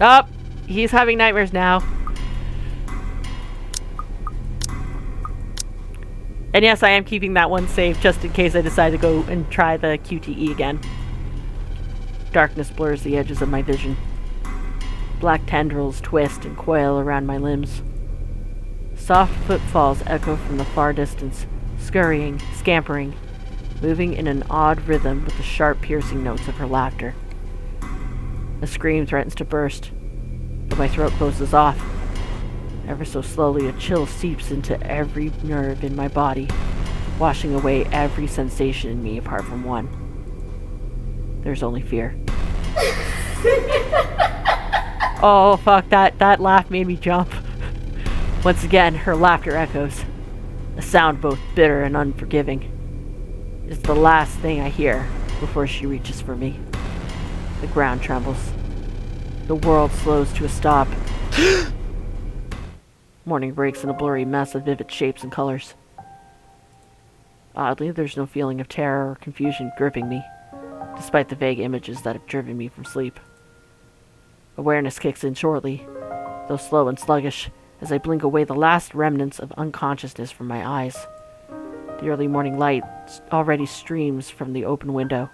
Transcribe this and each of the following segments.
Oh, he's having nightmares now. And yes, I am keeping that one safe just in case I decide to go and try the QTE again. Darkness blurs the edges of my vision. Black tendrils twist and coil around my limbs. Soft footfalls echo from the far distance, scurrying, scampering, moving in an odd rhythm with the sharp, piercing notes of her laughter. A scream threatens to burst, but my throat closes off. Ever so slowly, a chill seeps into every nerve in my body, washing away every sensation in me apart from one. There's only fear. Oh, fuck, that laugh made me jump. Once again, her laughter echoes, a sound both bitter and unforgiving. It's the last thing I hear before she reaches for me. The ground trembles. The world slows to a stop. Morning breaks in a blurry mess of vivid shapes and colors. Oddly, there's no feeling of terror or confusion gripping me, despite the vague images that have driven me from sleep. Awareness kicks in shortly, though slow and sluggish, as I blink away the last remnants of unconsciousness from my eyes. The early morning light already streams from the open window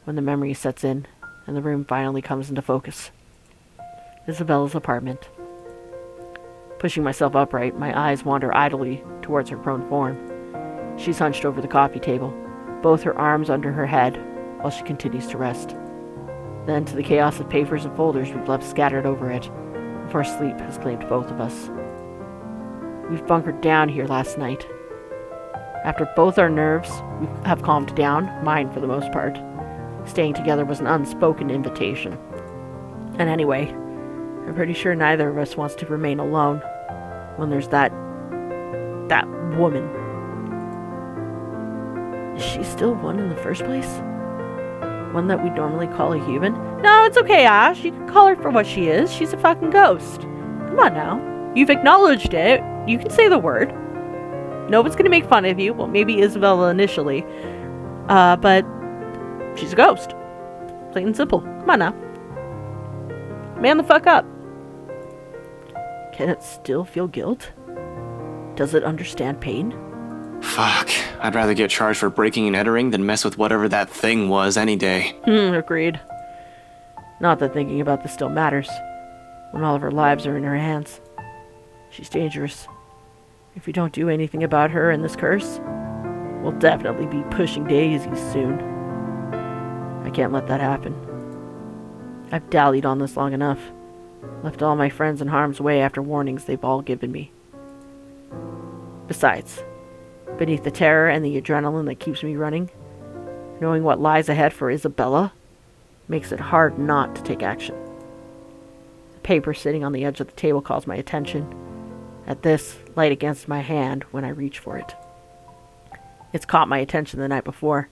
when the memory sets in and the room finally comes into focus. Isabella's apartment. Pushing myself upright, my eyes wander idly towards her prone form. She's hunched over the coffee table, both her arms under her head, while she continues to rest. Then to the chaos of papers and folders we've left scattered over it, before sleep has claimed both of us. We've bunkered down here last night. After both our nerves have calmed down, mine for the most part, staying together was an unspoken invitation. And anyway, I'm pretty sure neither of us wants to remain alone when there's that woman. Is she still one in the first place? One that we normally call a human? No, it's okay, Ash. You can call her for what she is. She's a fucking ghost. Come on now. You've acknowledged it. You can say the word. No one's gonna make fun of you. Well, maybe Isabella initially. But she's a ghost. Plain and simple. Come on now. Man the fuck up. Can it still feel guilt? Does it understand pain? Fuck. I'd rather get charged for breaking and entering than mess with whatever that thing was any day. Agreed. Not that thinking about this still matters, when all of our lives are in her hands. She's dangerous. If we don't do anything about her and this curse, we'll definitely be pushing daisies soon. I can't let that happen. I've dallied on this long enough. Left all my friends in harm's way after warnings they've all given me. Besides, beneath the terror and the adrenaline that keeps me running, knowing what lies ahead for Isabella makes it hard not to take action. The paper sitting on the edge of the table calls my attention. At this, light against my hand when I reach for it. It's caught my attention the night before,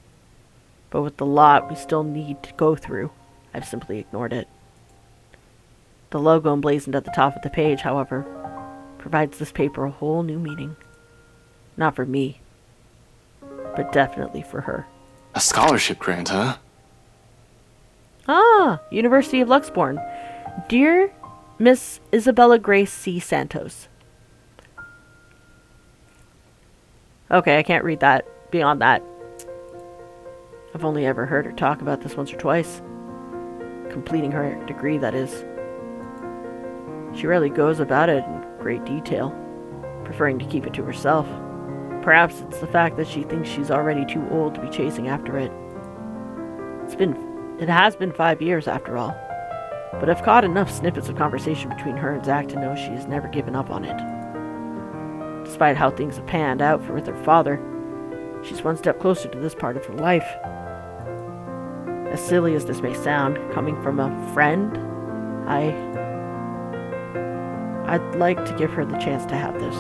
but with the lot we still need to go through, I've simply ignored it. The logo emblazoned at the top of the page, however, provides this paper a whole new meaning. Not for me, but definitely for her. A scholarship grant, huh? Ah, University of Luxbourne. Dear Miss Isabella Grace C. Santos. Okay, I can't read that beyond that. I've only ever heard her talk about this once or twice. Completing her degree, that is. She rarely goes about it in great detail, preferring to keep it to herself. Perhaps it's the fact that she thinks she's already too old to be chasing after it. It has been 5 years after all, but I've caught enough snippets of conversation between her and Zach to know she has never given up on it. Despite how things have panned out with her father, she's one step closer to this part of her life. As silly as this may sound, coming from a friend, I'd like to give her the chance to have this.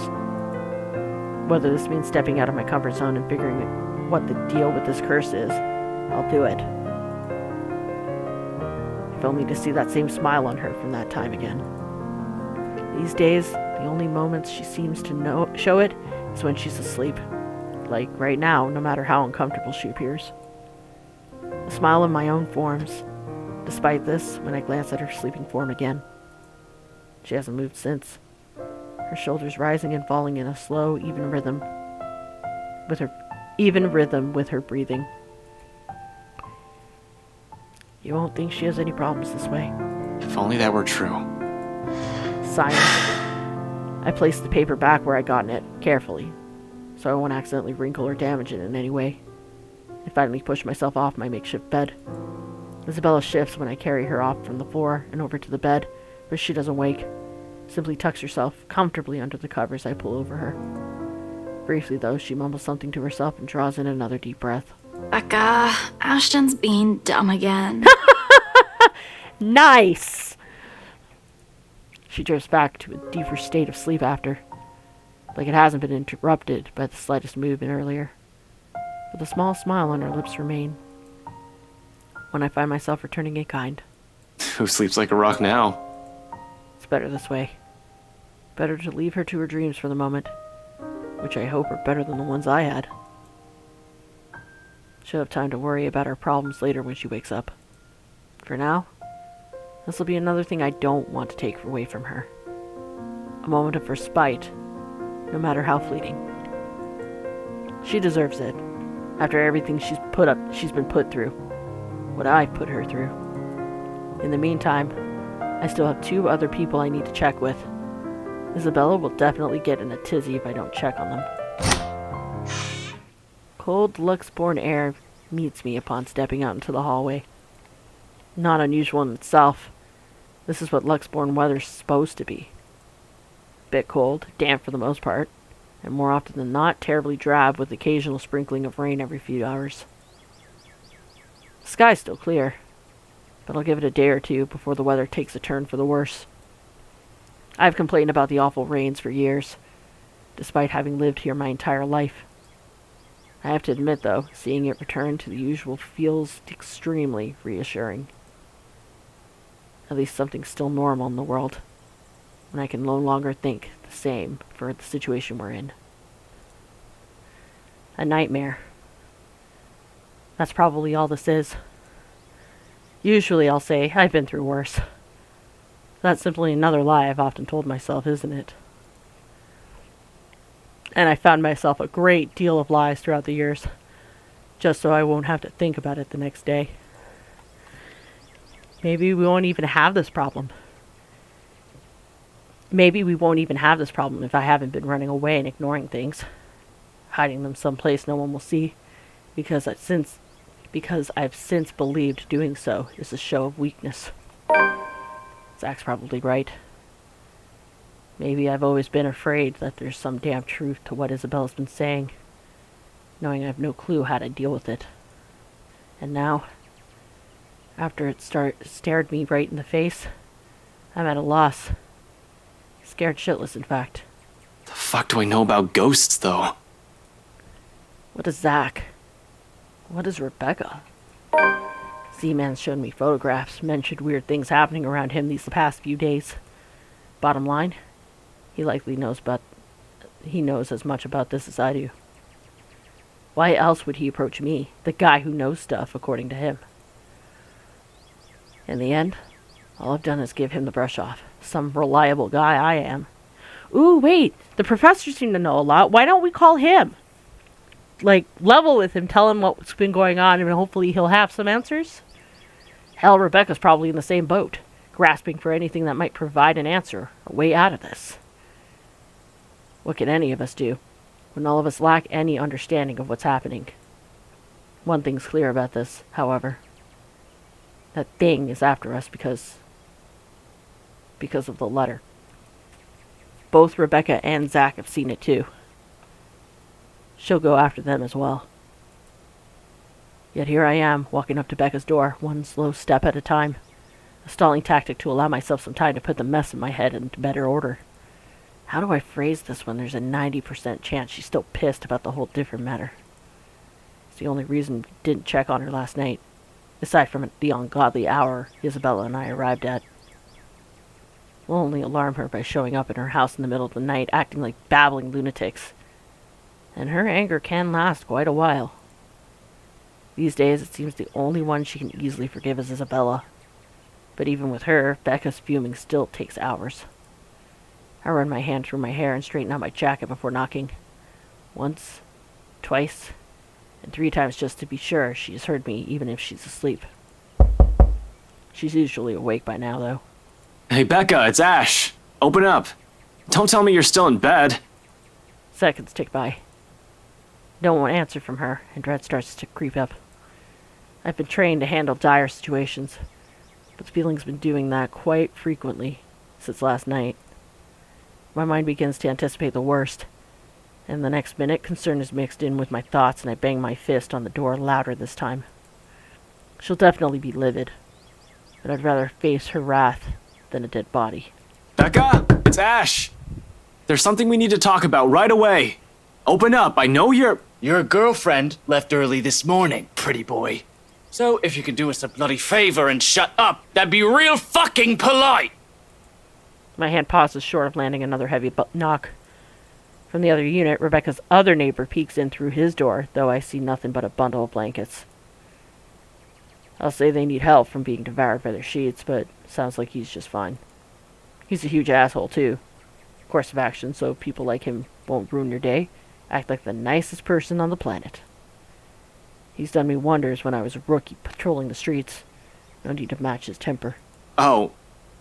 Whether this means stepping out of my comfort zone and figuring out what the deal with this curse is, I'll do it. If only to see that same smile on her from that time again. These days, the only moments she seems to show it is when she's asleep. Like right now, no matter how uncomfortable she appears. A smile in my own forms. Despite this, when I glance at her sleeping form again, She hasn't moved since, her shoulders rising and falling in a slow, even rhythm with her breathing. You won't think she has any problems this way. If only that were true. Sighing, I placed the paper back where I'd gotten it, carefully, so I won't accidentally wrinkle or damage it in any way. I finally pushed myself off my makeshift bed. Isabella shifts when I carry her off from the floor and over to the bed, but she doesn't wake. Simply tucks herself comfortably under the covers I pull over her. Briefly, though, she mumbles something to herself and draws in another deep breath. Becca, Ashton's being dumb again. Nice! She drifts back to a deeper state of sleep after, like it hasn't been interrupted by the slightest movement earlier. But a small smile on her lips remain. When I find myself returning in kind. Who sleeps like a rock now? It's better this way. Better to leave her to her dreams for the moment, which I hope are better than the ones I had. She'll have time to worry about her problems later when she wakes up. For now, this will be another thing I don't want to take away from her. A moment of respite, no matter how fleeting. She deserves it, after everything she's been put through. What I put her through. In the meantime, I still have 2 other people I need to check with. Isabella will definitely get in a tizzy if I don't check on them. Cold, Lux-born air meets me upon stepping out into the hallway. Not unusual in itself. This is what Lux-born weather's supposed to be. Bit cold, damp for the most part, and more often than not, terribly drab with occasional sprinkling of rain every few hours. The sky's still clear, but I'll give it a day or two before the weather takes a turn for the worse. I've complained about the awful rains for years, despite having lived here my entire life. I have to admit, though, seeing it return to the usual feels extremely reassuring. At least something's still normal in the world, when I can no longer think the same for the situation we're in. A nightmare. That's probably all this is. Usually I'll say, I've been through worse. That's simply another lie I've often told myself, isn't it? And I found myself a great deal of lies throughout the years, just so I won't have to think about it the next day. Maybe we won't even have this problem. Maybe we won't even have this problem if I haven't been running away and ignoring things, hiding them someplace no one will see, because I've since believed doing so is a show of weakness. Zach's probably right. Maybe I've always been afraid that there's some damn truth to what Isabella's been saying, knowing I have no clue how to deal with it. And now, after it stared me right in the face, I'm at a loss. Scared shitless, in fact. The fuck do I know about ghosts, though? What is Zach? What is Rebecca? Z-Man's shown me photographs, mentioned weird things happening around him these past few days. Bottom line, he likely knows as much about this as I do. Why else would he approach me, the guy who knows stuff, according to him? In the end, all I've done is give him the brush off. Some reliable guy I am. Ooh, wait, the professor seemed to know a lot. Why don't we call him? Level with him, tell him what's been going on, and hopefully he'll have some answers? Hell, Rebecca's probably in the same boat, grasping for anything that might provide an answer, a way out of this. What can any of us do, when all of us lack any understanding of what's happening? One thing's clear about this, however. That thing is after us because of the letter. Both Rebecca and Zach have seen it too. She'll go after them as well. Yet here I am, walking up to Becca's door, one slow step at a time. A stalling tactic to allow myself some time to put the mess in my head into better order. How do I phrase this when there's a 90% chance she's still pissed about the whole different matter? It's the only reason we didn't check on her last night, aside from the ungodly hour Isabella and I arrived at. We'll only alarm her by showing up in her house in the middle of the night, acting like babbling lunatics. And her anger can last quite a while. These days, it seems the only one she can easily forgive is Isabella. But even with her, Becca's fuming still takes hours. I run my hand through my hair and straighten out my jacket before knocking. Once, twice, and 3 times just to be sure she has heard me, even if she's asleep. She's usually awake by now, though. Hey, Becca, it's Ash. Open up. Don't tell me you're still in bed. Seconds tick by. No one answer from her, and dread starts to creep up. I've been trained to handle dire situations, but the feeling's been doing that quite frequently since last night. My mind begins to anticipate the worst, and the next minute concern is mixed in with my thoughts, and I bang my fist on the door louder this time. She'll definitely be livid, but I'd rather face her wrath than a dead body. Becca, it's Ash. There's something we need to talk about right away. Open up, I know you're... Your girlfriend left early this morning, pretty boy. So if you could do us a bloody favor and shut up, that'd be real fucking polite. My hand pauses short of landing another heavy knock. From the other unit, Rebecca's other neighbor peeks in through his door, though I see nothing but a bundle of blankets. I'll say they need help from being devoured by their sheets, but sounds like he's just fine. He's a huge asshole, too. Course of action, so people like him won't ruin your day. Act like the nicest person on the planet. He's done me wonders when I was a rookie patrolling the streets. No need to match his temper. Oh,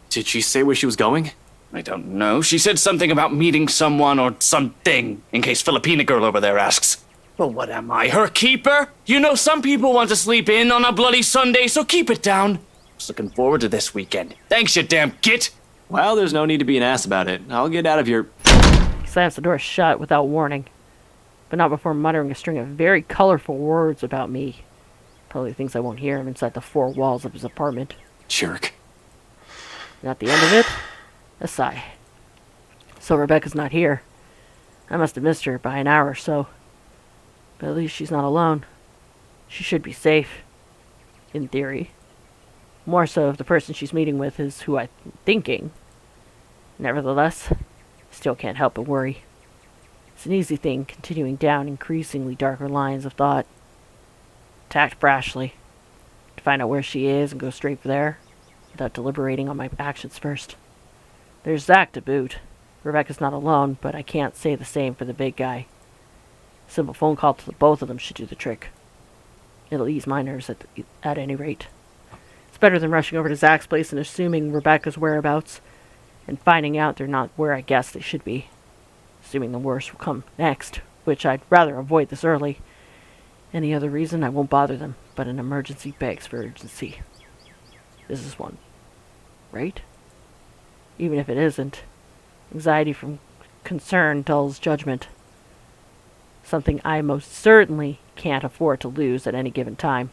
did she say where she was going? I don't know. She said something about meeting someone or something, in case Filipina girl over there asks. Well, what am I, her keeper? You know, some people want to sleep in on a bloody Sunday, so keep it down. Just looking forward to this weekend. Thanks, you damn git. Well, there's no need to be an ass about it. I'll get out of your... He slams the door shut without warning, but not before muttering a string of very colorful words about me. Probably things I won't hear him inside the 4 walls of his apartment. Jerk. And at the end of it, a sigh. So Rebecca's not here. I must have missed her by an hour or so. But at least she's not alone. She should be safe. In theory. More so if the person she's meeting with is who I'm thinking. Nevertheless, still can't help but worry. It's an easy thing continuing down increasingly darker lines of thought. To act brashly. To find out where she is and go straight for there, without deliberating on my actions first. There's Zach to boot. Rebecca's not alone, but I can't say the same for the big guy. A simple phone call to the both of them should do the trick. It'll ease my nerves at any rate. It's better than rushing over to Zach's place and assuming Rebecca's whereabouts, and finding out they're not where I guess they should be. Assuming the worst will come next, which I'd rather avoid this early. Any other reason, I won't bother them, but an emergency begs for urgency. This is one. Right? Even if it isn't, anxiety from concern dulls judgment. Something I most certainly can't afford to lose at any given time.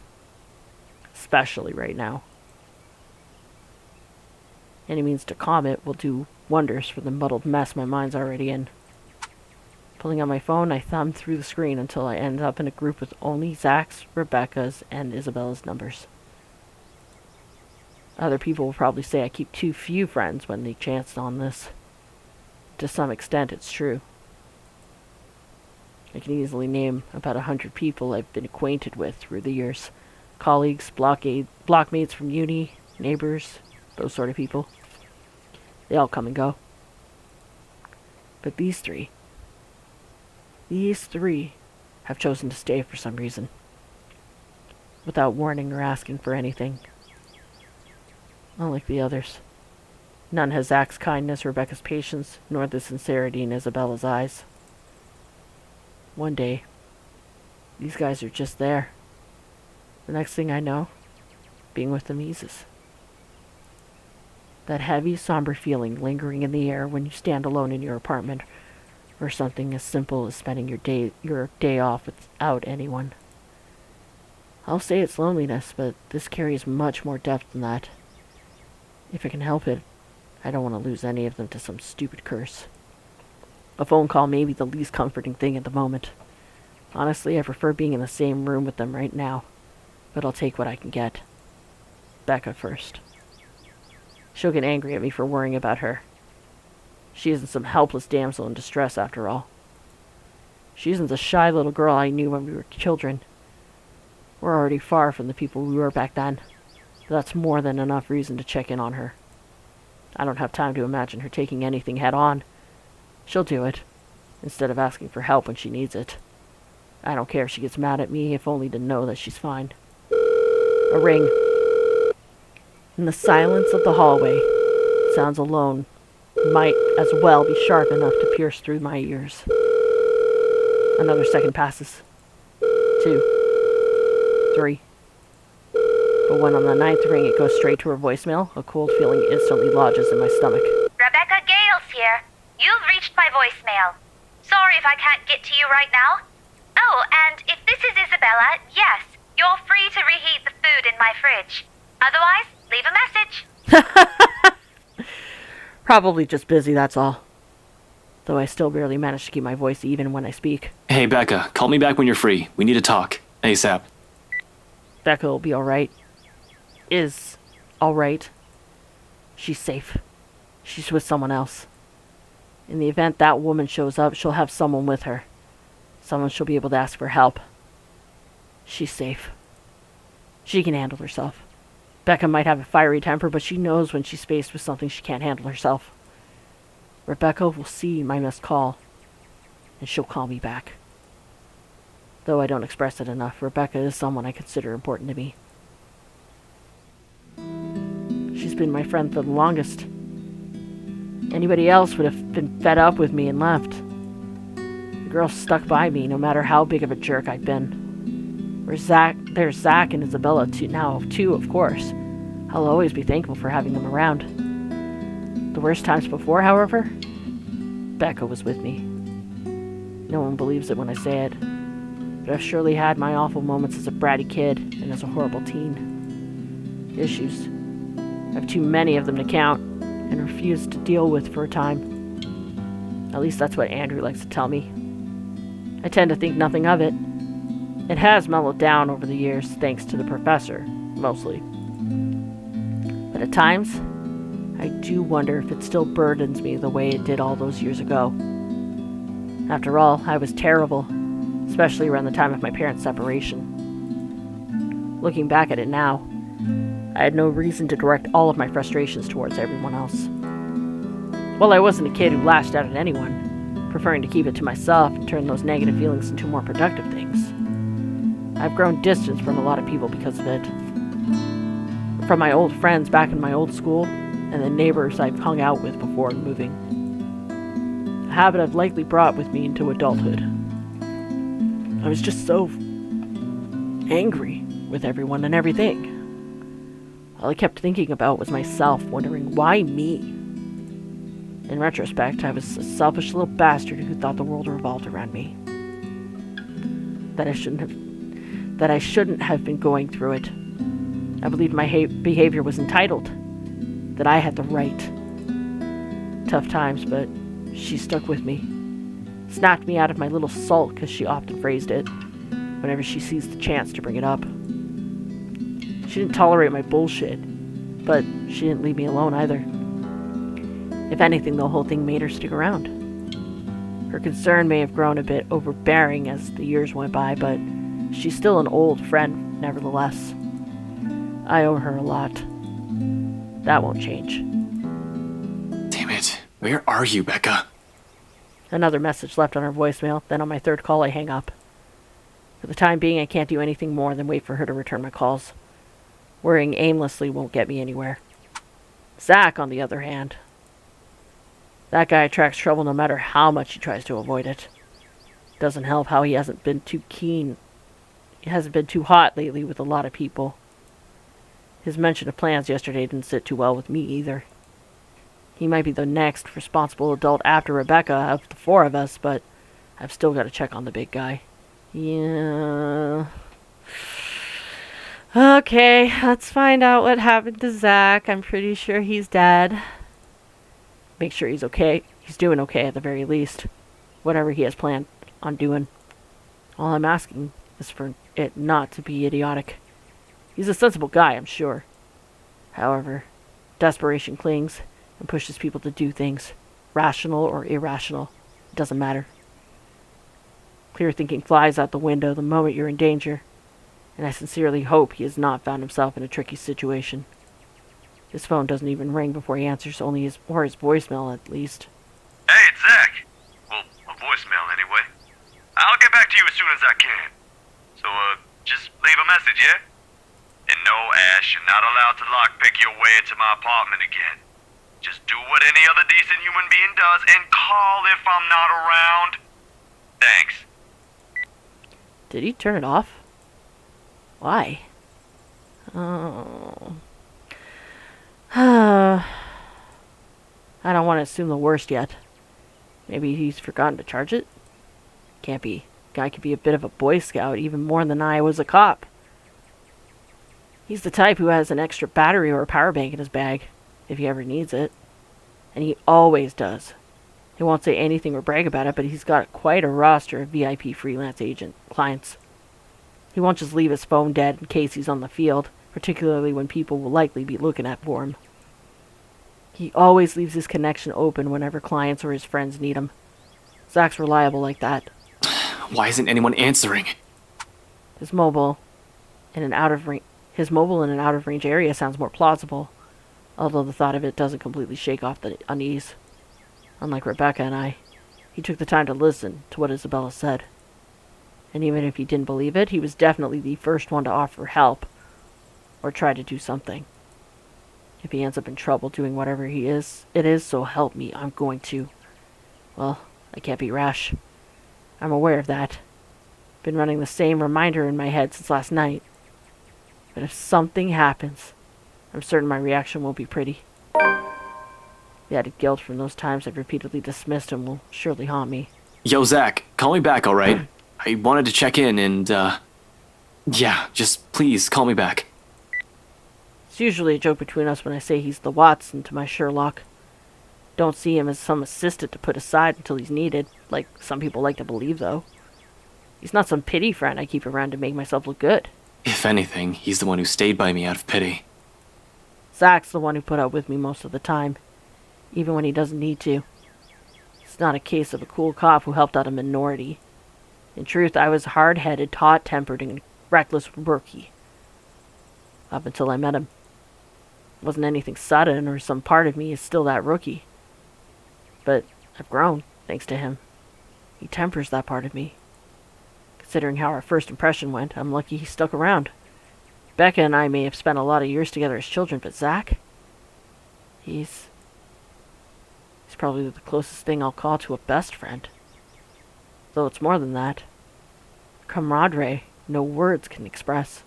Especially right now. Any means to calm it will do wonders for the muddled mess my mind's already in. Pulling out my phone, I thumb through the screen until I end up in a group with only Zach's, Rebecca's, and Isabella's numbers. Other people will probably say I keep too few friends when they chanced on this. To some extent, it's true. I can easily name about 100 people I've been acquainted with through the years. Colleagues, blockmates from uni, neighbors, those sort of people. They all come and go. But these three have chosen to stay for some reason. Without warning or asking for anything. Unlike the others. None has Zach's kindness, Rebecca's patience, nor the sincerity in Isabella's eyes. One day, these guys are just there. The next thing I know, being with them eases. That heavy, somber feeling lingering in the air when you stand alone in your apartment, or something as simple as spending your day off without anyone. I'll say it's loneliness, but this carries much more depth than that. If I can help it, I don't want to lose any of them to some stupid curse. A phone call may be the least comforting thing at the moment. Honestly, I prefer being in the same room with them right now, but I'll take what I can get. Becca first. She'll get angry at me for worrying about her. She isn't some helpless damsel in distress, after all. She isn't the shy little girl I knew when we were children. We're already far from the people we were back then. But that's more than enough reason to check in on her. I don't have time to imagine her taking anything head on, She'll do it, instead of asking for help when she needs it. I don't care if she gets mad at me, if only to know that she's fine. A ring. In the silence of the hallway, sounds alone might as well be sharp enough to pierce through my ears. Another second passes. 2. 3. But when on the 9th ring it goes straight to her voicemail, a cold feeling instantly lodges in my stomach. Rebecca Gales here. You've reached my voicemail. Sorry if I can't get to you right now. Oh, and if this is Isabella, yes, you're free to reheat the food in my fridge. Otherwise, leave a message. Probably just busy, that's all. Though I still barely manage to keep my voice even when I speak. Hey, Becca, call me back when you're free. We need to talk. ASAP. Becca will be alright. Is alright. She's safe. She's with someone else. In the event that woman shows up, she'll have someone with her. Someone she'll be able to ask for help. She's safe. She can handle herself. Becca might have a fiery temper, but she knows when she's faced with something she can't handle herself. Rebecca will see my missed call, and she'll call me back. Though I don't express it enough, Rebecca is someone I consider important to me. She's been my friend for the longest. Anybody else would have been fed up with me and left. The girl stuck by me no matter how big of a jerk I'd been. There's Zach and Isabella too, of course. I'll always be thankful for having them around. The worst times before, however, Becca was with me. No one believes it when I say it, but I've surely had my awful moments as a bratty kid and as a horrible teen. Issues. I have too many of them to count, and refuse to deal with for a time. At least that's what Andrew likes to tell me. I tend to think nothing of it. It has mellowed down over the years, thanks to the professor, mostly. But at times, I do wonder if it still burdens me the way it did all those years ago. After all, I was terrible, especially around the time of my parents' separation. Looking back at it now, I had no reason to direct all of my frustrations towards everyone else. Well, I wasn't a kid who lashed out at anyone, preferring to keep it to myself and turn those negative feelings into more productive things. I've grown distance from a lot of people because of it. From my old friends back in my old school, and the neighbors I've hung out with before moving. A habit I've likely brought with me into adulthood. I was just so angry with everyone and everything. All I kept thinking about was myself, wondering why me? In retrospect, I was a selfish little bastard who thought the world revolved around me. That I shouldn't have been going through it. I believed my behavior was entitled, that I had the right. Tough times, but she stuck with me. Snapped me out of my little sulk, as she often phrased it, whenever she seized the chance to bring it up. She didn't tolerate my bullshit, but she didn't leave me alone either. If anything, the whole thing made her stick around. Her concern may have grown a bit overbearing as the years went by, but she's still an old friend, nevertheless. I owe her a lot. That won't change. Damn it. Where are you, Becca? Another message left on her voicemail, then on my third call I hang up. For the time being, I can't do anything more than wait for her to return my calls. Worrying aimlessly won't get me anywhere. Zach, on the other hand. That guy attracts trouble no matter how much he tries to avoid it. Doesn't help how he hasn't been too hot lately with a lot of people. His mention of plans yesterday didn't sit too well with me either. He might be the next responsible adult after Rebecca of the four of us, but I've still got to check on the big guy. Yeah. Okay, let's find out what happened to Zach. I'm pretty sure he's dead. Make sure he's okay. He's doing okay at the very least. Whatever he has planned on doing. All I'm asking is for it not to be idiotic. He's a sensible guy, I'm sure. However, desperation clings and pushes people to do things. Rational or irrational. It doesn't matter. Clear thinking flies out the window the moment you're in danger. And I sincerely hope he has not found himself in a tricky situation. His phone doesn't even ring before he answers, or his voicemail at least. Hey, it's Zach. soon as I can. So, just leave a message, yeah? And no, Ash, you're not allowed to lockpick your way into my apartment again. Just do what any other decent human being does and call if I'm not around. Thanks. Did he turn it off? Why? Oh. I don't want to assume the worst yet. Maybe he's forgotten to charge it? Can't be. Guy could be a bit of a Boy Scout, even more than I was a cop. He's the type who has an extra battery or a power bank in his bag, if he ever needs it. And he always does. He won't say anything or brag about it, but he's got quite a roster of VIP freelance agent clients. He won't just leave his phone dead in case he's on the field, particularly when people will likely be looking at for him. He always leaves his connection open whenever clients or his friends need him. Zach's reliable like that. Why isn't anyone answering? His mobile in an out of range area sounds more plausible, although the thought of it doesn't completely shake off the unease. Unlike Rebecca and I, he took the time to listen to what Isabella said. And even if he didn't believe it, he was definitely the first one to offer help or try to do something. If he ends up in trouble doing whatever it is, so help me, I'm going to. Well, I can't be rash. I'm aware of that. Been running the same reminder in my head since last night. But if something happens, I'm certain my reaction won't be pretty. The added guilt from those times I've repeatedly dismissed him will surely haunt me. Yo, Zach, call me back, alright? I wanted to check in and, yeah, just please call me back. It's usually a joke between us when I say he's the Watson to my Sherlock. Don't see him as some assistant to put aside until he's needed, like some people like to believe, though. He's not some pity friend I keep around to make myself look good. If anything, he's the one who stayed by me out of pity. Zach's the one who put up with me most of the time, even when he doesn't need to. It's not a case of a cool cop who helped out a minority. In truth, I was hard-headed, taut-tempered, and reckless rookie. Up until I met him. It wasn't anything sudden, or some part of me is still that rookie. But I've grown, thanks to him. He tempers that part of me. Considering how our first impression went, I'm lucky he stuck around. Becca and I may have spent a lot of years together as children, but Zach? He's probably the closest thing I'll call to a best friend. Though it's more than that. Camaraderie no words can express.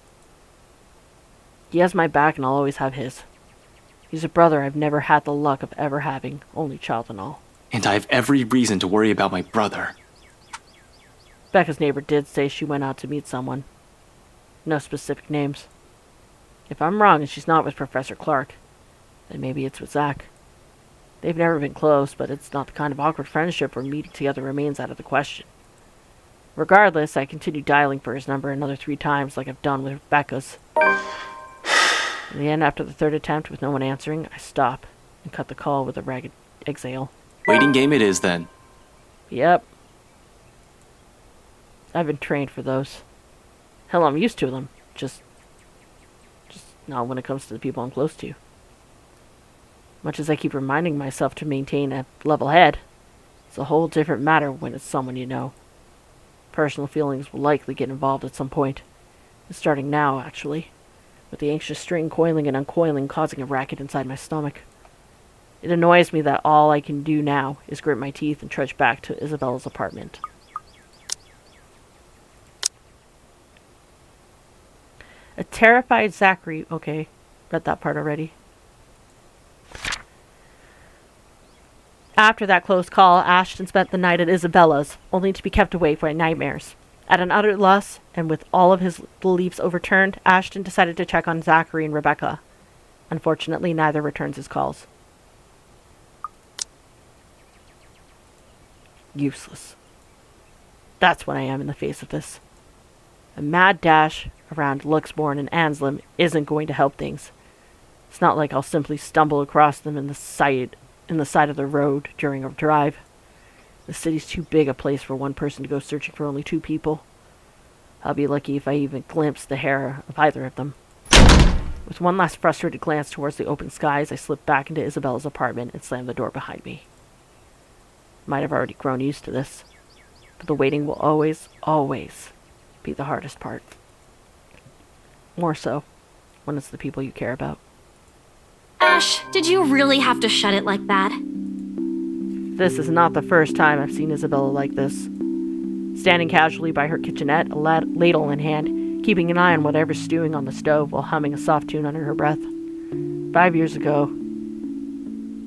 He has my back and I'll always have his. He's a brother I've never had the luck of ever having, only child and all. And I have every reason to worry about my brother. Becca's neighbor did say she went out to meet someone. No specific names. If I'm wrong and she's not with Professor Clark, then maybe it's with Zach. They've never been close, but it's not the kind of awkward friendship where meeting together remains out of the question. Regardless, I continued dialing for his number another 3 times like I've done with Rebecca's. In the end, after the 3rd attempt with no one answering, I stop and cut the call with a ragged exhale. Waiting game it is, then. Yep. I've been trained for those. Hell, I'm used to them. Just not when it comes to the people I'm close to. Much as I keep reminding myself to maintain a level head, it's a whole different matter when it's someone you know. Personal feelings will likely get involved at some point. It's starting now, actually, with the anxious string coiling and uncoiling causing a racket inside my stomach. It annoys me that all I can do now is grit my teeth and trudge back to Isabella's apartment. A terrified Zachary... Okay, read that part already. After that close call, Ashton spent the night at Isabella's, only to be kept awake by nightmares. At an utter loss, and with all of his beliefs overturned, Ashton decided to check on Zachary and Rebecca. Unfortunately, neither returns his calls. Useless. That's what I am in the face of this. A mad dash around Luxbourne and Anslem isn't going to help things. It's not like I'll simply stumble across them in the side of the road during a drive. The city's too big a place for one person to go searching for only 2 people. I'll be lucky if I even glimpse the hair of either of them. With one last frustrated glance towards the open skies, I slipped back into Isabella's apartment and slammed the door behind me. Might have already grown used to this, But the waiting will always, always be the hardest part. More so when it's the people you care about. Ash, did you really have to shut it like that? This is not the first time I've seen Isabella like this. Standing casually by her kitchenette, a ladle in hand, keeping an eye on whatever's stewing on the stove while humming a soft tune under her breath. 5 years ago,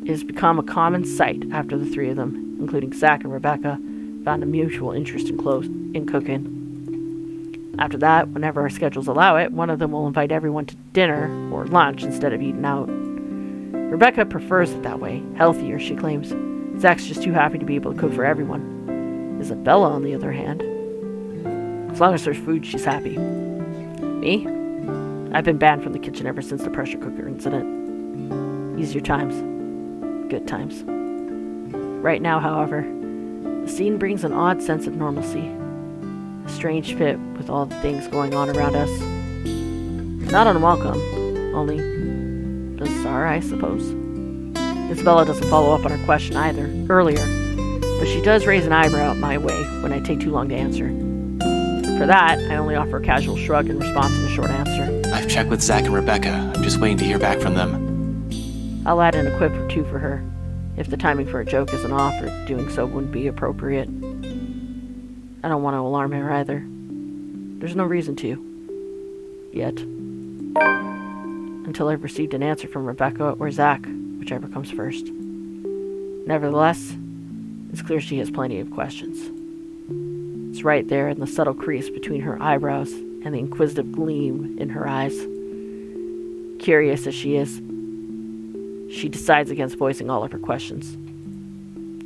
it has become a common sight after the three of them, including Zach and Rebecca, found a mutual interest in cooking. After that, whenever our schedules allow it, one of them will invite everyone to dinner or lunch instead of eating out. Rebecca prefers it that way, healthier, she claims. Zach's just too happy to be able to cook for everyone. Isabella, on the other hand, as long as there's food, she's happy. Me? I've been banned from the kitchen ever since the pressure cooker incident. Easier times. Good times. Right now, however, the scene brings an odd sense of normalcy. A strange fit with all the things going on around us. Not unwelcome, only bizarre, I suppose. Isabella doesn't follow up on her question earlier, but she does raise an eyebrow my way when I take too long to answer. For that, I only offer a casual shrug in response to the short answer. I've checked with Zach and Rebecca. I'm just waiting to hear back from them. I'll add in a quip or two for her, if the timing for a joke isn't off or doing so wouldn't be appropriate. I don't want to alarm her either. There's no reason to. Yet. Until I've received an answer from Rebecca or Zach, whichever comes first. Nevertheless, it's clear she has plenty of questions. It's right there in the subtle crease between her eyebrows and the inquisitive gleam in her eyes. Curious as she is, she decides against voicing all of her questions.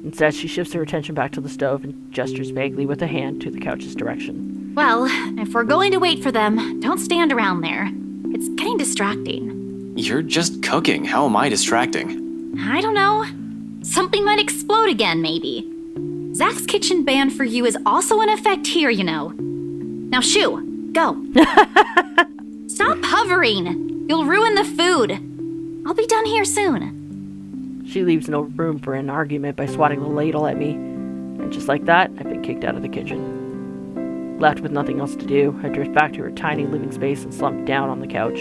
Instead, she shifts her attention back to the stove and gestures vaguely with a hand to the couch's direction. Well, if we're going to wait for them, don't stand around there. It's getting distracting. You're just cooking. How am I distracting? I don't know. Something might explode again, maybe. Zach's kitchen ban for you is also in effect here, you know. Now shoo, go. Stop hovering. You'll ruin the food. I'll be done here soon. She leaves no room for an argument by swatting the ladle at me, and just like that, I've been kicked out of the kitchen. Left with nothing else to do, I drift back to her tiny living space and slump down on the couch.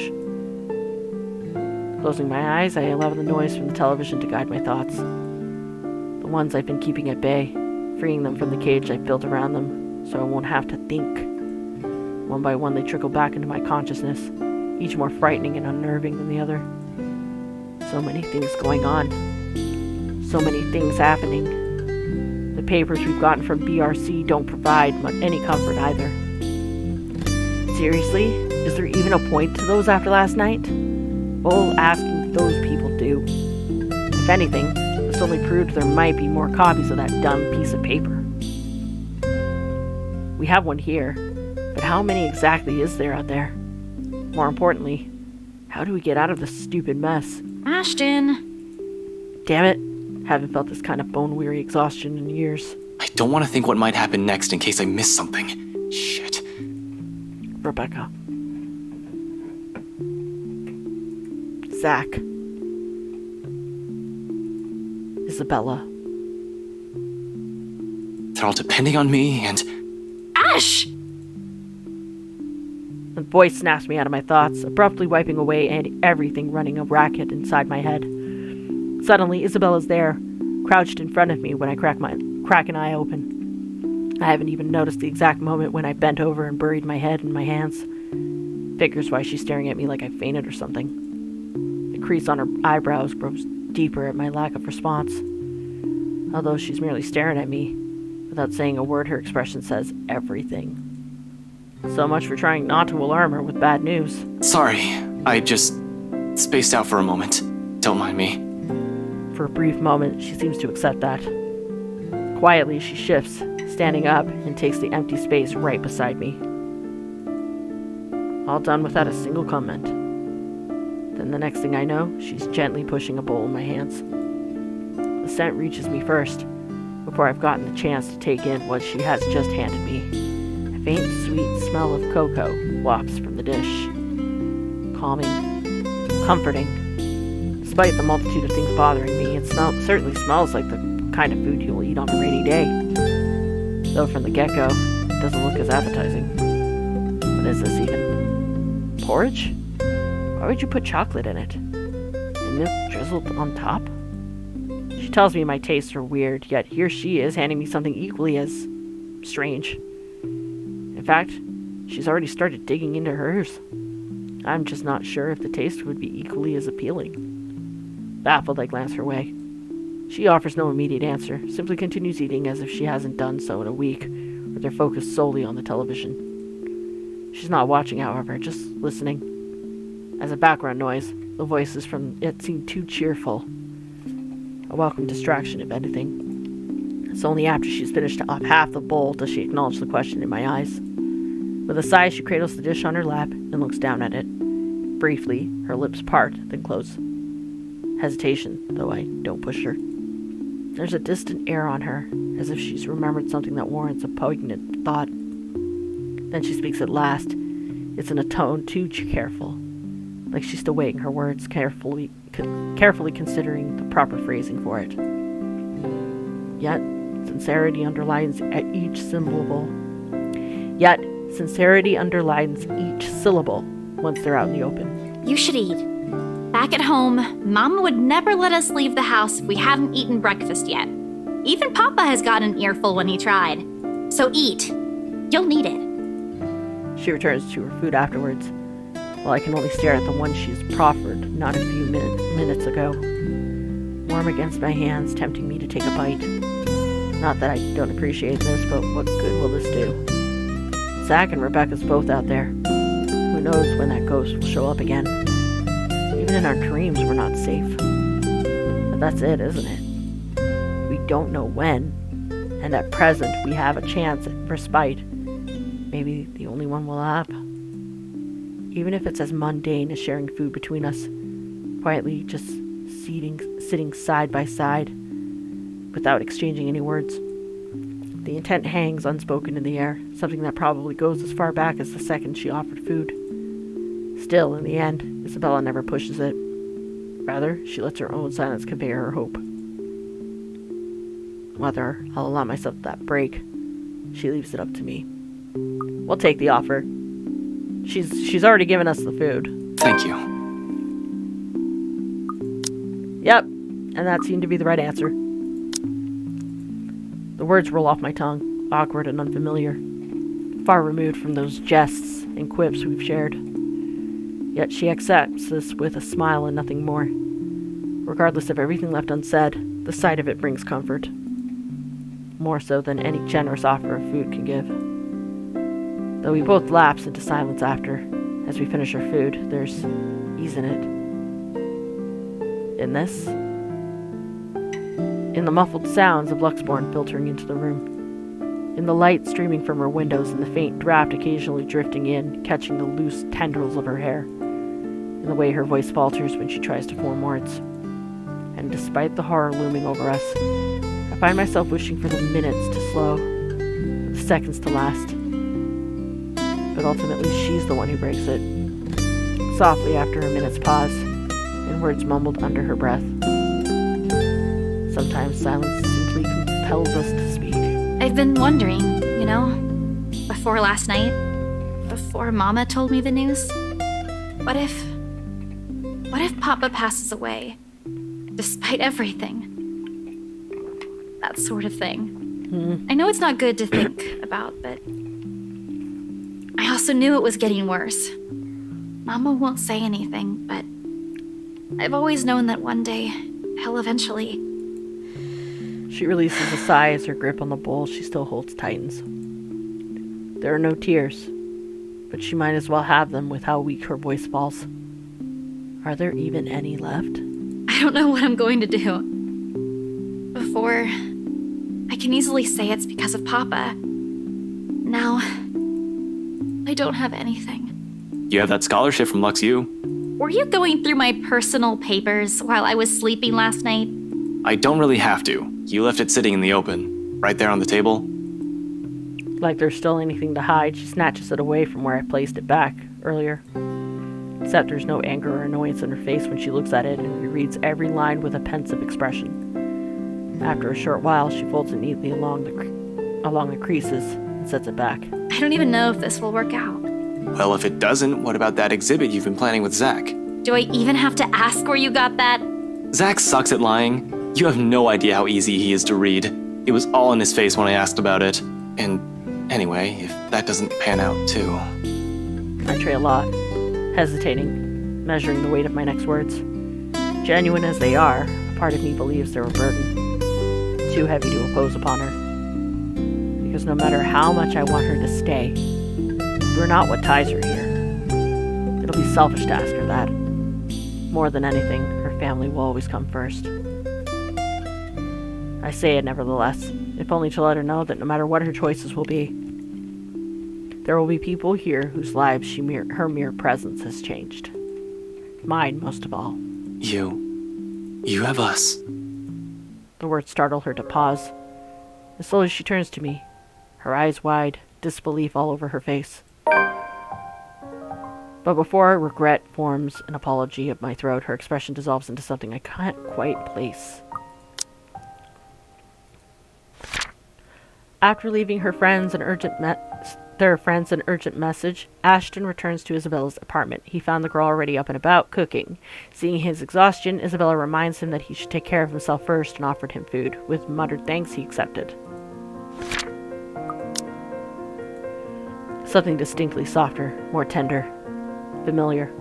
Closing my eyes, I allow the noise from the television to guide my thoughts. The ones I've been keeping at bay, freeing them from the cage I've built around them, so I won't have to think. One by one, they trickle back into my consciousness, each more frightening and unnerving than the other. So many things going on. So many things happening. The papers we've gotten from BRC don't provide any comfort either. Seriously? Is there even a point to those after last night? Well, asking those people do. If anything, this only proved there might be more copies of that dumb piece of paper. We have one here, but how many exactly is there out there? More importantly, how do we get out of this stupid mess? Ashton. Damn it. Haven't felt this kind of bone-weary exhaustion in years. I don't want to think what might happen next in case I miss something. Shit. Rebecca. Zach. Isabella. They're all depending on me and... Ash! The voice snaps me out of my thoughts, abruptly wiping away everything running a racket inside my head. Suddenly, Isabella's there, crouched in front of me when I crack an eye open. I haven't even noticed the exact moment when I bent over and buried my head in my hands. Figures why she's staring at me like I fainted or something. The crease on her eyebrows grows deeper at my lack of response. Although she's merely staring at me, without saying a word, her expression says everything. So much for trying not to alarm her with bad news. Sorry, I just spaced out for a moment. Don't mind me. For a brief moment, she seems to accept that. Quietly, she shifts, standing up, and takes the empty space right beside me. All done without a single comment. Then the next thing I know, she's gently pushing a bowl in my hands. The scent reaches me first, before I've gotten the chance to take in what she has just handed me. A faint, sweet smell of cocoa wafts from the dish. Calming, comforting. Despite the multitude of things bothering me, it certainly smells like the kind of food you'll eat on a rainy day. Though from the get-go, it doesn't look as appetizing. What is this even? Porridge? Why would you put chocolate in it? And milk drizzled on top? She tells me my tastes are weird, yet here she is handing me something equally as strange. In fact, she's already started digging into hers. I'm just not sure if the taste would be equally as appealing. Baffled, I glance her way. She offers no immediate answer, simply continues eating as if she hasn't done so in a week, with her focus solely on the television. She's not watching, however, just listening. As a background noise, the voices from it seem too cheerful. A welcome distraction, if anything. It's only after she's finished off half the bowl does she acknowledge the question in my eyes. With a sigh, she cradles the dish on her lap and looks down at it. Briefly, her lips part, then close. Hesitation, though I don't push her. There's a distant air on her, as if she's remembered something that warrants a poignant thought. Then she speaks at last. It's in a tone too careful, like she's still weighing her words, carefully considering the proper phrasing for it. Yet, sincerity underlines each syllable. Once they're out in the open. You should eat. Back at home, Mama would never let us leave the house if we hadn't eaten breakfast yet. Even Papa has got an earful when he tried. So eat. You'll need it. She returns to her food afterwards, while I can only stare at the one she's proffered not a few minutes ago. Warm against my hands, tempting me to take a bite. Not that I don't appreciate this, but what good will this do? Zach and Rebecca's both out there. Who knows when that ghost will show up again? Even in our dreams, we're not safe. But that's it, isn't it? We don't know when, and at present we have a chance at respite. Maybe the only one we'll have. Even if it's as mundane as sharing food between us, quietly just sitting side by side, without exchanging any words. The intent hangs unspoken in the air, something that probably goes as far back as the second she offered food. Still, in the end, Isabella never pushes it. Rather, she lets her own silence convey her hope. Whether I'll allow myself that break, she leaves it up to me. We'll take the offer. She's already given us the food. Thank you. Yep, and that seemed to be the right answer. The words roll off my tongue, awkward and unfamiliar, far removed from those jests and quips we've shared. Yet she accepts this with a smile and nothing more. Regardless of everything left unsaid, the sight of it brings comfort. More so than any generous offer of food can give. Though we both lapse into silence after, as we finish our food, there's ease in it. In this? In the muffled sounds of Luxborn filtering into the room. In the light streaming from her windows and the faint draft occasionally drifting in, catching the loose tendrils of her hair. In the way her voice falters when she tries to form words. And despite the horror looming over us, I find myself wishing for the minutes to slow, the seconds to last. But ultimately she's the one who breaks it. Softly after a minute's pause, and words mumbled under her breath. Sometimes silence simply compels us to speak. I've been wondering, before last night, before Mama told me the news, what if Papa passes away, despite everything? That sort of thing. I know it's not good to think about, but I also knew it was getting worse. Mama won't say anything, but I've always known that one day, he'll eventually. She releases a sigh as her grip on the bowl she still holds tightens. There are no tears, but she might as well have them with how weak her voice falls. Are there even any left? I don't know what I'm going to do. Before, I can easily say it's because of Papa. Now, I don't have anything. You have that scholarship from Lux U. Were you going through my personal papers while I was sleeping last night? I don't really have to. You left it sitting in the open, right there on the table. Like there's still anything to hide, she snatches it away from where I placed it back earlier. Except there's no anger or annoyance in her face when she looks at it and rereads every line with a pensive expression. After a short while, she folds it neatly along along the creases and sets it back. I don't even know if this will work out. Well, if it doesn't, what about that exhibit you've been planning with Zach? Do I even have to ask where you got that? Zach sucks at lying. You have no idea how easy he is to read. It was all in his face when I asked about it. And anyway, if that doesn't pan out too. I trail off, hesitating, measuring the weight of my next words. Genuine as they are, a part of me believes they're a burden. Too heavy to impose upon her. Because no matter how much I want her to stay, we're not what ties her here. It'll be selfish to ask her that. More than anything, her family will always come first. I say it nevertheless, if only to let her know that no matter what her choices will be, there will be people here whose lives her mere presence has changed. Mine, most of all. You have us. The words startle her to pause. As slowly she turns to me, her eyes wide, disbelief all over her face. But before regret forms an apology of my throat, her expression dissolves into something I can't quite place. After leaving her friends an urgent message, Ashton returns to Isabella's apartment. He found the girl already up and about, cooking. Seeing his exhaustion, Isabella reminds him that he should take care of himself first and offered him food. With muttered thanks, he accepted. Something distinctly softer, more tender, familiar.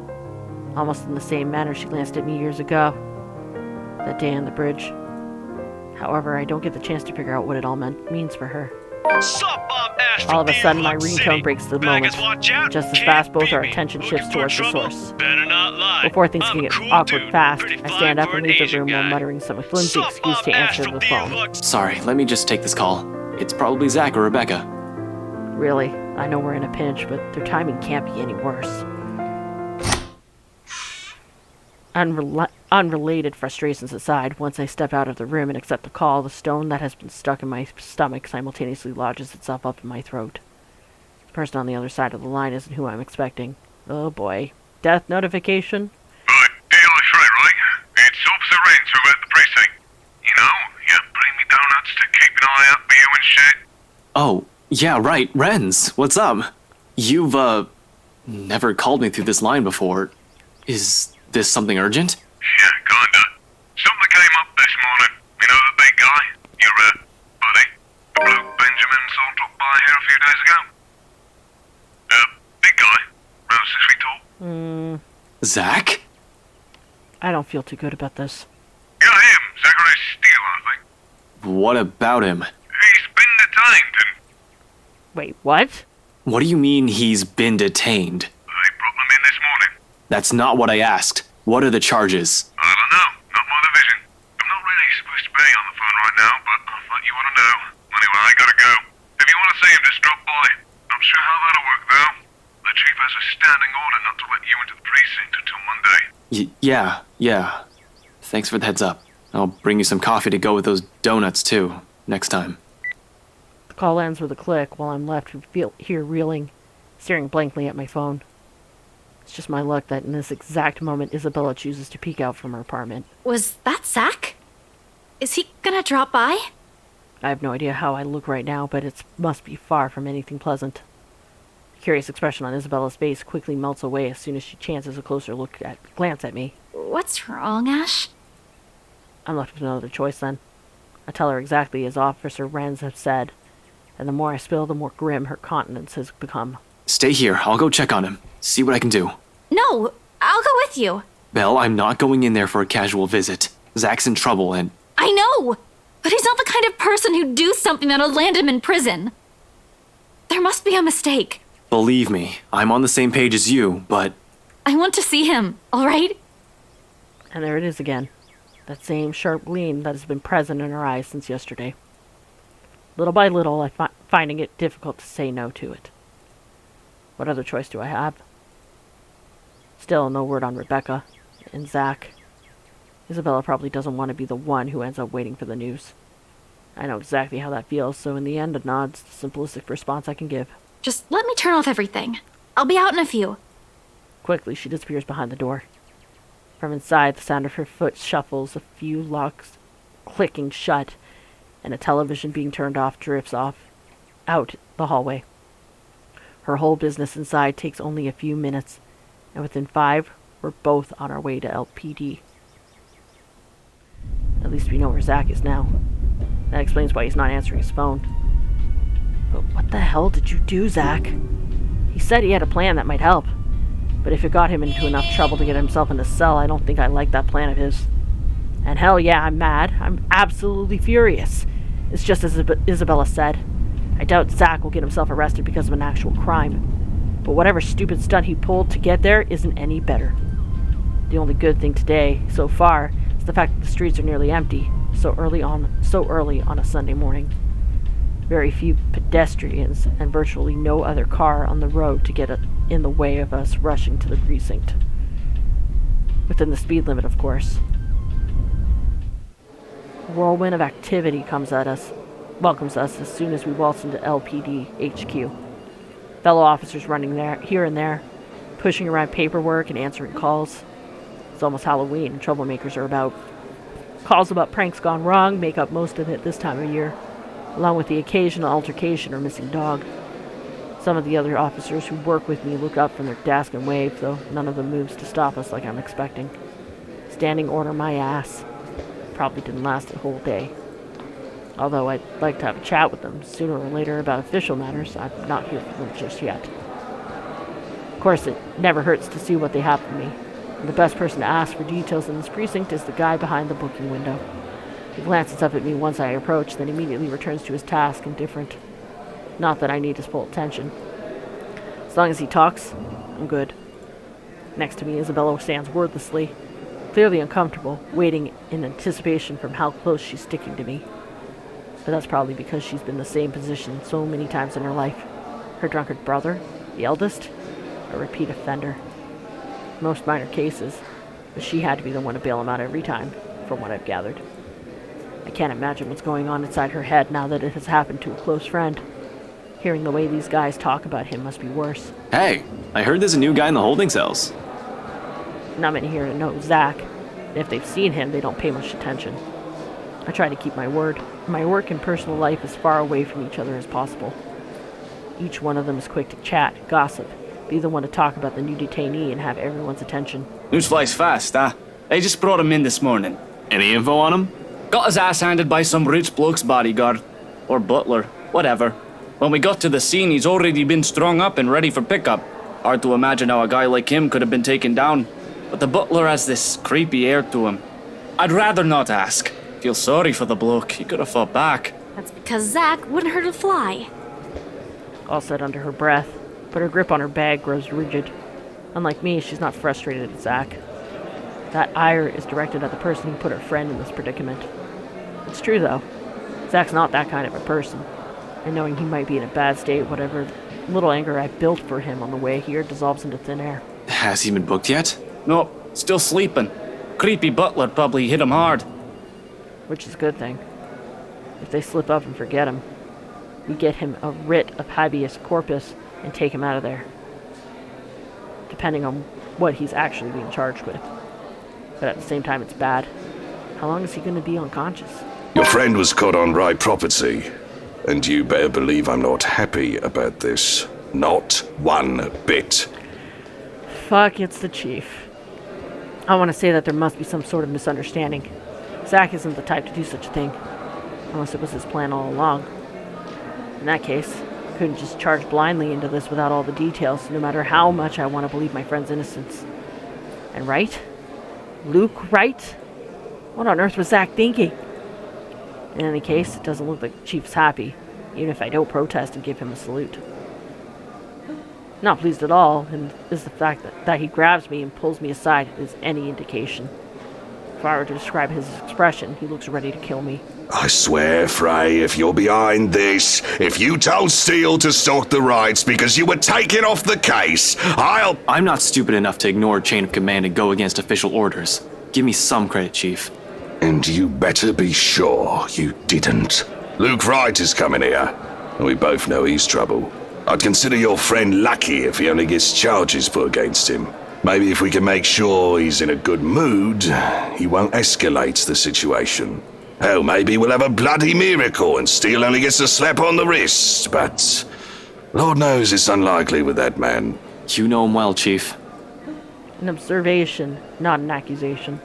Almost in the same manner she glanced at me years ago. That day on the bridge. However, I don't get the chance to figure out what it all means for her. All of a sudden, my ringtone breaks the moment. Just as fast, both our attention shifts towards the source. Before things can get awkward fast, I stand up and leave the room while muttering some flimsy excuse to answer the phone. Sorry, let me just take this call. It's probably Zach or Rebecca. Really, I know we're in a pinch, but their timing can't be any worse. Unrelated frustrations aside, once I step out of the room and accept the call, the stone that has been stuck in my stomach simultaneously lodges itself up in my throat. The person on the other side of the line isn't who I'm expecting. Oh boy. Death notification? Frey, right? It's Officer Renz over at the precinct. You know, you bring me donuts to keep an eye out for you and shit. Oh, yeah, right, Renz. What's up? You've, never called me through this line before. Is this something urgent? Yeah, kinda. Something came up this morning. You know the big guy? Your, buddy? The bloke Benjamin saw drop by here a few days ago? Big guy. Around 6 feet tall. Zach? I don't feel too good about this. Yeah, him. Zachary Steele, I think. What about him? He's been detained and... Wait, what? What do you mean he's been detained? They brought him in this morning. That's not what I asked. What are the charges? I don't know. Not my division. I'm not really supposed to be on the phone right now, but I thought you want to know. Anyway, I gotta go. If you want to see him, just drop by. Not sure how that'll work, though. The chief has a standing order not to let you into the precinct until Monday. Yeah. Thanks for the heads up. I'll bring you some coffee to go with those donuts, too, next time. The call ends with a click while I'm left here reeling, staring blankly at my phone. It's just my luck that in this exact moment, Isabella chooses to peek out from her apartment. Was that Zach? Is he gonna drop by? I have no idea how I look right now, but it must be far from anything pleasant. The curious expression on Isabella's face quickly melts away as soon as she chances a closer glance at me. What's wrong, Ash? I'm left with no other choice then. I tell her exactly as Officer Renz had said, and the more I spill, the more grim her countenance has become. Stay here. I'll go check on him. See what I can do. No, I'll go with you. Belle, I'm not going in there for a casual visit. Zach's in trouble and... I know, but he's not the kind of person who'd do something that'll land him in prison. There must be a mistake. Believe me, I'm on the same page as you, but... I want to see him, all right? And there it is again. That same sharp gleam that has been present in her eyes since yesterday. Little by little, I'm finding it difficult to say no to it. What other choice do I have? Still no word on Rebecca and Zach. Isabella probably doesn't want to be the one who ends up waiting for the news. I know exactly how that feels, so in the end, a nod's the simplistic response I can give. Just let me turn off everything. I'll be out in a few. Quickly, she disappears behind the door. From inside, the sound of her foot shuffles, a few locks clicking shut, and a television being turned off drifts off out the hallway. Her whole business inside takes only a few minutes, and within 5, we're both on our way to LPD. At least we know where Zach is now. That explains why he's not answering his phone. But what the hell did you do, Zach? He said he had a plan that might help, but if it got him into enough trouble to get himself in a cell, I don't think I like that plan of his. And hell yeah, I'm mad. I'm absolutely furious. It's just as Isabella said. I doubt Zach will get himself arrested because of an actual crime. But whatever stupid stunt he pulled to get there isn't any better. The only good thing today, so far, is the fact that the streets are nearly empty, so early on a Sunday morning. Very few pedestrians and virtually no other car on the road to get in the way of us rushing to the precinct. Within the speed limit, of course. A whirlwind of activity welcomes us as soon as we waltz into LPD HQ. Fellow officers running there, here and there, pushing around paperwork and answering calls. It's almost Halloween and troublemakers are about. Calls about pranks gone wrong make up most of it this time of year, along with the occasional altercation or missing dog. Some of the other officers who work with me look up from their desk and wave, though none of them moves to stop us like I'm expecting. Standing order my ass. Probably didn't last a whole day. Although I'd like to have a chat with them sooner or later about official matters, I'm not here for them just yet. Of course, it never hurts to see what they have for me. And the best person to ask for details in this precinct is the guy behind the booking window. He glances up at me once I approach, then immediately returns to his task, indifferent. Not that I need his full attention. As long as he talks, I'm good. Next to me, Isabella stands wordlessly, clearly uncomfortable, waiting in anticipation from how close she's sticking to me. But that's probably because she's been in the same position so many times in her life. Her drunkard brother, the eldest, a repeat offender. Most minor cases, but she had to be the one to bail him out every time, from what I've gathered. I can't imagine what's going on inside her head now that it has happened to a close friend. Hearing the way these guys talk about him must be worse. Hey, I heard there's a new guy in the holding cells. Not many here know Zach. If they've seen him, they don't pay much attention. I try to keep my word. My work and personal life as far away from each other as possible. Each one of them is quick to chat, gossip, be the one to talk about the new detainee and have everyone's attention. News flies fast, huh? They just brought him in this morning. Any info on him? Got his ass handed by some rich bloke's bodyguard. Or butler, whatever. When we got to the scene, he's already been strung up and ready for pickup. Hard to imagine how a guy like him could have been taken down. But the butler has this creepy air to him. I'd rather not ask. Feel sorry for the bloke. He could have fought back. That's because Zach wouldn't hurt a fly. All said under her breath, but her grip on her bag grows rigid. Unlike me, she's not frustrated at Zach. That ire is directed at the person who put her friend in this predicament. It's true, though. Zach's not that kind of a person. And knowing he might be in a bad state, whatever little anger I built for him on the way here dissolves into thin air. Has he been booked yet? No, still sleeping. Creepy butler probably hit him hard. Which is a good thing. If they slip up and forget him, we get him a writ of habeas corpus and take him out of there. Depending on what he's actually being charged with. But at the same time, it's bad. How long is he going to be unconscious? Your friend was caught on right property, and you better believe I'm not happy about this. Not one bit. Fuck, it's the chief. I want to say that there must be some sort of misunderstanding. Zach isn't the type to do such a thing, unless it was his plan all along. In that case, I couldn't just charge blindly into this without all the details, no matter how much I want to believe my friend's innocence. And Wright? Luke Wright? What on earth was Zach thinking? In any case, it doesn't look like the chief's happy, even if I don't protest and give him a salute. Not pleased at all, and is the fact that he grabs me and pulls me aside is any indication. If I were to describe his expression, he looks ready to kill me. I swear, Frey, if you're behind this, if you told Steele to stalk the Wrights because you were taken off the case, I'm not stupid enough to ignore chain of command and go against official orders. Give me some credit, Chief. And you better be sure you didn't. Luke Wright is coming here, and we both know he's trouble. I'd consider your friend lucky if he only gets charges put against him. Maybe if we can make sure he's in a good mood, he won't escalate the situation. Hell, maybe we'll have a bloody miracle and Steele only gets a slap on the wrist, but Lord knows it's unlikely with that man. You know him well, Chief. An observation, not an accusation.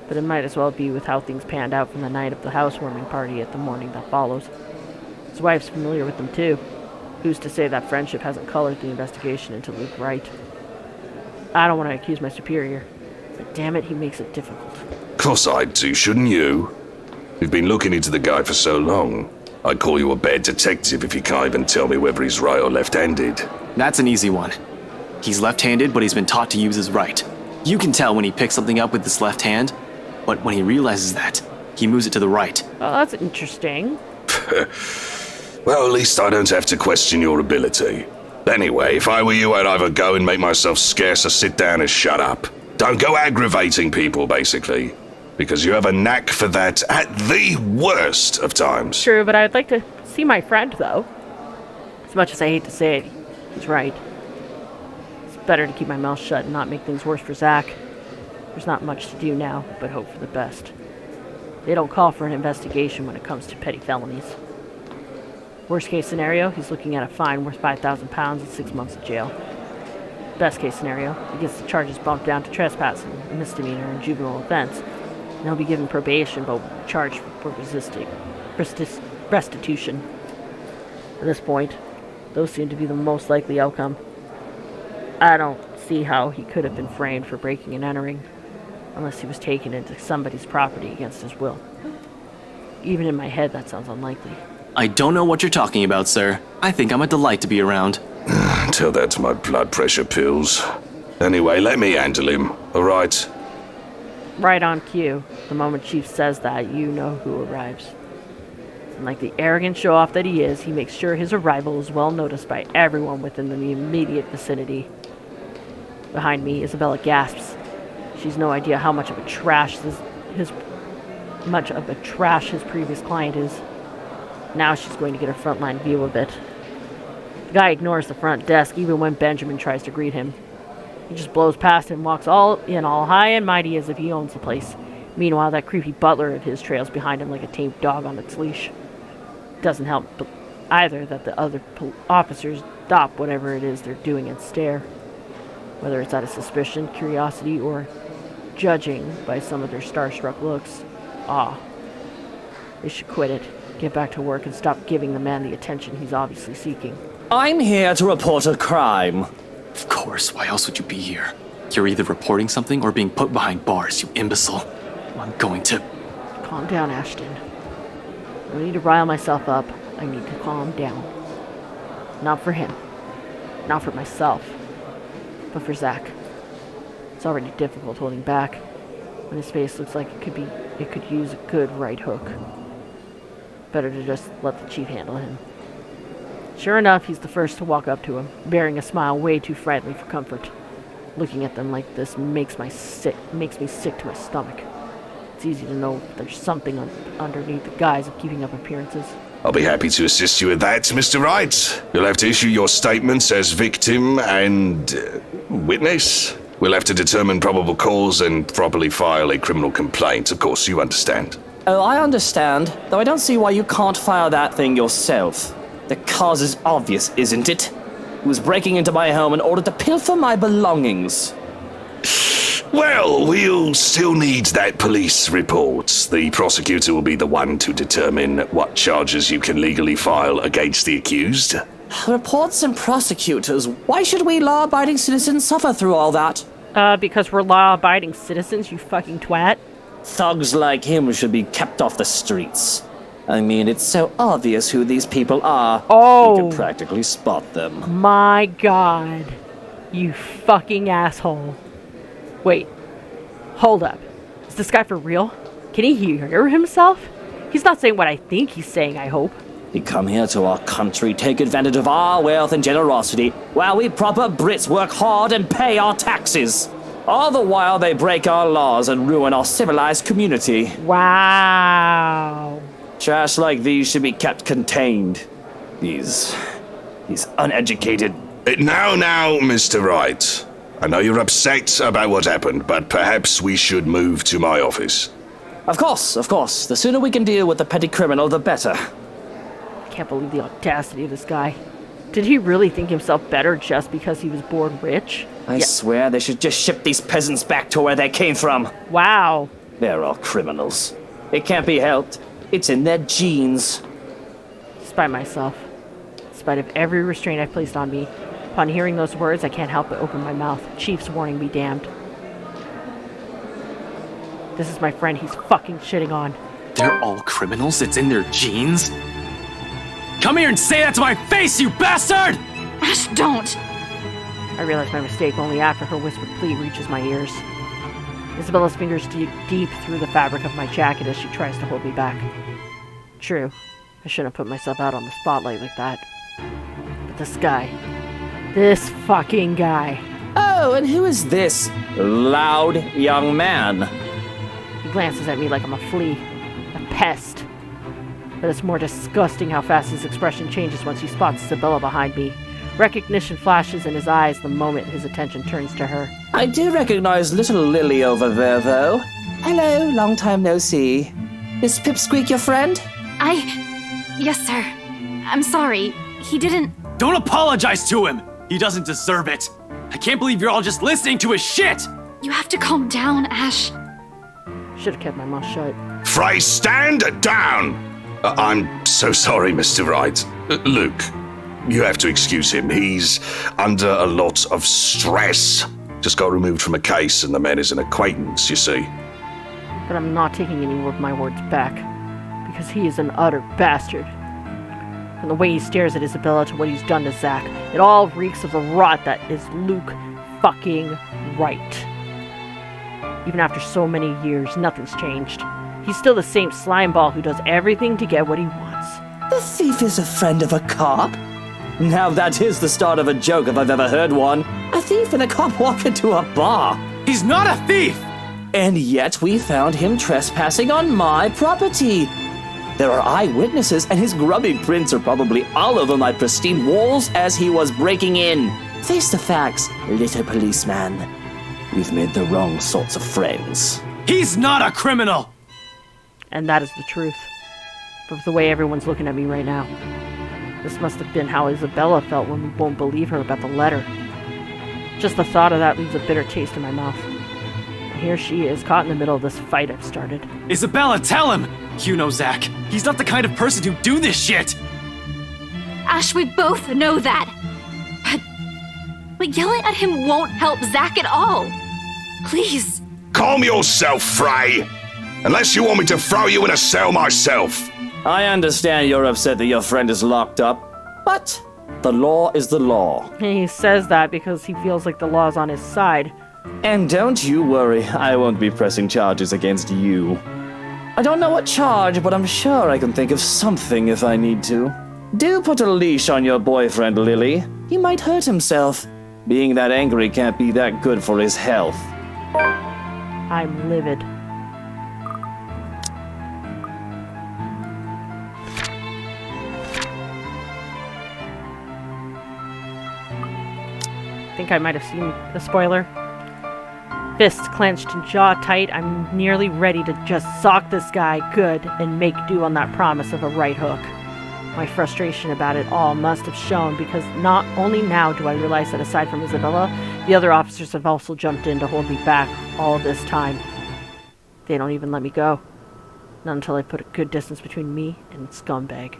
But it might as well be with how things panned out from the night of the housewarming party at the morning that follows. His wife's familiar with them too. Who's to say that friendship hasn't colored the investigation into Luke Wright? I don't want to accuse my superior, but damn it, he makes it difficult. Of course I'd do, shouldn't you? You've been looking into the guy for so long. I'd call you a bad detective if you can't even tell me whether he's right or left-handed. That's an easy one. He's left-handed, but he's been taught to use his right. You can tell when he picks something up with his left hand, but when he realizes that, he moves it to the right. Oh, that's interesting. Well, at least I don't have to question your ability. Anyway, if I were you, I'd either go and make myself scarce or sit down and shut up. Don't go aggravating people, basically. Because you have a knack for that at the worst of times. True, but I'd like to see my friend, though. As much as I hate to say it, he's right. It's better to keep my mouth shut and not make things worse for Zach. There's not much to do now, but hope for the best. They don't call for an investigation when it comes to petty felonies. Worst case scenario, he's looking at a fine worth 5,000 pounds and 6 months of jail. Best case scenario, he gets the charges bumped down to trespassing, a misdemeanor, and juvenile offense, and he'll be given probation but will be charged for restitution. At this point, those seem to be the most likely outcome. I don't see how he could have been framed for breaking and entering, unless he was taken into somebody's property against his will. Even in my head, that sounds unlikely. I don't know what you're talking about, sir. I think I'm a delight to be around. Tell that to my blood pressure pills. Anyway, let me handle him, alright? Right on cue. The moment Chief says that, you know who arrives. And like the arrogant show-off that he is, he makes sure his arrival is well noticed by everyone within the immediate vicinity. Behind me, Isabella gasps. She's no idea how much of a trash his previous client is. Now she's going to get a frontline view of it. The guy ignores the front desk even when Benjamin tries to greet him. He just blows past him, walks all high and mighty as if he owns the place. Meanwhile, that creepy butler of his trails behind him like a tamed dog on its leash. Doesn't help either that the other officers stop whatever it is they're doing and stare. Whether it's out of suspicion, curiosity, or judging by some of their starstruck looks. They should quit it, get back to work, and stop giving the man the attention he's obviously seeking. I'm here to report a crime. Of course, why else would you be here? You're either reporting something or being put behind bars, you imbecile. I'm going to... Calm down, Ashton. I don't need to rile myself up. I need to calm down. Not for him. Not for myself. But for Zach. It's already difficult holding back when his face looks like it could use a good right hook. Better to just let the Chief handle him. Sure enough, he's the first to walk up to him, bearing a smile way too friendly for comfort. Looking at them like this makes me sick to my stomach. It's easy to know there's something underneath the guise of keeping up appearances. I'll be happy to assist you with that, Mr. Wright. You'll have to issue your statements as victim and witness. We'll have to determine probable cause and properly file a criminal complaint. Of course, you understand. Oh, I understand, though I don't see why you can't file that thing yourself. The cause is obvious, isn't it? He was breaking into my home in order to pilfer my belongings. Well, we'll still need that police report. The prosecutor will be the one to determine what charges you can legally file against the accused. Reports and prosecutors. Why should we law-abiding citizens suffer through all that? Because we're law-abiding citizens, you fucking twat. Thugs like him should be kept off the streets. I mean, it's so obvious who these people are. Oh. You can practically spot them. My God. You fucking asshole. Wait. Hold up. Is this guy for real? Can he hear himself? He's not saying what I think he's saying, I hope. We come here to our country, take advantage of our wealth and generosity, while we proper Brits work hard and pay our taxes. All the while they break our laws and ruin our civilized community. Wow. Trash like these should be kept contained. These uneducated... Now, Mr. Wright. I know you're upset about what happened, but perhaps we should move to my office. Of course. The sooner we can deal with the petty criminal, the better. I can't believe the audacity of this guy. Did he really think himself better just because he was born rich? I swear they should just ship these peasants back to where they came from. Wow. They're all criminals. It can't be helped. It's in their genes. Despite myself, in spite of every restraint I've placed on me, upon hearing those words, I can't help but open my mouth. Chief's warning be damned. This is my friend he's fucking shitting on. They're all criminals? It's in their genes? Come here and say that to my face, you bastard! Ash, don't! I realize my mistake only after her whispered plea reaches my ears. Isabella's fingers dig deep through the fabric of my jacket as she tries to hold me back. True, I shouldn't have put myself out on the spotlight like that. But this fucking guy. Oh, and who is this loud young man? He glances at me like I'm a flea, a pest. But it's more disgusting how fast his expression changes once he spots Isabella behind me. Recognition flashes in his eyes the moment his attention turns to her. I do recognize little Lily over there, though. Hello, long time no see. Is Pipsqueak your friend? Yes, sir. I'm sorry. He didn't... Don't apologize to him! He doesn't deserve it! I can't believe you're all just listening to his shit! You have to calm down, Ash. Should have kept my mouth shut. Frey, stand down! I'm so sorry, Mr. Wright. Luke, you have to excuse him. He's under a lot of stress. Just got removed from a case and the man is an acquaintance, you see. But I'm not taking any of my words back, because he is an utter bastard. From the way he stares at Isabella to what he's done to Zach, it all reeks of the rot that is Luke fucking Wright. Even after so many years, nothing's changed. He's still the same slimeball who does everything to get what he wants. The thief is a friend of a cop? Now that is the start of a joke if I've ever heard one. A thief and a cop walk into a bar. He's not a thief! And yet we found him trespassing on my property. There are eyewitnesses, and his grubby prints are probably all over my pristine walls as he was breaking in. Face the facts, little policeman. We've made the wrong sorts of friends. He's not a criminal! And that is the truth. But with the way everyone's looking at me right now, this must have been how Isabella felt when we won't believe her about the letter. Just the thought of that leaves a bitter taste in my mouth. And here she is, caught in the middle of this fight I've started. Isabella, tell him! You know Zach. He's not the kind of person to do this shit! Ash, we both know that. But yelling at him won't help Zach at all. Please. Calm yourself, Frey! Unless you want me to throw you in a cell myself. I understand you're upset that your friend is locked up, but the law is the law. And he says that because he feels like the law's on his side. And don't you worry, I won't be pressing charges against you. I don't know what charge, but I'm sure I can think of something if I need to. Do put a leash on your boyfriend, Lily. He might hurt himself. Being that angry can't be that good for his health. I'm livid. I think I might have seen the spoiler. Fists clenched and jaw tight, I'm nearly ready to just sock this guy good and make do on that promise of a right hook. My frustration about it all must have shown because not only now do I realize that aside from Isabella, the other officers have also jumped in to hold me back all this time. They don't even let me go. Not until I put a good distance between me and scumbag.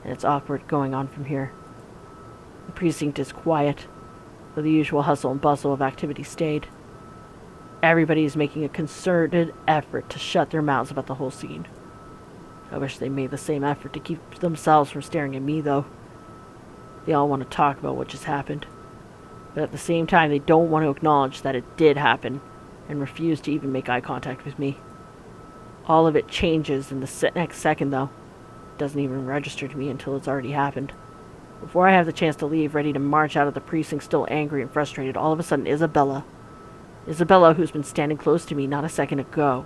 And it's awkward going on from here. The precinct is quiet, though the usual hustle and bustle of activity stayed. Everybody is making a concerted effort to shut their mouths about the whole scene. I wish they made the same effort to keep themselves from staring at me, though. They all want to talk about what just happened. But at the same time, they don't want to acknowledge that it did happen, and refuse to even make eye contact with me. All of it changes in the next second, though. It doesn't even register to me until it's already happened. Before I have the chance to leave, ready to march out of the precinct still angry and frustrated, all of a sudden Isabella, who's been standing close to me not a second ago,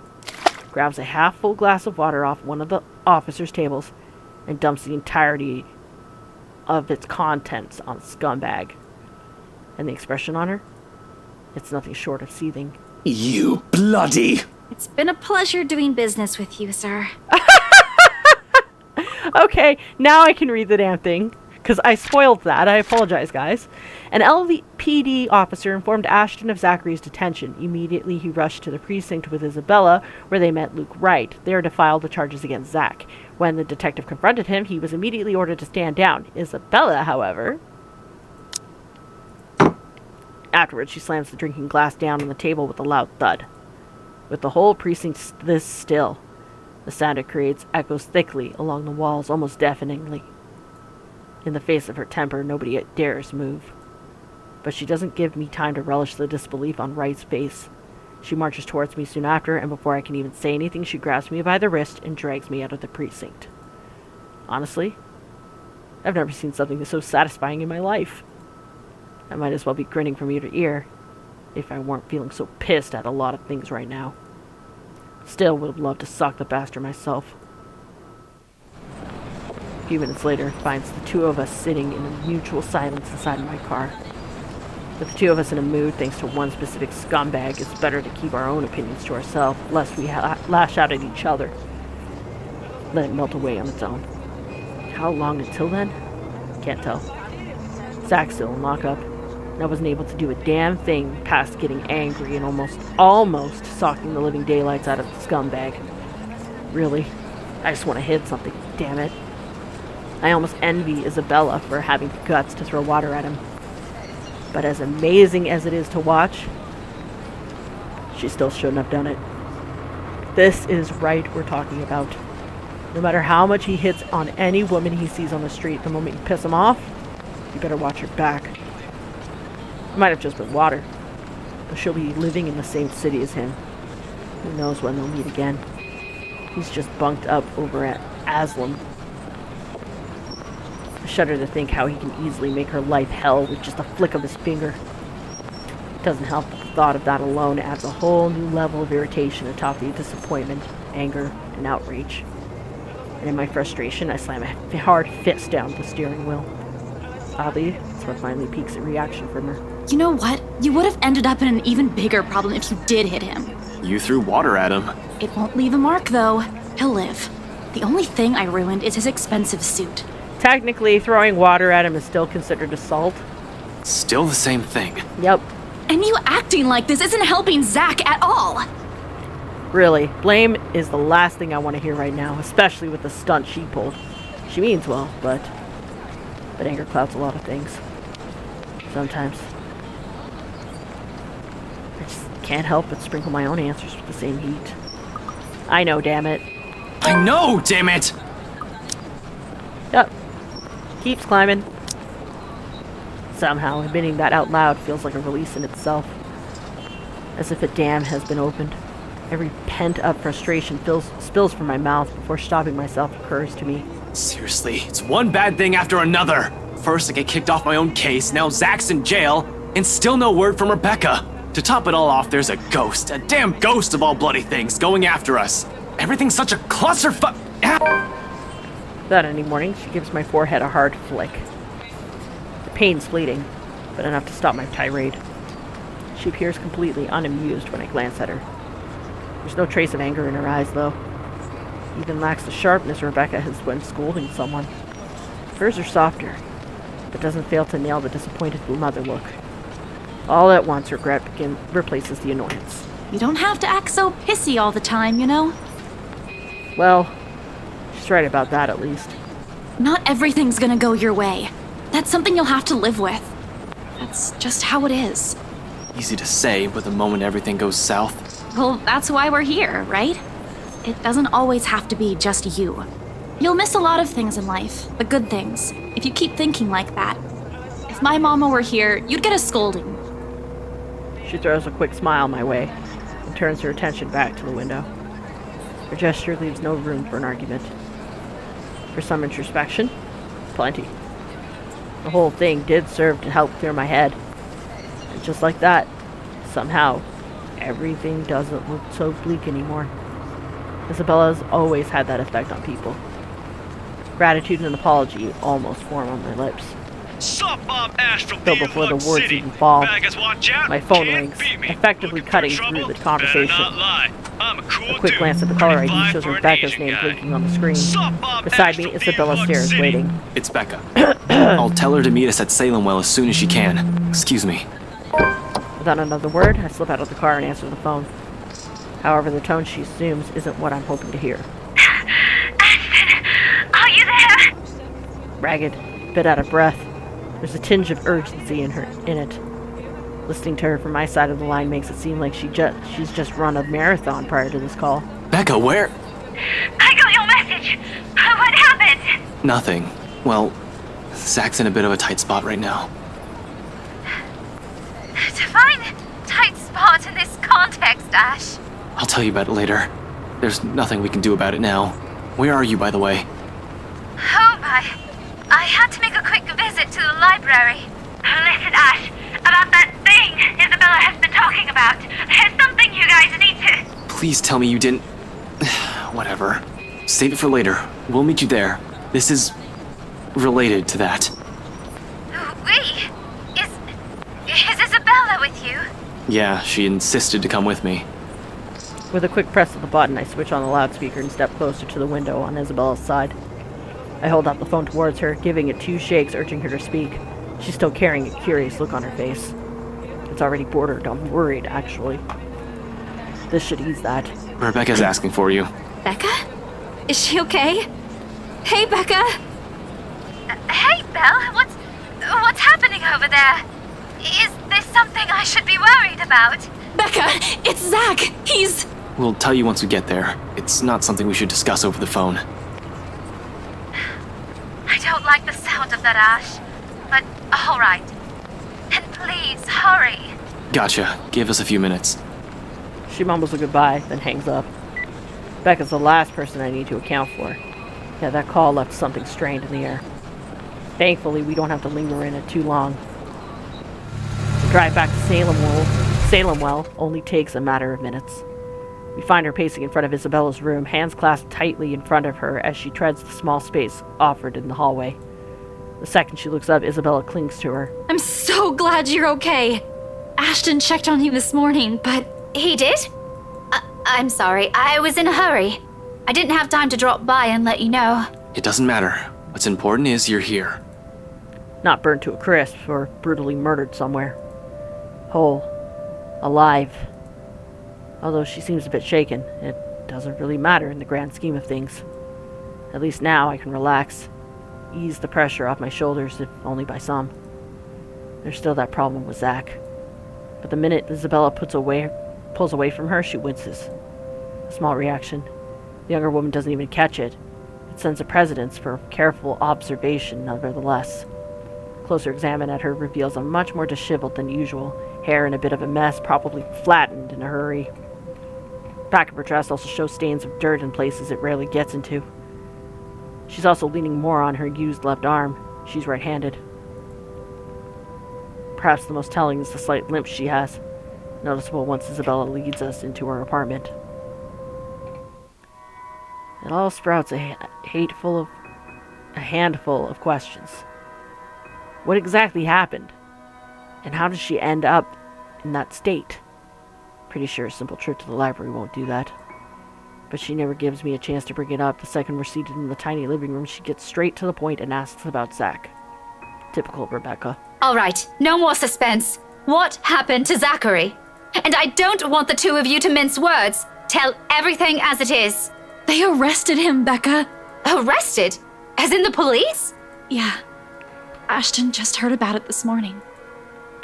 grabs a half-full glass of water off one of the officers' tables and dumps the entirety of its contents on scumbag. And the expression on her? It's nothing short of seething. You bloody... It's been a pleasure doing business with you, sir. Okay, now I can read the damn thing. Because I spoiled that. I apologize, guys. An LPD officer informed Ashton of Zachary's detention. Immediately, he rushed to the precinct with Isabella, where they met Luke Wright, there to file the charges against Zach. When the detective confronted him, he was immediately ordered to stand down. Isabella, however... Afterwards, she slams the drinking glass down on the table with a loud thud. With the whole precinct this still, the sound it creates echoes thickly along the walls, almost deafeningly. In the face of her temper, nobody dares move. But she doesn't give me time to relish the disbelief on Wright's face. She marches towards me soon after, and before I can even say anything, she grabs me by the wrist and drags me out of the precinct. Honestly, I've never seen something so satisfying in my life. I might as well be grinning from ear to ear, if I weren't feeling so pissed at a lot of things right now. Still would have loved to sock the bastard myself. A few minutes later, finds the two of us sitting in a mutual silence inside of my car. With the two of us in a mood, thanks to one specific scumbag, it's better to keep our own opinions to ourselves, lest we lash out at each other. Let it melt away on its own. How long until then? Can't tell. Zach's still in lockup, and I wasn't able to do a damn thing past getting angry and almost socking the living daylights out of the scumbag. Really, I just want to hit something, damn it. I almost envy Isabella for having the guts to throw water at him. But as amazing as it is to watch, she still shouldn't have done it. This is Wright we're talking about. No matter how much he hits on any woman he sees on the street, the moment you piss him off, you better watch your back. It might have just been water, but she'll be living in the same city as him. Who knows when they'll meet again. He's just bunked up over at Aslam. I shudder to think how he can easily make her life hell with just a flick of his finger. It doesn't help that the thought of that alone adds a whole new level of irritation atop the disappointment, anger, and outrage. And in my frustration, I slam a hard fist down the steering wheel. Oddly, it's what finally piques a reaction from her. You know what? You would have ended up in an even bigger problem if you did hit him. You threw water at him. It won't leave a mark, though. He'll live. The only thing I ruined is his expensive suit. Technically, throwing water at him is still considered assault. Still the same thing. Yep. And you acting like this isn't helping Zach at all. Really, blame is the last thing I want to hear right now, especially with the stunt she pulled. She means well, but anger clouds a lot of things. Sometimes. I just can't help but sprinkle my own answers with the same heat. I know, damn it. I know, damn it! Yep. Keeps climbing. Somehow, admitting that out loud feels like a release in itself. As if a dam has been opened. Every pent-up frustration spills from my mouth before stopping myself occurs to me. Seriously, it's one bad thing after another. First, I get kicked off my own case, now Zach's in jail, and still no word from Rebecca. To top it all off, there's a ghost, a damn ghost of all bloody things, going after us. Everything's such a clusterfuck. That any morning, she gives my forehead a hard flick. The pain's fleeting, but enough to stop my tirade. She appears completely unamused when I glance at her. There's no trace of anger in her eyes, though. Even lacks the sharpness Rebecca has when scolding someone. Hers are softer, but doesn't fail to nail the disappointed mother look. All at once, regret replaces the annoyance. You don't have to act so pissy all the time, you know? Well, she's right about that, at least. Not everything's gonna go your way. That's something you'll have to live with. That's just how it is. Easy to say, but the moment everything goes south. Well, that's why we're here, right? It doesn't always have to be just you. You'll miss a lot of things in life, the good things, if you keep thinking like that. If my mama were here, you'd get a scolding. She throws a quick smile my way and turns her attention back to the window. Her gesture leaves no room for an argument. For some introspection, plenty. The whole thing did serve to help clear my head. And just like that, somehow, everything doesn't look so bleak anymore. Isabella's always had that effect on people. Gratitude and apology almost form on my lips. Sup, I'm Ash from Still before the words even fall, my phone rings, effectively cutting through the conversation. A quick glance at the caller ID shows Rebecca's name blinking on the screen. Beside me, Isabella stares, waiting. It's Becca. I'll tell her to meet us at Salem Well as soon as she can. Excuse me. Without another word, I slip out of the car and answer the phone. However, the tone she assumes isn't what I'm hoping to hear. Ashton, are you there? Ragged, a bit out of breath. There's a tinge of urgency in it. Listening to her from my side of the line makes it seem like she's just run a marathon prior to this call. Becca, where? I got your message. What happened? Nothing. Well, Zach's in a bit of a tight spot right now. Define tight spot in this context, Ash. I'll tell you about it later. There's nothing we can do about it now. Where are you, by the way? Oh my. I had to make a quick visit to the library. Listen, Ash, about that thing Isabella has been talking about. There's something you guys need to... Please tell me you didn't... Whatever. Save it for later. We'll meet you there. This is... related to that. We? Is Isabella with you? Yeah, she insisted to come with me. With a quick press of the button, I switch on the loudspeaker and step closer to the window on Isabella's side. I hold out the phone towards her, giving it 2 shakes, urging her to speak. She's still carrying a curious look on her face. It's already bordered on worried, actually. This should ease that. Rebecca's asking for you. Becca? Is she okay? Hey, Becca! Hey, Belle, what's happening over there? Is this something I should be worried about? Becca, it's Zach! He's... We'll tell you once we get there. It's not something we should discuss over the phone. I don't like the sound of that, Ash. But, alright. And please, hurry. Gotcha. Give us a few minutes. She mumbles a goodbye, then hangs up. Becca's the last person I need to account for. Yeah, that call left something strained in the air. Thankfully, we don't have to linger in it too long. The drive back to Salem Well only takes a matter of minutes. We find her pacing in front of Isabella's room, hands clasped tightly in front of her as she treads the small space offered in the hallway. The second she looks up, Isabella clings to her. I'm so glad you're okay. Ashton checked on you this morning, but... He did? I'm sorry. I was in a hurry. I didn't have time to drop by and let you know. It doesn't matter. What's important is you're here. Not burnt to a crisp or brutally murdered somewhere. Whole. Alive. Although she seems a bit shaken, it doesn't really matter in the grand scheme of things. At least now I can relax, ease the pressure off my shoulders, if only by some. There's still that problem with Zach. But the minute Isabella pulls away from her, she winces. A small reaction. The younger woman doesn't even catch it. It sends a precedence for careful observation, nevertheless. Closer examine at her reveals a much more disheveled than usual, hair in a bit of a mess, probably flattened in a hurry. Back of her dress also shows stains of dirt in places it rarely gets into. She's also leaning more on her used left arm. She's right-handed. Perhaps the most telling is the slight limp she has, noticeable once Isabella leads us into her apartment. It all sprouts a handful of questions. What exactly happened? And how did she end up in that state? Pretty sure a simple trip to the library won't do that. But she never gives me a chance to bring it up. The second we're seated in the tiny living room, she gets straight to the point and asks about Zach. Typical Rebecca. All right, no more suspense. What happened to Zachary? And I don't want the two of you to mince words. Tell everything as it is. They arrested him, Becca. Arrested? As in the police? Yeah. Ashton just heard about it this morning.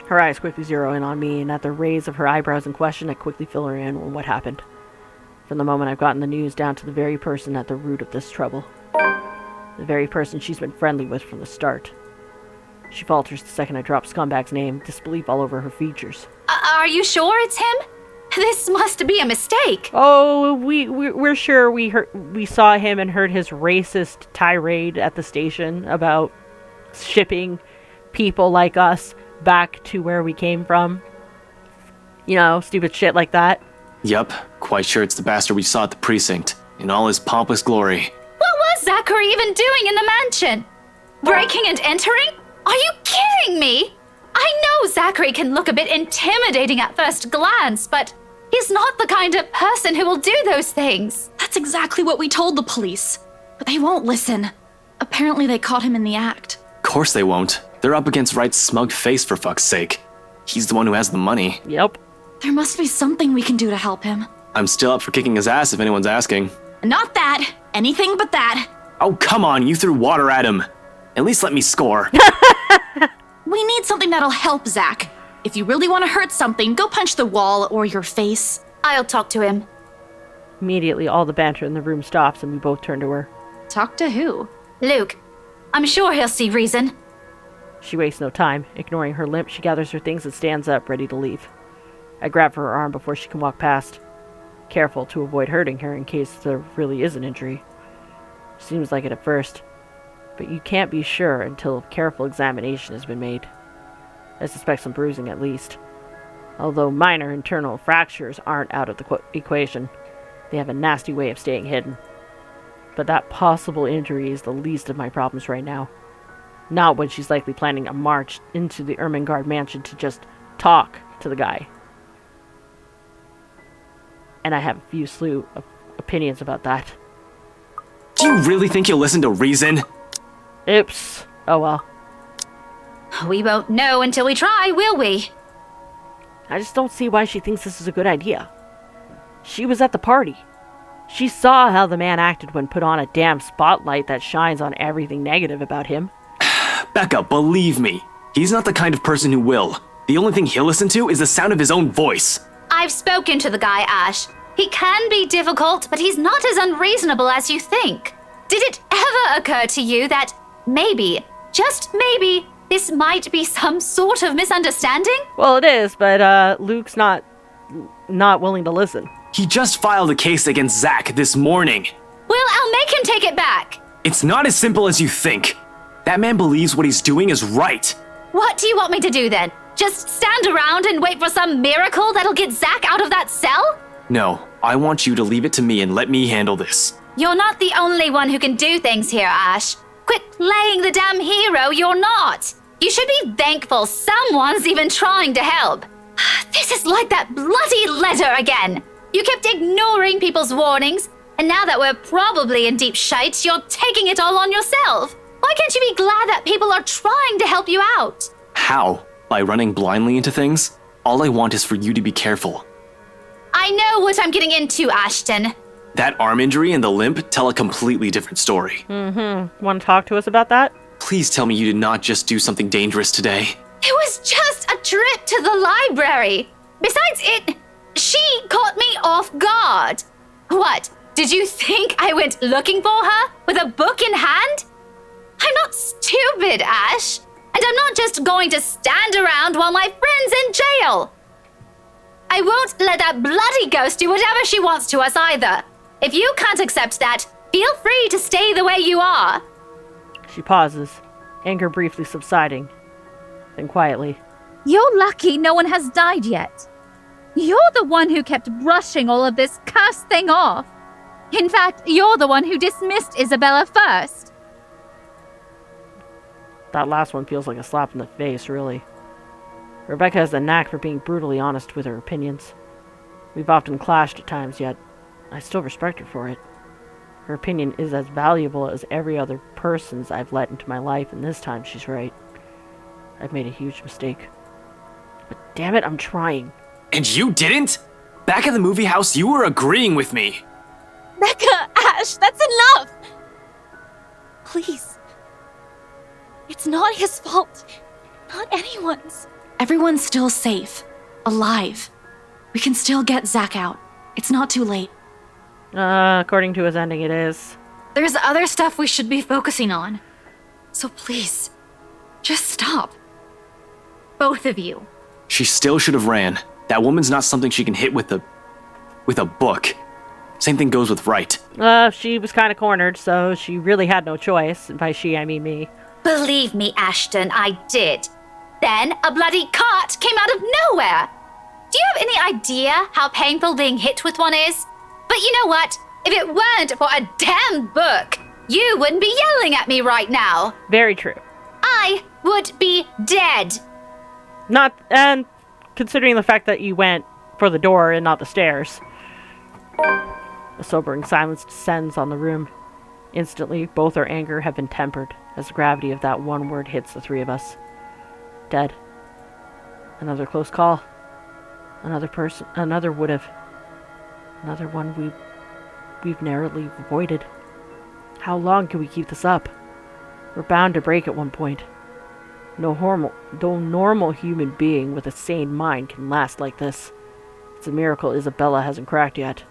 Her eyes quickly zero in on me, and at the raise of her eyebrows in question, I quickly fill her in on what happened. From the moment I've gotten the news down to the very person at the root of this trouble. The very person she's been friendly with from the start. She falters the second I drop Scumbag's name, disbelief all over her features. Are you sure it's him? This must be a mistake. Oh, we're sure we saw him and heard his racist tirade at the station about shipping people like us back to where we came from. You know, stupid shit like that. Yup, quite sure it's the bastard we saw at the precinct, in all his pompous glory. What was Zachary even doing in the mansion? Breaking and entering? Are you kidding me? I know Zachary can look a bit intimidating at first glance, but he's not the kind of person who will do those things. That's exactly what we told the police. But they won't listen. Apparently they caught him in the act. Of course they won't. They're up against Wright's smug face, for fuck's sake. He's the one who has the money. Yep. There must be something we can do to help him. I'm still up for kicking his ass if anyone's asking. Not that. Anything but that. Oh, come on, you threw water at him. At least let me score. We need something that'll help Zach. If you really want to hurt something, go punch the wall or your face. I'll talk to him. Immediately, all the banter in the room stops and we both turn to her. Talk to who? Luke, I'm sure he'll see reason. She wastes no time. Ignoring her limp, she gathers her things and stands up, ready to leave. I grab for her arm before she can walk past, careful to avoid hurting her in case there really is an injury. Seems like it at first, but you can't be sure until a careful examination has been made. I suspect some bruising at least. Although minor internal fractures aren't out of the equation, they have a nasty way of staying hidden. But that possible injury is the least of my problems right now. Not when she's likely planning a march into the Ermengarde Mansion to just talk to the guy. And I have a few slew of opinions about that. Do you really think you'll listen to reason? Oops. Oh well. We won't know until we try, will we? I just don't see why she thinks this is a good idea. She was at the party. She saw how the man acted when put on a damn spotlight that shines on everything negative about him. Becca, believe me, he's not the kind of person who will. The only thing he'll listen to is the sound of his own voice. I've spoken to the guy, Ash. He can be difficult, but he's not as unreasonable as you think. Did it ever occur to you that maybe, just maybe, this might be some sort of misunderstanding? Well, it is, but Luke's not willing to listen. He just filed a case against Zach this morning. Well, I'll make him take it back. It's not as simple as you think. That man believes what he's doing is right. What do you want me to do then? Just stand around and wait for some miracle that'll get Zach out of that cell? No, I want you to leave it to me and let me handle this. You're not the only one who can do things here, Ash. Quit playing the damn hero, you're not. You should be thankful someone's even trying to help. This is like that bloody letter again. You kept ignoring people's warnings, and now that we're probably in deep shite, you're taking it all on yourself. Why can't you be glad that people are trying to help you out? How? By running blindly into things? All I want is for you to be careful. I know what I'm getting into, Ashton. That arm injury and the limp tell a completely different story. Want to talk to us about that? Please tell me you did not just do something dangerous today. It was just a trip to the library. Besides, she caught me off guard. What, did you think I went looking for her with a book in hand? I'm not stupid, Ash. And I'm not just going to stand around while my friend's in jail. I won't let that bloody ghost do whatever she wants to us either. If you can't accept that, feel free to stay the way you are. She pauses, anger briefly subsiding. Then quietly. You're lucky no one has died yet. You're the one who kept brushing all of this cursed thing off. In fact, you're the one who dismissed Isabella first. That last one feels like a slap in the face, really. Rebecca has the knack for being brutally honest with her opinions. We've often clashed at times, yet I still respect her for it. Her opinion is as valuable as every other person's I've let into my life, and this time she's right. I've made a huge mistake. But damn it, I'm trying. And you didn't? Back at the movie house, you were agreeing with me. Becca, Ash, that's enough! Please. It's not his fault. Not anyone's. Everyone's still safe. Alive. We can still get Zach out. It's not too late. According to his ending, it is. There's other stuff we should be focusing on. So please, just stop. Both of you. She still should have ran. That woman's not something she can hit with a book. Same thing goes with Wright. She was kind of cornered, so she really had no choice. And by she, I mean me. Believe me, Ashton, I did. Then a bloody cart came out of nowhere. Do you have any idea how painful being hit with one is? But you know what? If it weren't for a damn book, you wouldn't be yelling at me right now. Very true. I would be dead. And considering the fact that you went for the door and not the stairs. A sobering silence descends on the room. Instantly, both our anger have been tempered as the gravity of that one word hits the three of us. Dead. Another close call. Another person, another would've. Another one we've narrowly avoided. How long can we keep this up? We're bound to break at one point. No normal human being with a sane mind can last like this. It's a miracle Isabella hasn't cracked yet.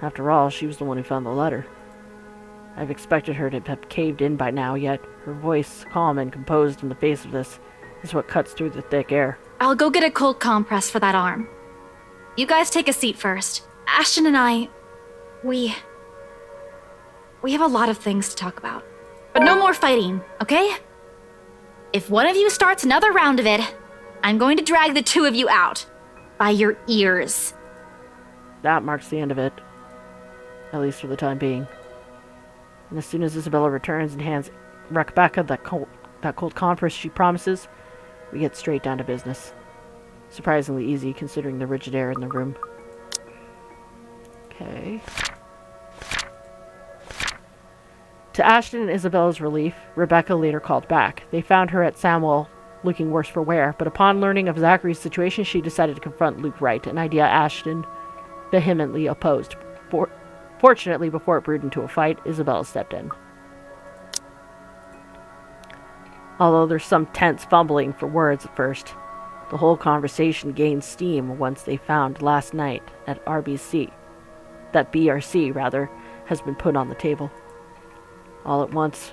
After all, she was the one who found the letter. I've expected her to have caved in by now, yet her voice, calm and composed in the face of this, is what cuts through the thick air. I'll go get a cold compress for that arm. You guys take a seat first. Ashton and I, we have a lot of things to talk about. But no more fighting, okay? If one of you starts another round of it, I'm going to drag the two of you out. By your ears. That marks the end of it. At least for the time being. And as soon as Isabella returns and hands Rebecca that cold compress she promises, we get straight down to business. Surprisingly easy considering the rigid air in the room. Okay. To Ashton and Isabella's relief, Rebecca later called back. They found her at Samuel looking worse for wear, but upon learning of Zachary's situation, she decided to confront Luke Wright, an idea Ashton vehemently opposed. Fortunately, before it brewed into a fight, Isabella stepped in. Although there's some tense fumbling for words at first, the whole conversation gained steam once they found last night at BRC has been put on the table. All at once,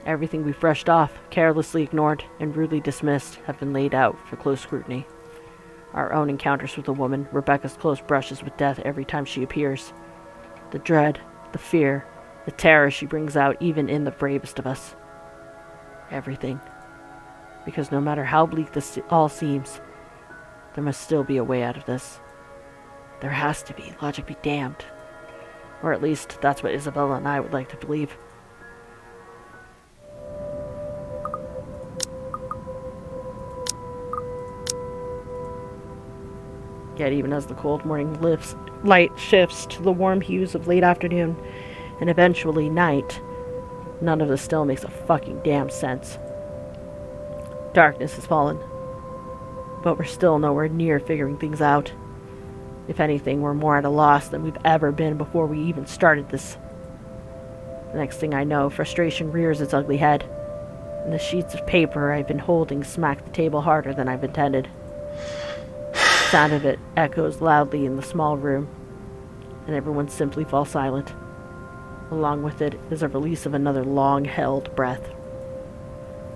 everything we brushed off, carelessly ignored, and rudely dismissed have been laid out for close scrutiny. Our own encounters with the woman, Rebecca's close brushes with death every time she appears. The dread, the fear, the terror she brings out even in the bravest of us. Everything. Because no matter how bleak this all seems, there must still be a way out of this. There has to be, logic be damned. Or at least, that's what Isabella and I would like to believe. Yet even as the cold morning light shifts to the warm hues of late afternoon, and eventually night, none of this still makes a fucking damn sense. Darkness has fallen, but we're still nowhere near figuring things out. If anything, we're more at a loss than we've ever been before we even started this. The next thing I know, frustration rears its ugly head, and the sheets of paper I've been holding smack the table harder than I've intended. The sound of it echoes loudly in the small room, and everyone simply falls silent. Along with it is a release of another long-held breath.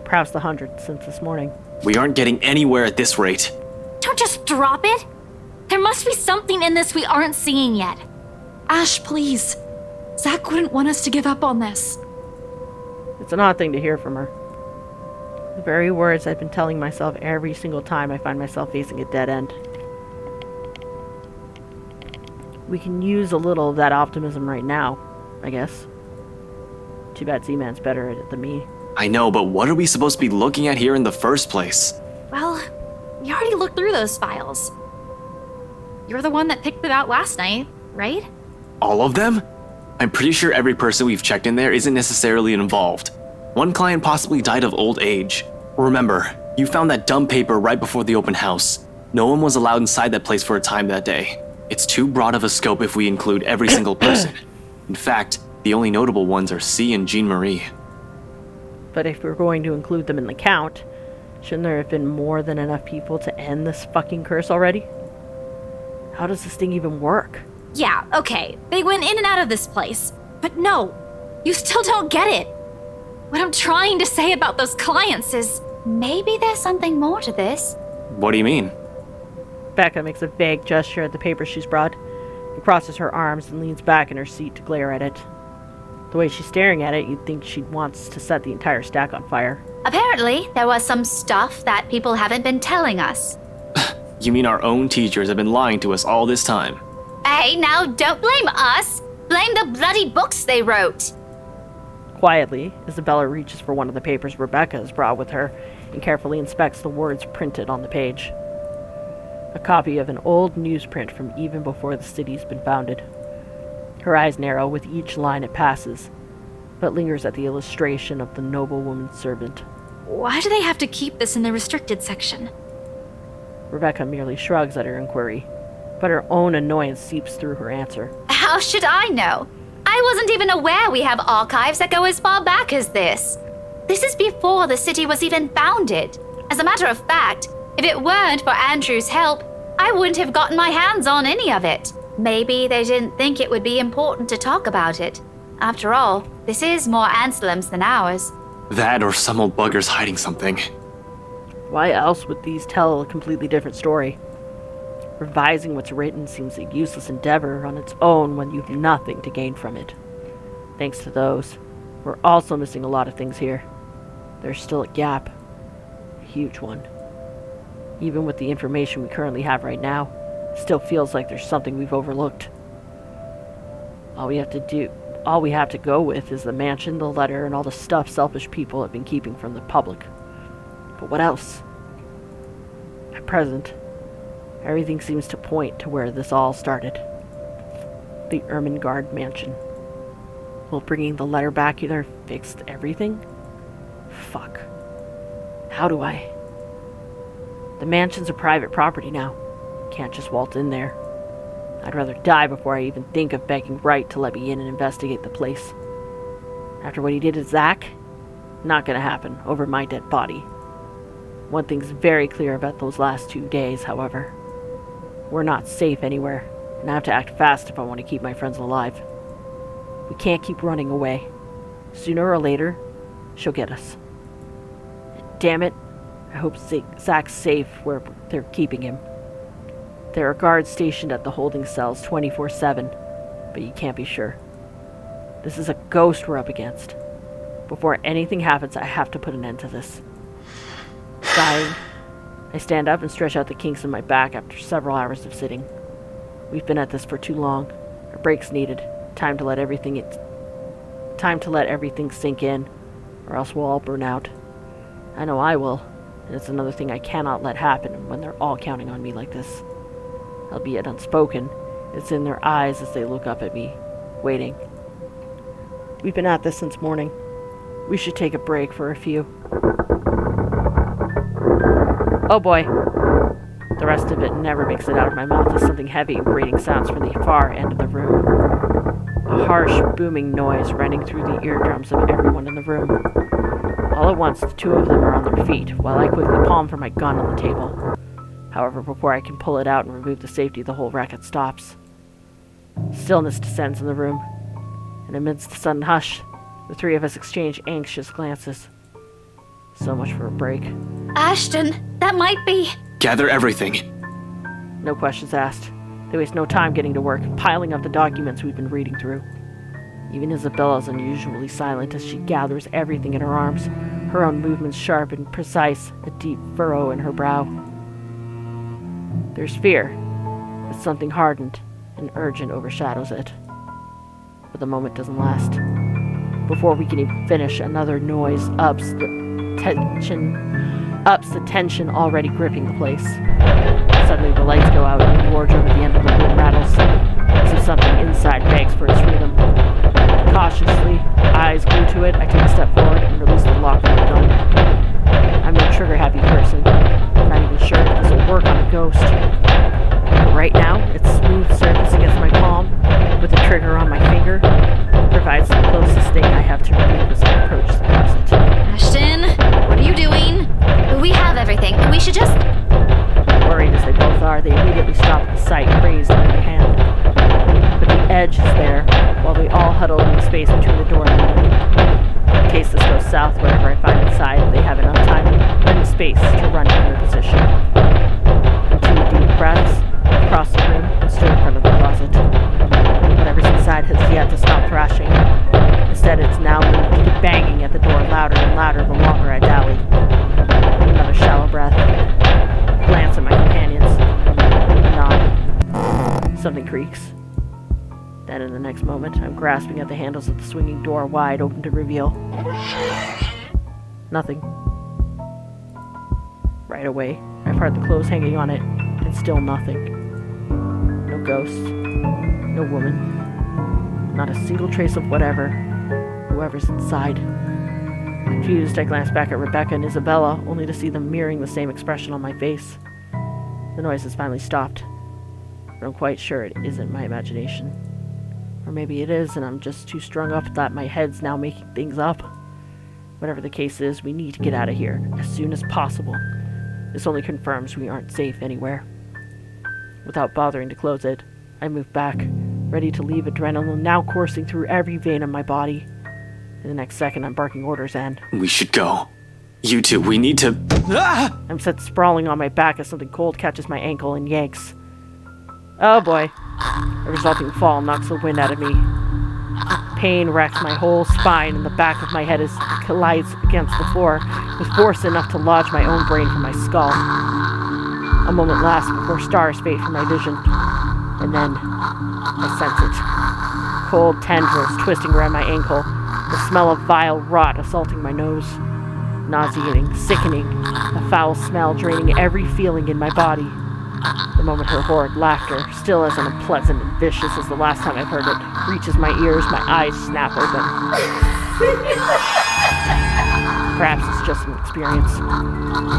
Perhaps the 100th since this morning. We aren't getting anywhere at this rate. Don't just drop it. There must be something in this we aren't seeing yet. Ash, please. Zach wouldn't want us to give up on this. It's an odd thing to hear from her. The very words I've been telling myself every single time I find myself facing a dead end. We can use a little of that optimism right now, I guess. Too bad Z-Man's better at it than me. I know, but what are we supposed to be looking at here in the first place? Well, we already looked through those files. You're the one that picked them out last night, right? All of them? I'm pretty sure every person we've checked in there isn't necessarily involved. One client possibly died of old age. Remember, you found that dumb paper right before the open house. No one was allowed inside that place for a time that day. It's too broad of a scope if we include every single person. In fact, the only notable ones are C and Jean Marie. But if we're going to include them in the count, shouldn't there have been more than enough people to end this fucking curse already? How does this thing even work? Yeah, okay. They went in and out of this place. But no, you still don't get it. What I'm trying to say about those clients is... Maybe there's something more to this. What do you mean? Becca makes a vague gesture at the paper she's brought, and crosses her arms and leans back in her seat to glare at it. The way she's staring at it, you'd think she wants to set the entire stack on fire. Apparently, there was some stuff that people haven't been telling us. You mean our own teachers have been lying to us all this time? Hey, now don't blame us. Blame the bloody books they wrote. Quietly, Isabella reaches for one of the papers Rebecca has brought with her and carefully inspects the words printed on the page. A copy of an old newsprint from even before the city's been founded. Her eyes narrow with each line it passes, but lingers at the illustration of the noblewoman's servant. Why do they have to keep this in the restricted section? Rebecca merely shrugs at her inquiry, but her own annoyance seeps through her answer. How should I know? I wasn't even aware we have archives that go as far back as this. This is before the city was even founded. As a matter of fact, if it weren't for Andrew's help, I wouldn't have gotten my hands on any of it. Maybe they didn't think it would be important to talk about it. After all, this is more Anselm's than ours. That or some old bugger's hiding something. Why else would these tell a completely different story? Revising what's written seems a useless endeavor on its own when you've nothing to gain from it. Thanks to those, we're also missing a lot of things here. There's still a gap. A huge one. Even with the information we currently have right now, it still feels like there's something we've overlooked. All we have to go with is the mansion, the letter, and all the stuff selfish people have been keeping from the public. But what else? At present, everything seems to point to where this all started. The Ermengarde Mansion. Will bringing the letter back either fix everything? Fuck. How do I? The mansion's a private property now. Can't just waltz in there. I'd rather die before I even think of begging Wright to let me in and investigate the place. After what he did to Zach, not gonna happen over my dead body. One thing's very clear about those last 2 days, however. We're not safe anywhere, and I have to act fast if I want to keep my friends alive. We can't keep running away. Sooner or later, she'll get us. Damn it, I hope Zach's safe where they're keeping him. There are guards stationed at the holding cells 24/7, but you can't be sure. This is a ghost we're up against. Before anything happens, I have to put an end to this. Sighing, I stand up and stretch out the kinks in my back after several hours of sitting. We've been at this for too long. A break's needed. Time to let everything sink in, or else we'll all burn out. I know I will, and it's another thing I cannot let happen when they're all counting on me like this. Albeit unspoken, it's in their eyes as they look up at me, waiting. We've been at this since morning. We should take a break for a few. Oh boy. The rest of it never makes it out of my mouth as something heavy and grating sounds from the far end of the room. A harsh, booming noise running through the eardrums of everyone in the room. All at once, the two of them are on their feet, while I quickly palm for my gun on the table. However, before I can pull it out and remove the safety, the whole racket stops. Stillness descends in the room, and amidst the sudden hush, the three of us exchange anxious glances. So much for a break. Ashton, that might be... Gather everything. No questions asked. They waste no time getting to work, piling up the documents we've been reading through. Even Isabella is unusually silent as she gathers everything in her arms, her own movements sharp and precise, a deep furrow in her brow. There's fear, but something hardened and urgent overshadows it. But the moment doesn't last. Before we can even finish, another noise ups the tension already gripping the place. Suddenly the lights go out and the wardrobe at the end of the room rattles, as if something inside begs for its freedom. Cautiously, eyes glued to it, I take a step forward and release the lock from the gun. I'm no trigger-happy person. I'm not even sure if this will work on a ghost. But right now, its smooth surface against my palm, with the trigger on my finger, provides the closest thing I have to remove as I approach the closet. Ashton, what are you doing? We have everything. We should just... Worried as they both are, they immediately stop at the sight raised in my hand. But the edge is there, while we all huddle in the space between the door and the window. In case this goes south wherever I find inside, they have enough time and space to run from their position. In 2 deep breaths, across the room, and stood in front of the closet. Whatever's inside has yet to stop thrashing. Instead, it's now moved to banging at the door louder and louder the longer I dally. Another shallow breath. Glance at my companions. A nod. Something creaks. And in the next moment, I'm grasping at the handles of the swinging door wide open to reveal nothing. Right away, I part the clothes hanging on it, and still nothing. No ghost, no woman, not a single trace of whoever's inside. Confused, I glance back at Rebecca and Isabella, only to see them mirroring the same expression on my face. The noise has finally stopped, but I'm quite sure it isn't my imagination. Or maybe it is, and I'm just too strung up that my head's now making things up. Whatever the case is, we need to get out of here as soon as possible. This only confirms we aren't safe anywhere. Without bothering to close it, I move back, ready to leave, adrenaline now coursing through every vein of my body. In the next second, I'm barking orders and... We should go. You two, we need to... Ah! I'm set sprawling on my back as something cold catches my ankle and yanks. Oh boy. The resulting fall knocks the wind out of me. Pain racks my whole spine, and the back of my head collides against the floor with force enough to lodge my own brain from my skull. A moment lasts before stars fade from my vision, and then I sense it. Cold tendrils twisting around my ankle, the smell of vile rot assaulting my nose. Nauseating, sickening, a foul smell draining every feeling in my body. The moment her horrid laughter, still as unpleasant and vicious as the last time I've heard it, reaches my ears, my eyes snap open. Perhaps it's just an experience.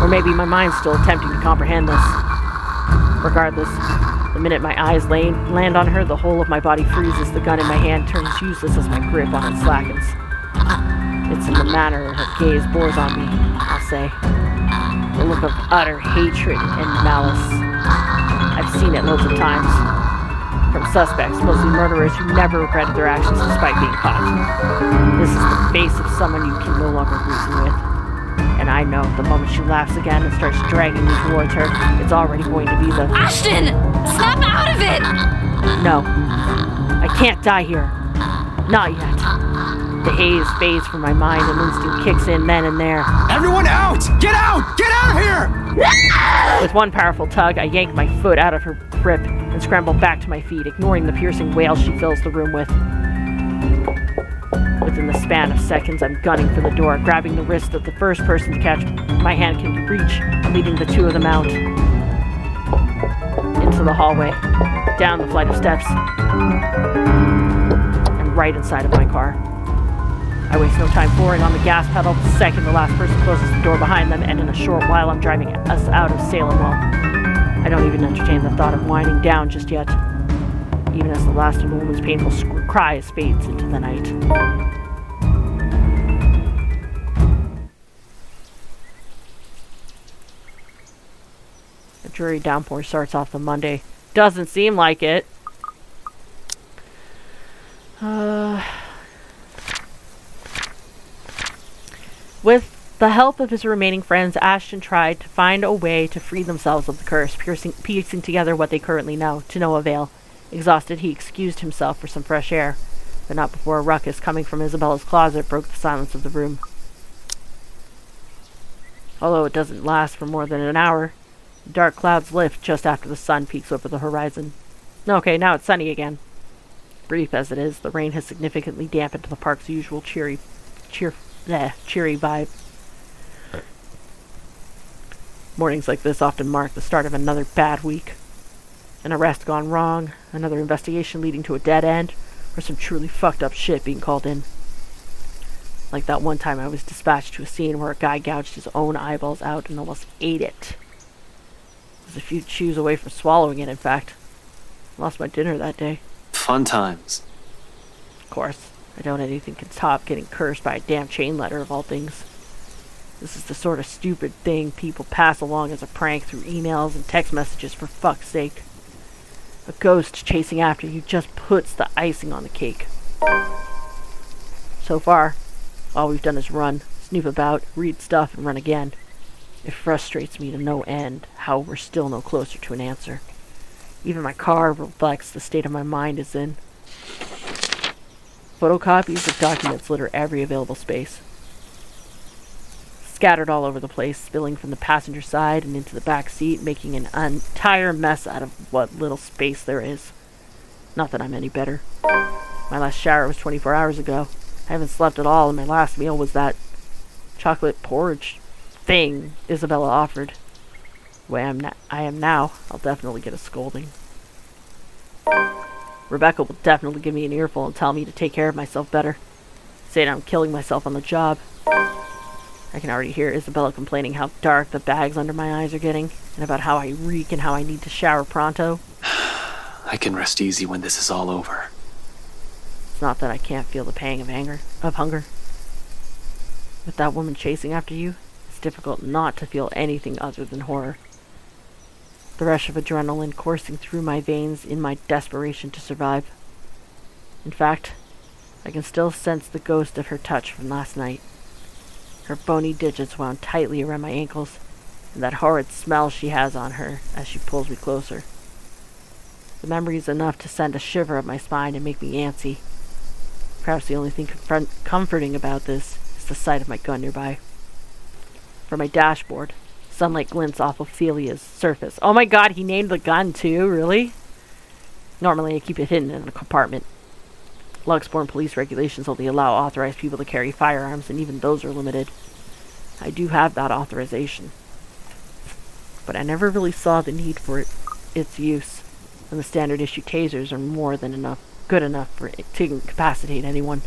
Or maybe my mind's still attempting to comprehend this. Regardless, the minute my eyes land on her, the whole of my body freezes, the gun in my hand turns useless as my grip on it slackens. It's in the manner her gaze bores on me, I'll say. The look of utter hatred and malice. I've seen it loads of times. From suspects, mostly murderers who never regretted their actions despite being caught. This is the face of someone you can no longer reason with. And I know the moment she laughs again and starts dragging me towards her, it's already going to be the... Ashton! Snap out of it! No. I can't die here. Not yet. The haze fades from my mind and instinct kicks in then and there. Everyone out! Get out! Get out of here! With one powerful tug, I yank my foot out of her grip and scramble back to my feet, ignoring the piercing wail she fills the room with. Within the span of seconds, I'm gunning for the door, grabbing the wrist of the first person to catch my hand can reach, leading the two of them out. Into the hallway, down the flight of steps, and right inside of my car. I waste no time pouring on the gas pedal the second the last person closes the door behind them, and in a short while I'm driving us out of Salem Well. I don't even entertain the thought of winding down just yet, even as the last of the woman's painful cries fades into the night. A dreary downpour starts off the Monday. Doesn't seem like it. With the help of his remaining friends, Ashton tried to find a way to free themselves of the curse, piecing together what they currently know, to no avail. Exhausted, he excused himself for some fresh air, but not before a ruckus coming from Isabella's closet broke the silence of the room. Although it doesn't last for more than an hour, the dark clouds lift just after the sun peeks over the horizon. Okay, now it's sunny again. Brief as it is, the rain has significantly dampened the park's usual cheery vibe. Mornings like this often mark the start of another bad week. An arrest gone wrong, another investigation leading to a dead end, or some truly fucked up shit being called in. Like that one time I was dispatched to a scene where a guy gouged his own eyeballs out and almost ate it. I was a few chews away from swallowing it, in fact. Lost my dinner that day. Fun times. Of course, I doubt anything can top getting cursed by a damn chain letter of all things. This is the sort of stupid thing people pass along as a prank through emails and text messages, for fuck's sake. A ghost chasing after you just puts the icing on the cake. So far, all we've done is run, snoop about, read stuff, and run again. It frustrates me to no end how we're still no closer to an answer. Even my car reflects the state of my mind is in. Photocopies of documents litter every available space. Scattered all over the place, spilling from the passenger side and into the back seat, making an entire mess out of what little space there is. Not that I'm any better. My last shower was 24 hours ago. I haven't slept at all, and my last meal was that chocolate porridge thing Isabella offered. The way I am now, I'll definitely get a scolding. Rebecca will definitely give me an earful and tell me to take care of myself better. Saying I'm killing myself on the job. I can already hear Isabella complaining how dark the bags under my eyes are getting, and about how I reek and how I need to shower pronto. I can rest easy when this is all over. It's not that I can't feel the pang of hunger. With that woman chasing after you, it's difficult not to feel anything other than horror. The rush of adrenaline coursing through my veins in my desperation to survive. In fact, I can still sense the ghost of her touch from last night. Her bony digits wound tightly around my ankles, and that horrid smell she has on her as she pulls me closer. The memory is enough to send a shiver up my spine and make me antsy. Perhaps the only thing comforting about this is the sight of my gun nearby. From my dashboard, sunlight glints off Ophelia's surface. Oh my god, he named the gun too, really? Normally I keep it hidden in a compartment. Luxborn police regulations only allow authorized people to carry firearms, and even those are limited. I do have that authorization. But I never really saw the need for its use, and the standard issue tasers are more than good enough to incapacitate anyone.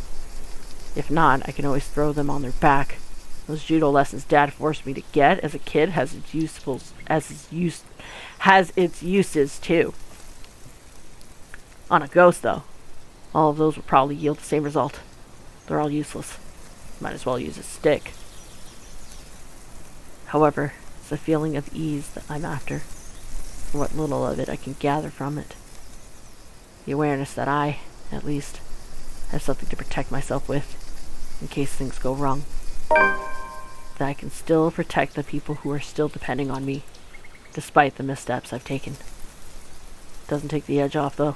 If not, I can always throw them on their back. Those judo lessons Dad forced me to get as a kid has its uses too. On a ghost, though, all of those will probably yield the same result. They're all useless. Might as well use a stick. However, it's the feeling of ease that I'm after, and what little of it I can gather from it. The awareness that I, at least, have something to protect myself with, in case things go wrong. That I can still protect the people who are still depending on me, despite the missteps I've taken. Doesn't take the edge off, though.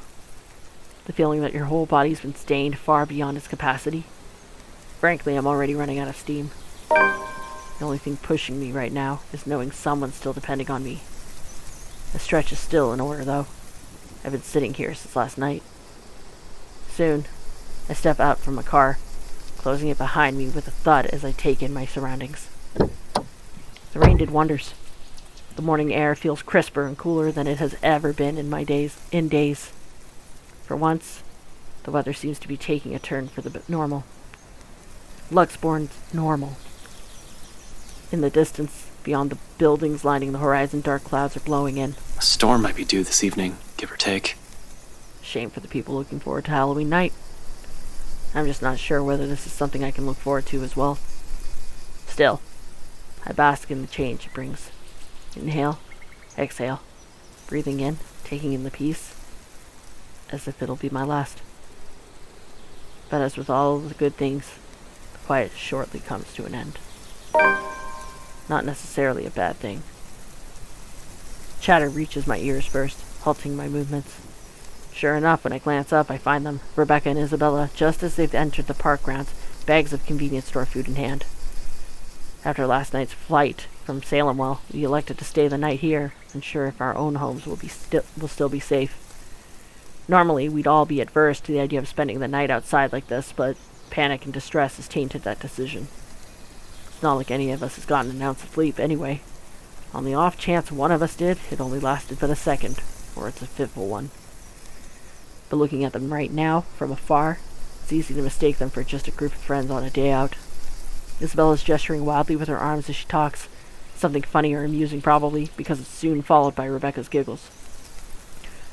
The feeling that your whole body's been stained far beyond its capacity. Frankly, I'm already running out of steam. The only thing pushing me right now is knowing someone's still depending on me. The stretch is still in order, though. I've been sitting here since last night. Soon, I step out from my car, closing it behind me with a thud as I take in my surroundings. The rain did wonders. The morning air feels crisper and cooler than it has ever been in days. For once, the weather seems to be taking a turn for the normal. Luxborn's normal. In the distance, beyond the buildings lining the horizon, dark clouds are blowing in. A storm might be due this evening, give or take. Shame for the people looking forward to Halloween night. I'm just not sure whether this is something I can look forward to as well. Still, I bask in the change it brings. Inhale, exhale, breathing in, taking in the peace, as if it'll be my last. But as with all of the good things, the quiet shortly comes to an end. Not necessarily a bad thing. Chatter reaches my ears first, halting my movements. Sure enough, when I glance up, I find them, Rebecca and Isabella, just as they've entered the park grounds, bags of convenience store food in hand. After last night's flight from Salemwell, we elected to stay the night here, unsure if our own homes will still be safe. Normally, we'd all be adverse to the idea of spending the night outside like this, but panic and distress has tainted that decision. It's not like any of us has gotten an ounce of sleep anyway. On the off chance one of us did, it only lasted but a second, or it's a fitful one. But looking at them right now, from afar, it's easy to mistake them for just a group of friends on a day out. Isabella's gesturing wildly with her arms as she talks, something funny or amusing probably, because it's soon followed by Rebecca's giggles.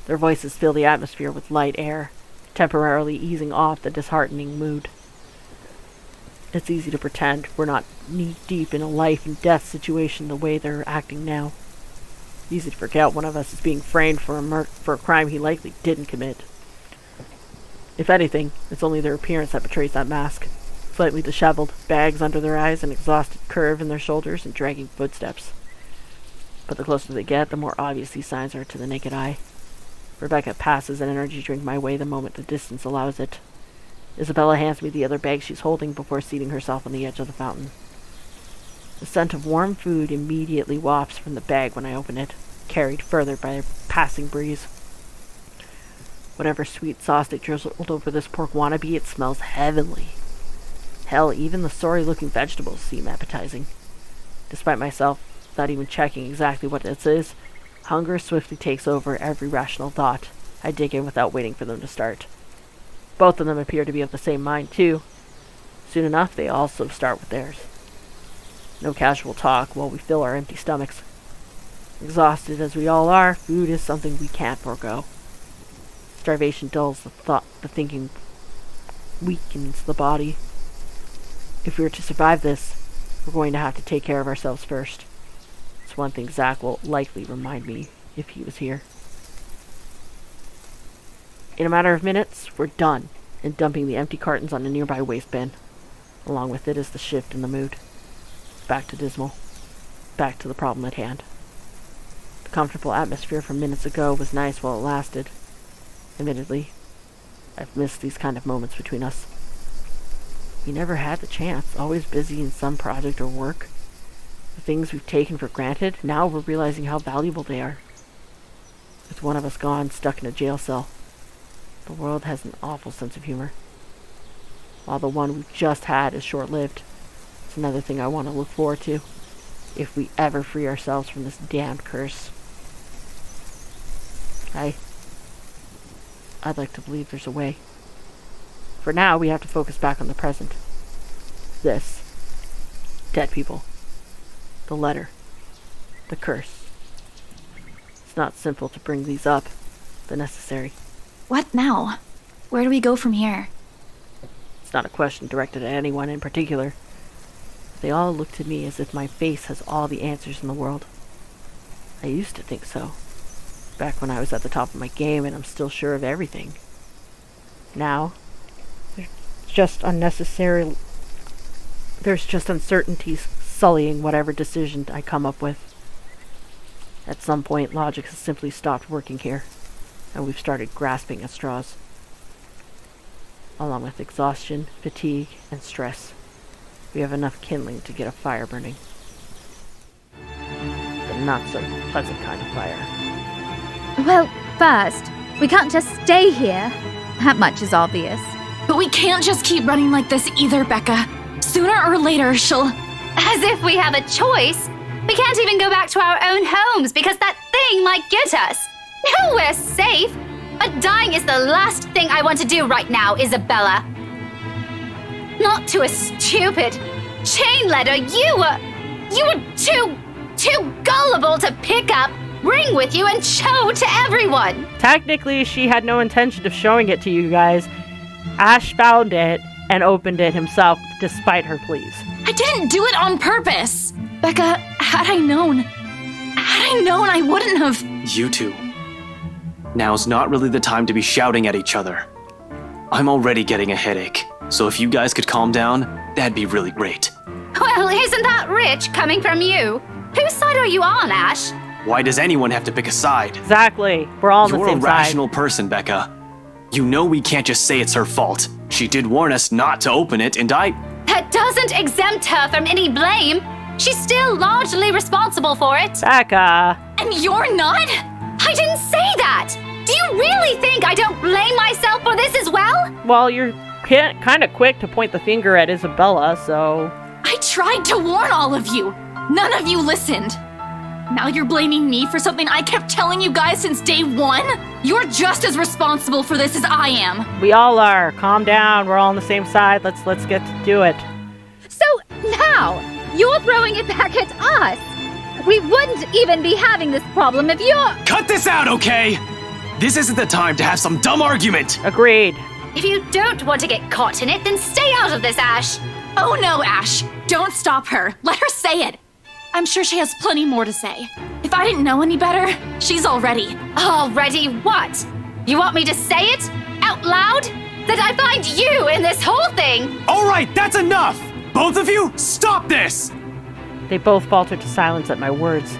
Their voices fill the atmosphere with light air, temporarily easing off the disheartening mood. It's easy to pretend we're not knee-deep in a life-and-death situation the way they're acting now. Easy to forget one of us is being framed for a crime he likely didn't commit. If anything, it's only their appearance that betrays that mask. Slightly disheveled, bags under their eyes, an exhausted curve in their shoulders, and dragging footsteps. But the closer they get, the more obvious these signs are to the naked eye. Rebecca passes an energy drink my way the moment the distance allows it. Isabella hands me the other bag she's holding before seating herself on the edge of the fountain. The scent of warm food immediately wafts from the bag when I open it, carried further by a passing breeze. Whatever sweet sauce they drizzled over this pork wannabe, it smells heavenly. Hell, even the sorry-looking vegetables seem appetizing. Despite myself not even checking exactly what this is, hunger swiftly takes over every rational thought. I dig in without waiting for them to start. Both of them appear to be of the same mind, too. Soon enough, they also start with theirs. No casual talk while we fill our empty stomachs. Exhausted as we all are, food is something we can't forego. Starvation dulls the thinking, weakens the body. If we are to survive this, we're going to have to take care of ourselves first. It's one thing Zach will likely remind me if he was here. In a matter of minutes, we're done, and dumping the empty cartons on a nearby waste bin. Along with it is the shift in the mood. Back to dismal. Back to the problem at hand. The comfortable atmosphere from minutes ago was nice while it lasted. Admittedly, I've missed these kind of moments between us. We never had the chance, always busy in some project or work. The things we've taken for granted, now we're realizing how valuable they are. With one of us gone, stuck in a jail cell, the world has an awful sense of humor. While the one we just had is short-lived, it's another thing I want to look forward to, if we ever free ourselves from this damned curse. I'd like to believe there's a way. For now, we have to focus back on the present. This. Dead people. The letter. The curse. It's not simple to bring these up, but necessary. What now? Where do we go from here? It's not a question directed at anyone in particular. They all look to me as if my face has all the answers in the world. I used to think so. Back when I was at the top of my game and I'm still sure of everything. Now, there's just uncertainties sullying whatever decision I come up with. At some point, logic has simply stopped working here, and we've started grasping at straws. Along with exhaustion, fatigue, and stress, we have enough kindling to get a fire burning. The not so pleasant kind of fire. Well, first, we can't just stay here. That much is obvious. But we can't just keep running like this either, Becca. Sooner or later, she'll... As if we have a choice. We can't even go back to our own homes because that thing might get us. No, we're safe. But dying is the last thing I want to do right now, Isabella. Not to a stupid chain letter you were too gullible to pick up, bring with you, and show to everyone. Technically, she had no intention of showing it to you guys. Ash found it and opened it himself, despite her pleas. I didn't do it on purpose. Becca, had I known, I wouldn't have... You two. Now's not really the time to be shouting at each other. I'm already getting a headache, so if you guys could calm down, that'd be really great. Well, isn't that rich coming from you? Whose side are you on, Ash? Why does anyone have to pick a side? Exactly. We're all on the You're same a side. rational person, Becca. You know we can't just say it's her fault. She did warn us not to open it, and That doesn't exempt her from any blame. She's still largely responsible for it. Becca. And you're not? I didn't say that. Do you really think I don't blame myself for this as well? Well, you're kind of quick to point the finger at Isabella, so... I tried to warn all of you. None of you listened. Now you're blaming me for something I kept telling you guys since day one? You're just as responsible for this as I am. We all are. Calm down. We're all on the same side. Let's get to do it. So now, you're throwing it back at us. We wouldn't even be having this problem if you're... Cut this out, okay? This isn't the time to have some dumb argument. Agreed. If you don't want to get caught in it, then stay out of this, Ash. Oh no, Ash. Don't stop her. Let her say it. I'm sure she has plenty more to say. If I didn't know any better, she's already. Already what? You want me to say it? Out loud? That I find you in this whole thing? All right, that's enough! Both of you, stop this! They both faltered to silence at my words,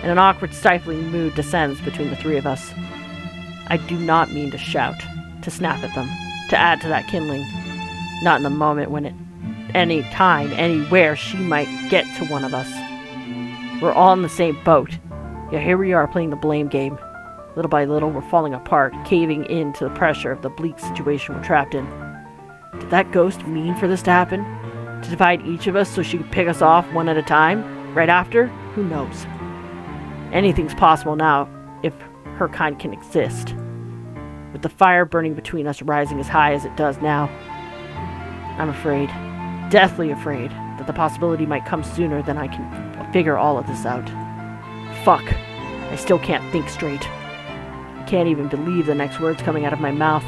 and an awkward, stifling mood descends between the three of us. I do not mean to shout, to snap at them, to add to that kindling. Not in the moment when at any time, anywhere, she might get to one of us. We're all in the same boat, yet here we are playing the blame game. Little by little, we're falling apart, caving into the pressure of the bleak situation we're trapped in. Did that ghost mean for this to happen? To divide each of us so she could pick us off one at a time? Right after? Who knows? Anything's possible now, if her kind can exist. With the fire burning between us rising as high as it does now, I'm afraid, deathly afraid, that the possibility might come sooner than I can figure all of this out. Fuck. I still can't think straight. I can't even believe the next words coming out of my mouth.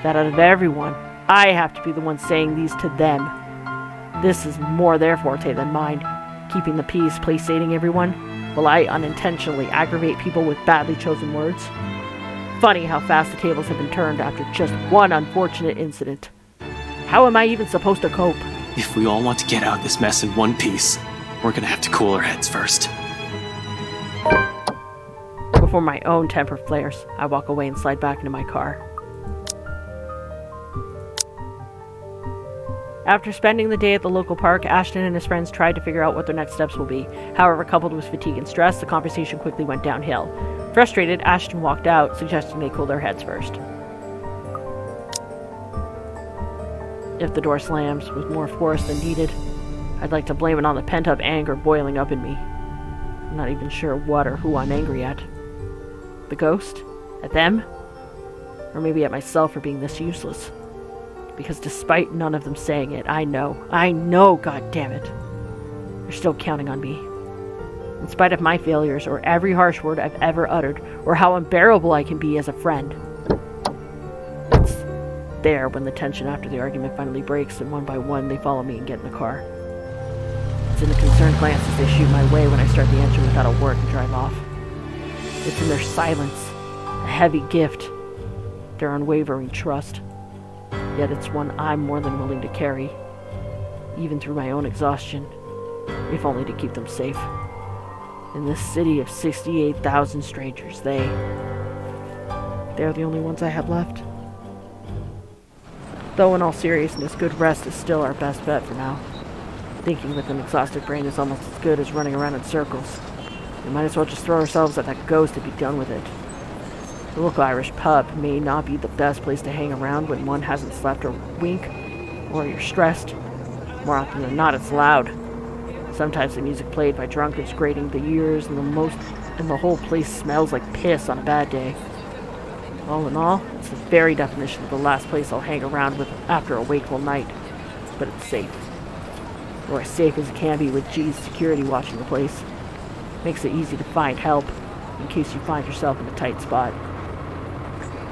That out of everyone, I have to be the one saying these to them. This is more their forte than mine. Keeping the peace, placating everyone, while I unintentionally aggravate people with badly chosen words. Funny how fast the tables have been turned after just one unfortunate incident. How am I even supposed to cope? If we all want to get out of this mess in one piece, we're gonna have to cool our heads first. Before my own temper flares, I walk away and slide back into my car. After spending the day at the local park, Ashton and his friends tried to figure out what their next steps will be. However, coupled with fatigue and stress, the conversation quickly went downhill. Frustrated, Ashton walked out, suggesting they cool their heads first. If the door slams with more force than needed, I'd like to blame it on the pent-up anger boiling up in me. I'm not even sure what or who I'm angry at. The ghost? At them? Or maybe at myself for being this useless? Because despite none of them saying it, I know, goddammit, they're still counting on me. In spite of my failures, or every harsh word I've ever uttered, or how unbearable I can be as a friend. It's there when the tension after the argument finally breaks, and one by one they follow me and get in the car. It's in the concerned glances they shoot my way when I start the engine without a word and drive off. It's in their silence, a heavy gift, their unwavering trust. Yet it's one I'm more than willing to carry, even through my own exhaustion, if only to keep them safe. In this city of 68,000 strangers, they're the only ones I have left. Though in all seriousness, good rest is still our best bet for now. Thinking with an exhausted brain is almost as good as running around in circles. We might as well just throw ourselves at that ghost and be done with it. The local Irish pub may not be the best place to hang around when one hasn't slept or wink, or you're stressed. More often than not, it's loud. Sometimes the music played by drunkards grating the ears, and the whole place smells like piss on a bad day. All in all, it's the very definition of the last place I'll hang around with after a wakeful night. But it's safe. Or as safe as it can be with G's security watching the place. Makes it easy to find help, in case you find yourself in a tight spot.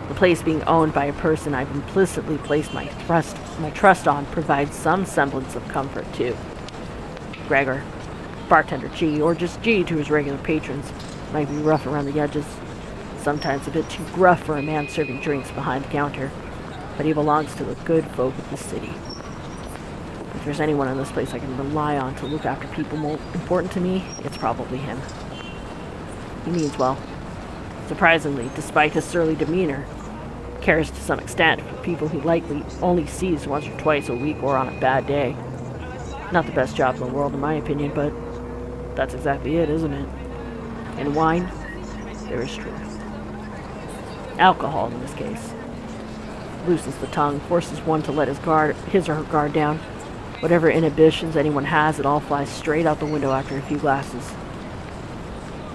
The place being owned by a person I've implicitly placed my trust on provides some semblance of comfort, too. Gregor, bartender G, or just G to his regular patrons, might be rough around the edges. Sometimes a bit too gruff for a man serving drinks behind the counter, but he belongs to the good folk of the city. If there's anyone in this place I can rely on to look after people more important to me, it's probably him. He means well. Surprisingly, despite his surly demeanor, cares to some extent for people he likely only sees once or twice a week or on a bad day. Not the best job in the world in my opinion, but that's exactly it, isn't it? In wine, there is truth. Alcohol, in this case. Loosens the tongue, forces one to let his or her guard down. Whatever inhibitions anyone has, it all flies straight out the window after a few glasses.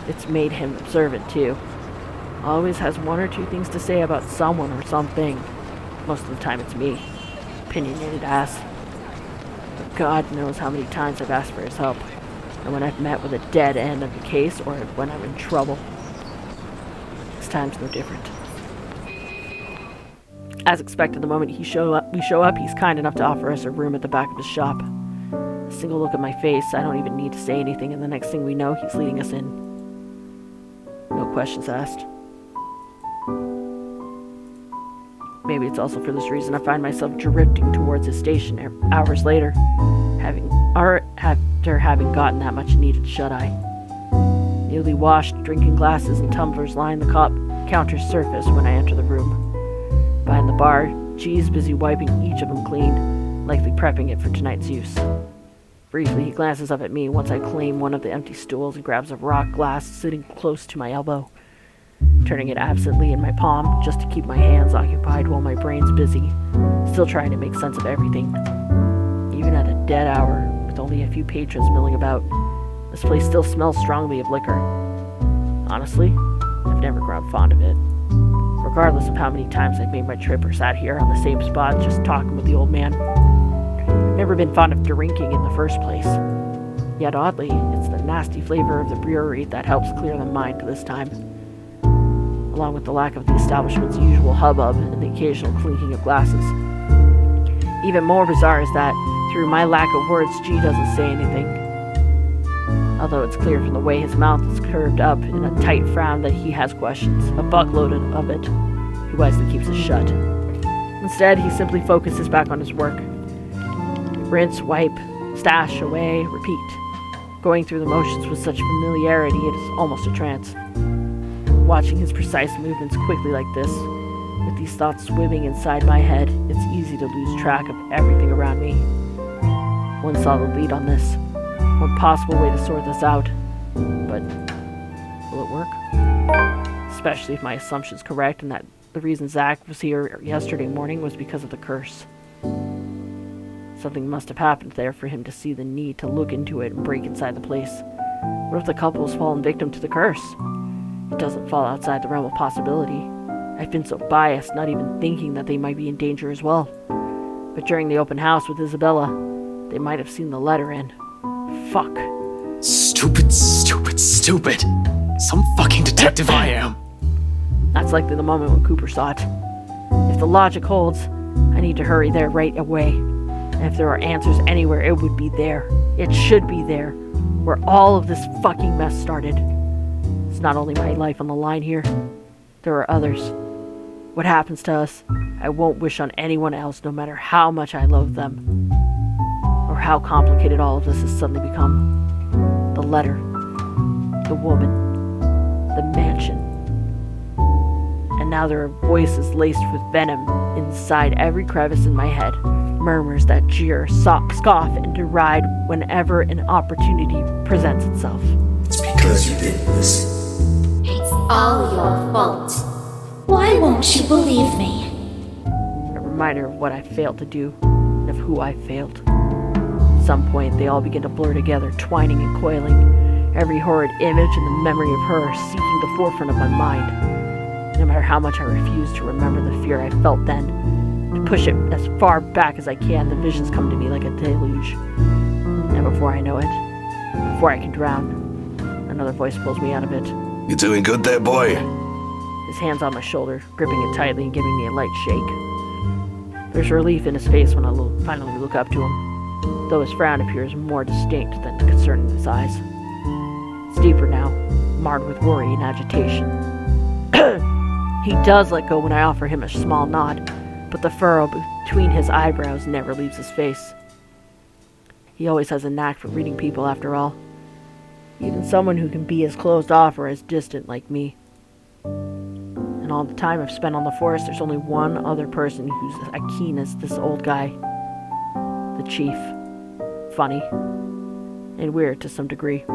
It's made him observant, too. Always has one or two things to say about someone or something. Most of the time it's me. Opinionated ass. But God knows how many times I've asked for his help. And when I've met with a dead end of the case, or when I'm in trouble. This time's no different. As expected, the moment we show up, he's kind enough to offer us a room at the back of his shop. A single look at my face, I don't even need to say anything, and the next thing we know, he's leading us in. No questions asked. Maybe it's also for this reason I find myself drifting towards his station hours later, after having gotten that much needed shut-eye. Newly washed drinking glasses and tumblers line the counter's surface when I enter the room. Behind the bar, G's busy wiping each of them clean, likely prepping it for tonight's use. Briefly, he glances up at me once I claim one of the empty stools and grabs a rock glass sitting close to my elbow. turning it absently in my palm just to keep my hands occupied while my brain's busy, still trying to make sense of everything. Even at a dead hour, with only a few patrons milling about, this place still smells strongly of liquor. Honestly, I've never grown fond of it. Regardless of how many times I've made my trip or sat here on the same spot just talking with the old man, I've never been fond of drinking in the first place. Yet oddly, it's the nasty flavor of the brewery that helps clear the mind this time, along with the lack of the establishment's usual hubbub and the occasional clinking of glasses. Even more bizarre is that, through my lack of words, G doesn't say anything. Although it's clear from the way his mouth is curved up in a tight frown that he has questions, a buckload of it. He wisely keeps it shut. Instead, he simply focuses back on his work. Rinse, wipe, stash, away, repeat. Going through the motions with such familiarity it is almost a trance. Watching his precise movements quickly like this, with these thoughts swimming inside my head, it's easy to lose track of everything around me. One solid lead on this. One possible way to sort this out. But will it work? Especially if my assumption's correct and that the reason Zach was here yesterday morning was because of the curse. Something must have happened there for him to see the need to look into it and break inside the place. What if the couple has fallen victim to the curse? It doesn't fall outside the realm of possibility. I've been so biased, not even thinking that they might be in danger as well. But during the open house with Isabella, they might have seen the letter in. Fuck. Stupid, stupid, stupid. Some fucking detective I am. That's likely the moment when Cooper saw it. If the logic holds, I need to hurry there right away. And if there are answers anywhere, it would be there. It should be there. Where all of this fucking mess started. It's not only my life on the line here. There are others. What happens to us, I won't wish on anyone else, no matter how much I loathe them. Or how complicated all of this has suddenly become. The letter. The woman. The mansion. And now there are voices laced with venom inside every crevice in my head. Murmurs that jeer, scoff, and deride whenever an opportunity presents itself. It's because you didn't listen. It's all your fault. Why won't you believe me? A reminder of what I failed to do, and of who I failed. At some point, they all begin to blur together, twining and coiling. Every horrid image and the memory of her seeking the forefront of my mind. No matter how much I refuse to remember the fear I felt then, to push it as far back as I can, the visions come to me like a deluge. And before I know it, before I can drown, another voice pulls me out of it. You doing good there, boy? His hand's on my shoulder, gripping it tightly and giving me a light shake. There's relief in his face when I finally look up to him, though his frown appears more distinct than concern in his eyes. It's deeper now, marred with worry and agitation. He does let go when I offer him a small nod, but the furrow between his eyebrows never leaves his face. He always has a knack for reading people, after all. Even someone who can be as closed off or as distant like me. And all the time I've spent on the force, there's only one other person who's as keen as this old guy. The chief. Funny. And weird to some degree.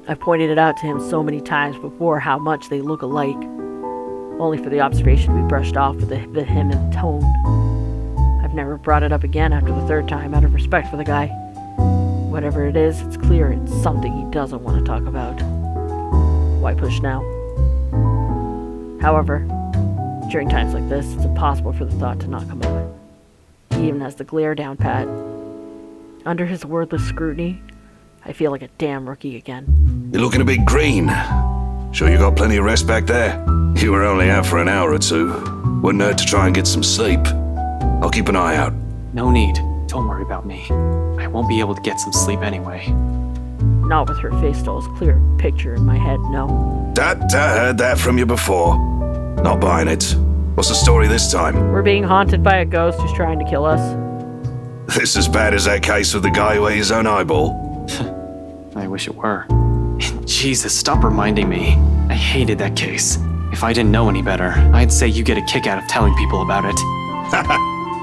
I've pointed it out to him so many times before how much they look alike, only for the observation to be brushed off with a vehement tone. I've never brought it up again after the third time, out of respect for the guy. Whatever it is, it's clear it's something he doesn't want to talk about. Why push now? However, during times like this, it's impossible for the thought to not come up. He even has the glare down pat. Under his wordless scrutiny, I feel like a damn rookie again. You're looking a bit green. Sure you got plenty of rest back there? You were only out for an hour or two. Wouldn't hurt to try and get some sleep. I'll keep an eye out. No need. Don't worry about me. I won't be able to get some sleep anyway. Not with her face still as clear a picture in my head, no. I heard that from you before. Not buying it. What's the story this time? We're being haunted by a ghost who's trying to kill us. This as bad as that case with the guy who ate his own eyeball? I wish it were. Jesus, stop reminding me. I hated that case. If I didn't know any better, I'd say you get a kick out of telling people about it.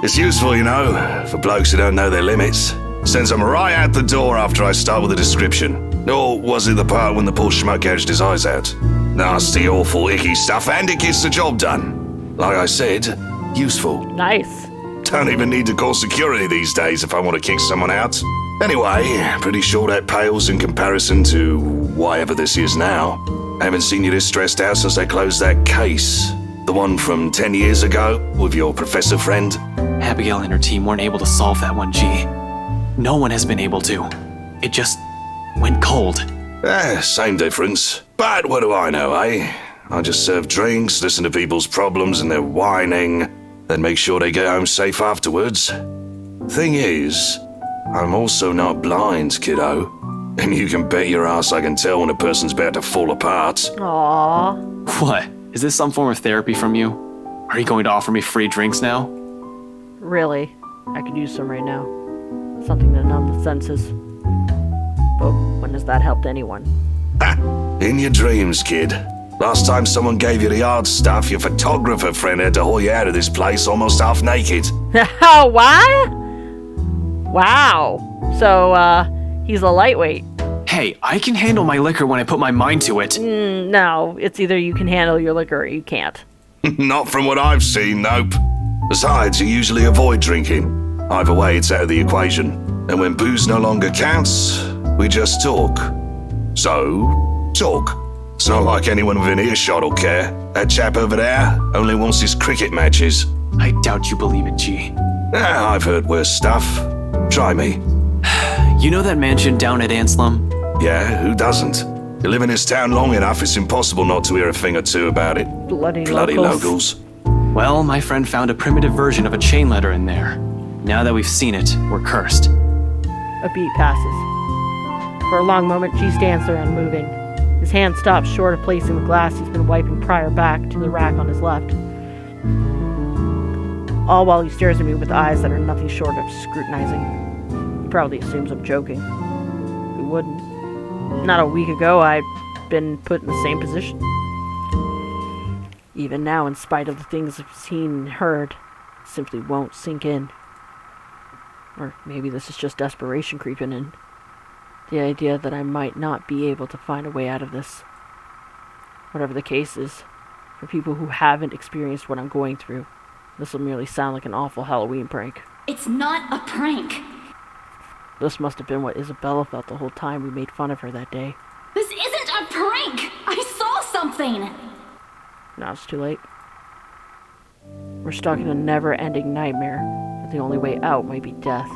It's useful, you know, for blokes who don't know their limits. Sends them right out the door after I start with a description. Or was it the part when the poor schmuck gouged his eyes out? Nasty, awful, icky stuff, and it gets the job done. Like I said, useful. Nice. Don't even need to call security these days if I want to kick someone out. Anyway, pretty sure that pales in comparison to whatever this is now. I haven't seen you this stressed out since I closed that case. The one from 10 years ago with your professor friend. Abigail and her team weren't able to solve that one, G. No one has been able to. It just went cold. Same difference. But what do I know, eh? I just serve drinks, listen to people's problems and their whining, then make sure they get home safe afterwards. Thing is, I'm also not blind, kiddo. And you can bet your ass I can tell when a person's about to fall apart. Aww. What? Is this some form of therapy from you? Are you going to offer me free drinks now? Really? I could use some right now. Something to numb the senses. But when has that helped anyone? In your dreams, kid. Last time someone gave you the hard stuff, your photographer friend had to haul you out of this place almost half naked. Oh, what? Wow. So, he's a lightweight. Hey, I can handle my liquor when I put my mind to it. No, it's either you can handle your liquor or you can't. Not from what I've seen, nope. Besides, you usually avoid drinking. Either way, it's out of the equation. And when booze no longer counts, we just talk. So, talk. It's not like anyone within earshot will care. That chap over there only wants his cricket matches. I doubt you believe it, G. I've heard worse stuff. Try me. You know that mansion down at Anslum? Yeah, who doesn't? You live in this town long enough, it's impossible not to hear a thing or two about it. Bloody locals. Well, my friend found a primitive version of a chain letter in there. Now that we've seen it, we're cursed. A beat passes. For a long moment, G stands there unmoving. His hand stops short of placing the glass he's been wiping prior back to the rack on his left. All while he stares at me with eyes that are nothing short of scrutinizing. He probably assumes I'm joking. Who wouldn't? Not a week ago, I'd been put in the same position. Even now, in spite of the things I've seen and heard, it simply won't sink in. Or maybe this is just desperation creeping in. The idea that I might not be able to find a way out of this. Whatever the case is, for people who haven't experienced what I'm going through, this will merely sound like an awful Halloween prank. It's not a prank. This must have been what Isabella felt the whole time we made fun of her that day. This isn't a prank! I saw something! Now it's too late. We're stuck in a never-ending nightmare, but the only way out might be death.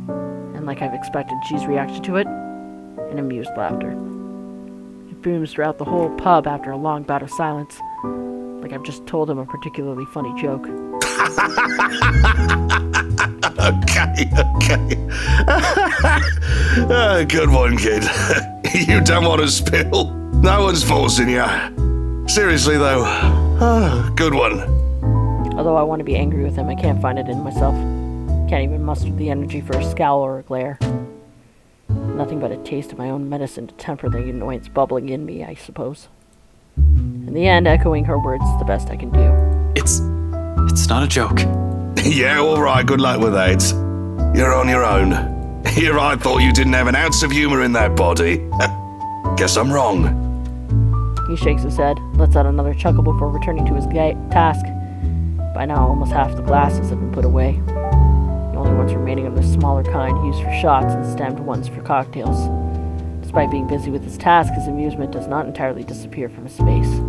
And like I've expected, G's reaction to it, an amused laughter. It booms throughout the whole pub after a long bout of silence, like I've just told him a particularly funny joke. Okay. Good one, kid. You don't want to spill. No one's forcing you. Seriously, though. Good one. Although I want to be angry with him, I can't find it in myself. Can't even muster the energy for a scowl or a glare. Nothing but a taste of my own medicine to temper the annoyance bubbling in me, I suppose. In the end, echoing her words is the best I can do. It's not a joke. Yeah, all right, good luck with that. You're on your own. Here I thought you didn't have an ounce of humor in that body. Guess I'm wrong. He shakes his head, lets out another chuckle before returning to his task. By now, almost half the glasses have been put away. The only ones remaining are the smaller kind used for shots and stemmed ones for cocktails. Despite being busy with his task, his amusement does not entirely disappear from his face.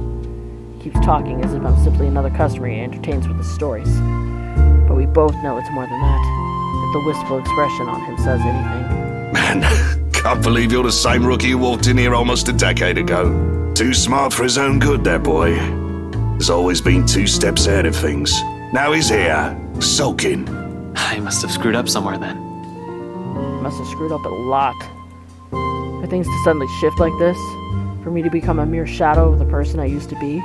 He keeps talking as if I'm simply another customer he entertains with his stories. But we both know it's more than that. If the wistful expression on him says anything. Man, can't believe you're the same rookie who walked in here almost a decade ago. Too smart for his own good, that boy. He's always been 2 steps ahead of things. Now he's here, sulking. I must have screwed up somewhere then. Must have screwed up a lot. For things to suddenly shift like this, for me to become a mere shadow of the person I used to be.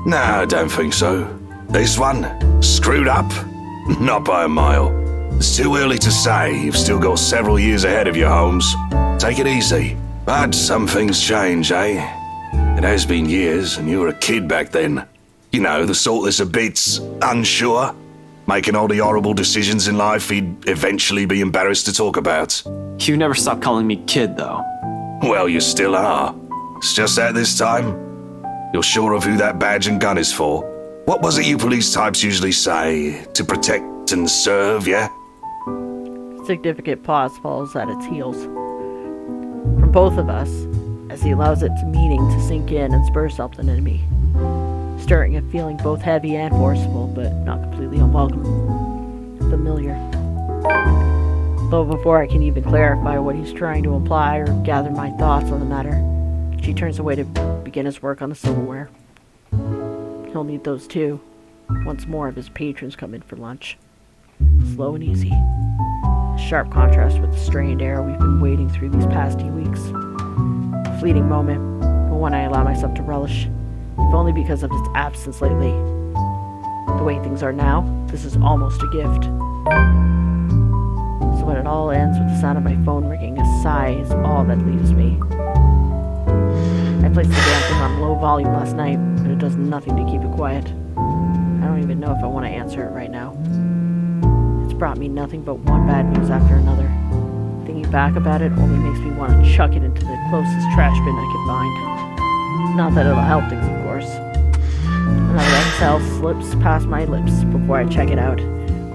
No, I don't think so. This one, screwed up? Not by a mile. It's too early to say. You've still got several years ahead of you, Holmes. Take it easy. But some things change, eh? It has been years, and you were a kid back then. You know, the sort that's a bit unsure, making all the horrible decisions in life he'd eventually be embarrassed to talk about. You never stopped calling me kid, though. Well, you still are. It's just that this time, You're sure of who that badge and gun is for? What was it you police types usually say? To protect and serve, yeah? Significant pause falls at its heels. From both of us, as he allows its meaning to sink in and spur something in me, stirring a feeling both heavy and forceful, but not completely unwelcome. Familiar. Though before I can even clarify what he's trying to imply or gather my thoughts on the matter, she turns away to begin his work on the silverware. He'll need those too, once more of his patrons come in for lunch. Slow and easy. A sharp contrast with the strained air we've been wading through these past few weeks. A fleeting moment, but one I allow myself to relish, if only because of its absence lately. The way things are now, this is almost a gift. So when it all ends with the sound of my phone ringing, a sigh is all that leaves me. I placed the damn thing on low volume last night, but it does nothing to keep it quiet. I don't even know if I want to answer it right now. It's brought me nothing but one bad news after another. Thinking back about it only makes me want to chuck it into the closest trash bin I can find. Not that it'll help things, of course. Another exhale slips past my lips before I check it out,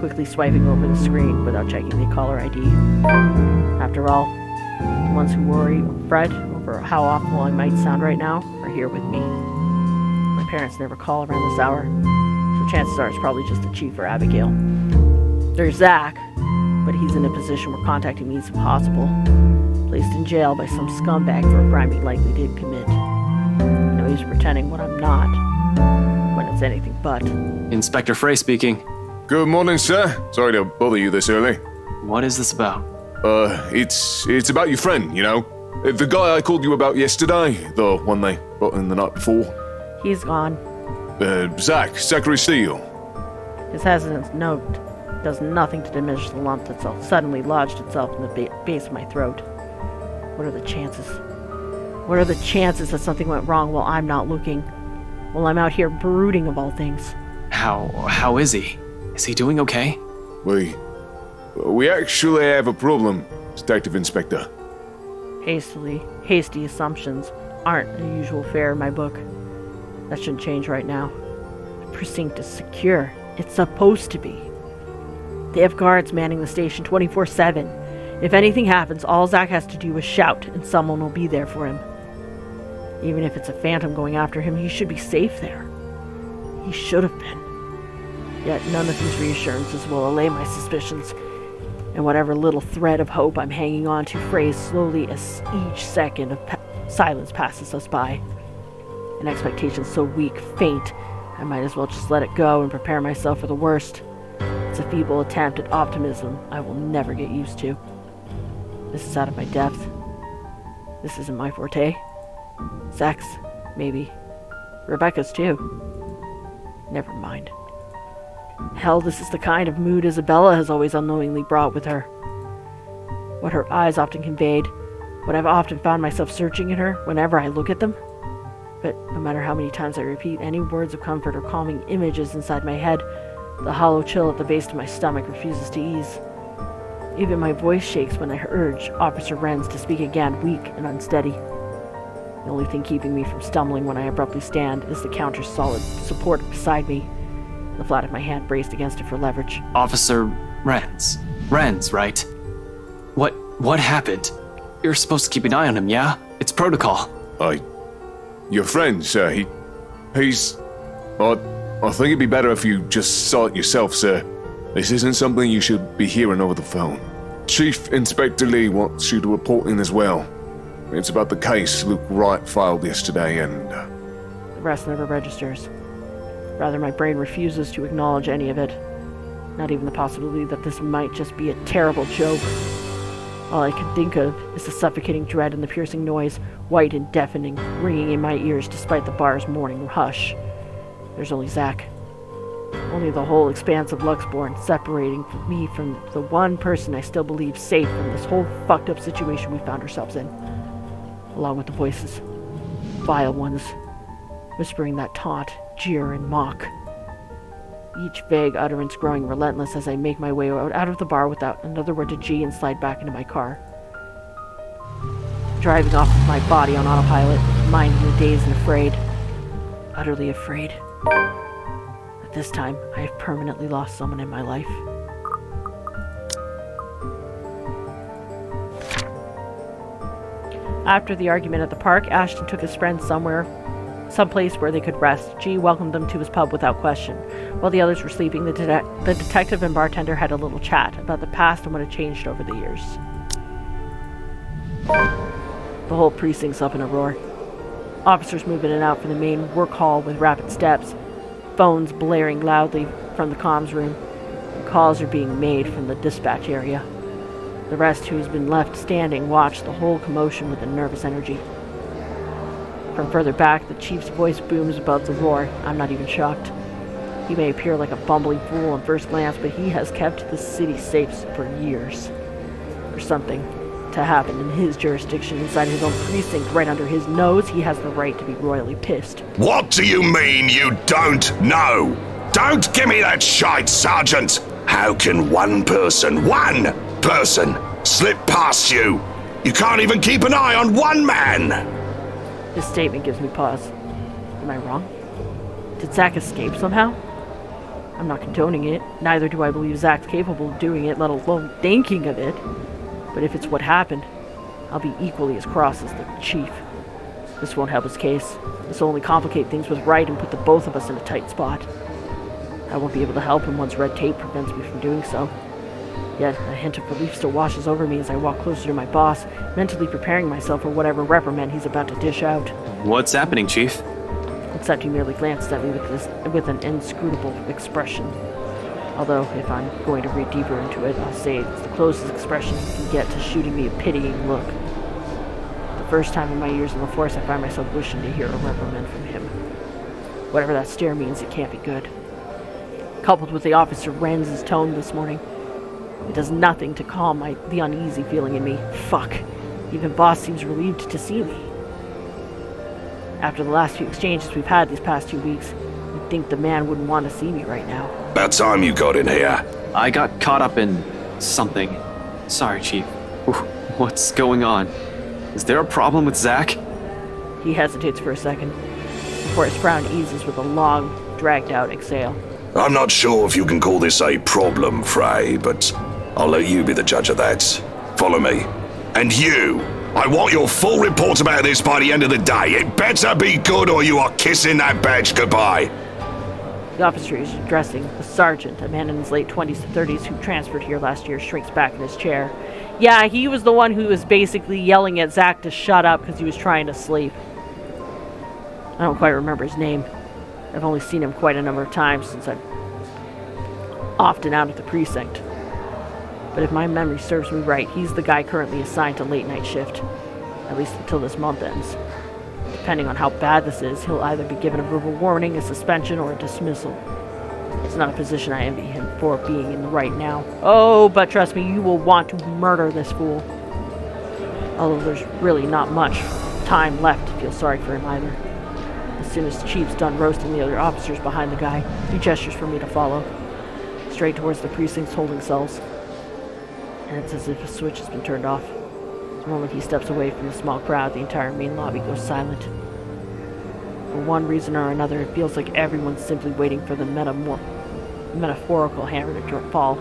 quickly swiping over the screen without checking the caller ID. After all, the ones who worry or fret over how awful I might sound right now are here with me. My parents never call around this hour, so chances are it's probably just the Chief or Abigail. There's Zach, but he's in a position where contacting me is impossible. Placed in jail by some scumbag for a crime he likely did commit. I know he's pretending what I'm not, when it's anything but. Inspector Frey speaking. Good morning, sir. Sorry to bother you this early. What is this about? It's about your friend, you know? The guy I called you about yesterday, the one they brought in the night before. He's gone. Zachary Steele. His hesitance note does nothing to diminish the lump that's suddenly lodged itself in the base of my throat. What are the chances? What are the chances that something went wrong while I'm not looking? While I'm out here brooding of all things? How is he? Is he doing okay? We actually have a problem, Detective Inspector. Hasty assumptions aren't the usual fare in my book. That shouldn't change right now. The precinct is secure. It's supposed to be. They have guards manning the station 24/7. If anything happens, all Zach has to do is shout, and someone will be there for him. Even if it's a phantom going after him, he should be safe there. He should have been. Yet none of these reassurances will allay my suspicions, and whatever little thread of hope I'm hanging on to frays slowly as each second of silence passes us by. An expectation so weak, faint, I might as well just let it go and prepare myself for the worst. It's a feeble attempt at optimism I will never get used to. This is out of my depth. This isn't my forte. Zach's, maybe. Rebecca's too. Never mind. Hell, this is the kind of mood Isabella has always unknowingly brought with her. What her eyes often conveyed, what I've often found myself searching in her whenever I look at them. But no matter how many times I repeat any words of comfort or calming images inside my head, the hollow chill at the base of my stomach refuses to ease. Even my voice shakes when I urge Officer Renz to speak again, weak and unsteady. The only thing keeping me from stumbling when I abruptly stand is the counter's solid support beside me, the flat of my hand braced against it for leverage. Officer Renz. Renz, right? What happened? You're supposed to keep an eye on him, yeah? It's protocol. Your friend, sir, he's... I think it'd be better if you just saw it yourself, sir. This isn't something you should be hearing over the phone. Chief Inspector Lee wants you to report in as well. It's about the case Luke Wright filed yesterday and... The rest never registers. Rather, my brain refuses to acknowledge any of it. Not even the possibility that this might just be a terrible joke. All I can think of is the suffocating dread and the piercing noise, white and deafening, ringing in my ears despite the bar's morning hush. There's only Zach. Only the whole expanse of Luxborn separating me from the one person I still believe safe from this whole fucked up situation we found ourselves in. Along with the voices. Vile ones. Whispering that taunt, jeer, and mock. Each vague utterance growing relentless as I make my way out of the bar without another word to G and slide back into my car. Driving off with my body on autopilot, mind in a daze and afraid. utterly afraid. At this time, I have permanently lost someone in my life. After the argument at the park, Ashton took his friends someplace where they could rest. G welcomed them to his pub without question. While the others were sleeping, the detective and bartender had a little chat about the past and what had changed over the years. The whole precinct's up in a roar. Officers move in and out from the main work hall with rapid steps, phones blaring loudly from the comms room. Calls are being made from the dispatch area. The rest, who has been left standing, watch the whole commotion with a nervous energy. From further back, the chief's voice booms above the roar. I'm not even shocked. He may appear like a bumbling fool on first glance, but he has kept the city safe for years. For something to happen in his jurisdiction inside his own precinct right under his nose, he has the right to be royally pissed. What do you mean you don't know? Don't give me that shite, Sergeant! How can one person, slip past you? You can't even keep an eye on one man! This statement gives me pause. Am I wrong? Did Zack escape somehow? I'm not condoning it. Neither do I believe Zack's capable of doing it, let alone thinking of it. But if it's what happened, I'll be equally as cross as the chief. This won't help his case. This will only complicate things with Wright and put the both of us in a tight spot. I won't be able to help him once red tape prevents me from doing so. Yet, a hint of relief still washes over me as I walk closer to my boss, mentally preparing myself for whatever reprimand he's about to dish out. What's happening, Chief? Except he merely glanced at me with an inscrutable expression. Although, if I'm going to read deeper into it, I'll say it's the closest expression he can get to shooting me a pitying look. The first time in my years in the force, I find myself wishing to hear a reprimand from him. Whatever that stare means, it can't be good. Coupled with the Officer Renz's tone this morning, it does nothing to calm the uneasy feeling in me. Fuck. Even Boss seems relieved to see me. After the last few exchanges we've had these past 2 weeks, you'd think the man wouldn't want to see me right now. About time you got in here. I got caught up in something. Sorry, Chief. What's going on? Is there a problem with Zack? He hesitates for a second, before his frown eases with a long, dragged-out exhale. I'm not sure if you can call this a problem, Frey, but I'll let you be the judge of that. Follow me. And you, I want your full report about this by the end of the day. It better be good or you are kissing that badge goodbye. The officer is addressing the sergeant, a man in his late 20s to 30s who transferred here last year, shrinks back in his chair. Yeah, he was the one who was basically yelling at Zack to shut up because he was trying to sleep. I don't quite remember his name. I've only seen him quite a number of times since I'm often out at the precinct. But if my memory serves me right, he's the guy currently assigned to late night shift. At least until this month ends. Depending on how bad this is, he'll either be given a verbal warning, a suspension, or a dismissal. It's not a position I envy him for being in right now. Oh, but trust me, you will want to murder this fool. Although there's really not much time left to feel sorry for him either. As soon as the chief's done roasting the other officers behind the guy, he gestures for me to follow, straight towards the precinct's holding cells. And it's as if a switch has been turned off. The moment he steps away from the small crowd, the entire main lobby goes silent. For one reason or another, it feels like everyone's simply waiting for the metaphorical hammer to fall.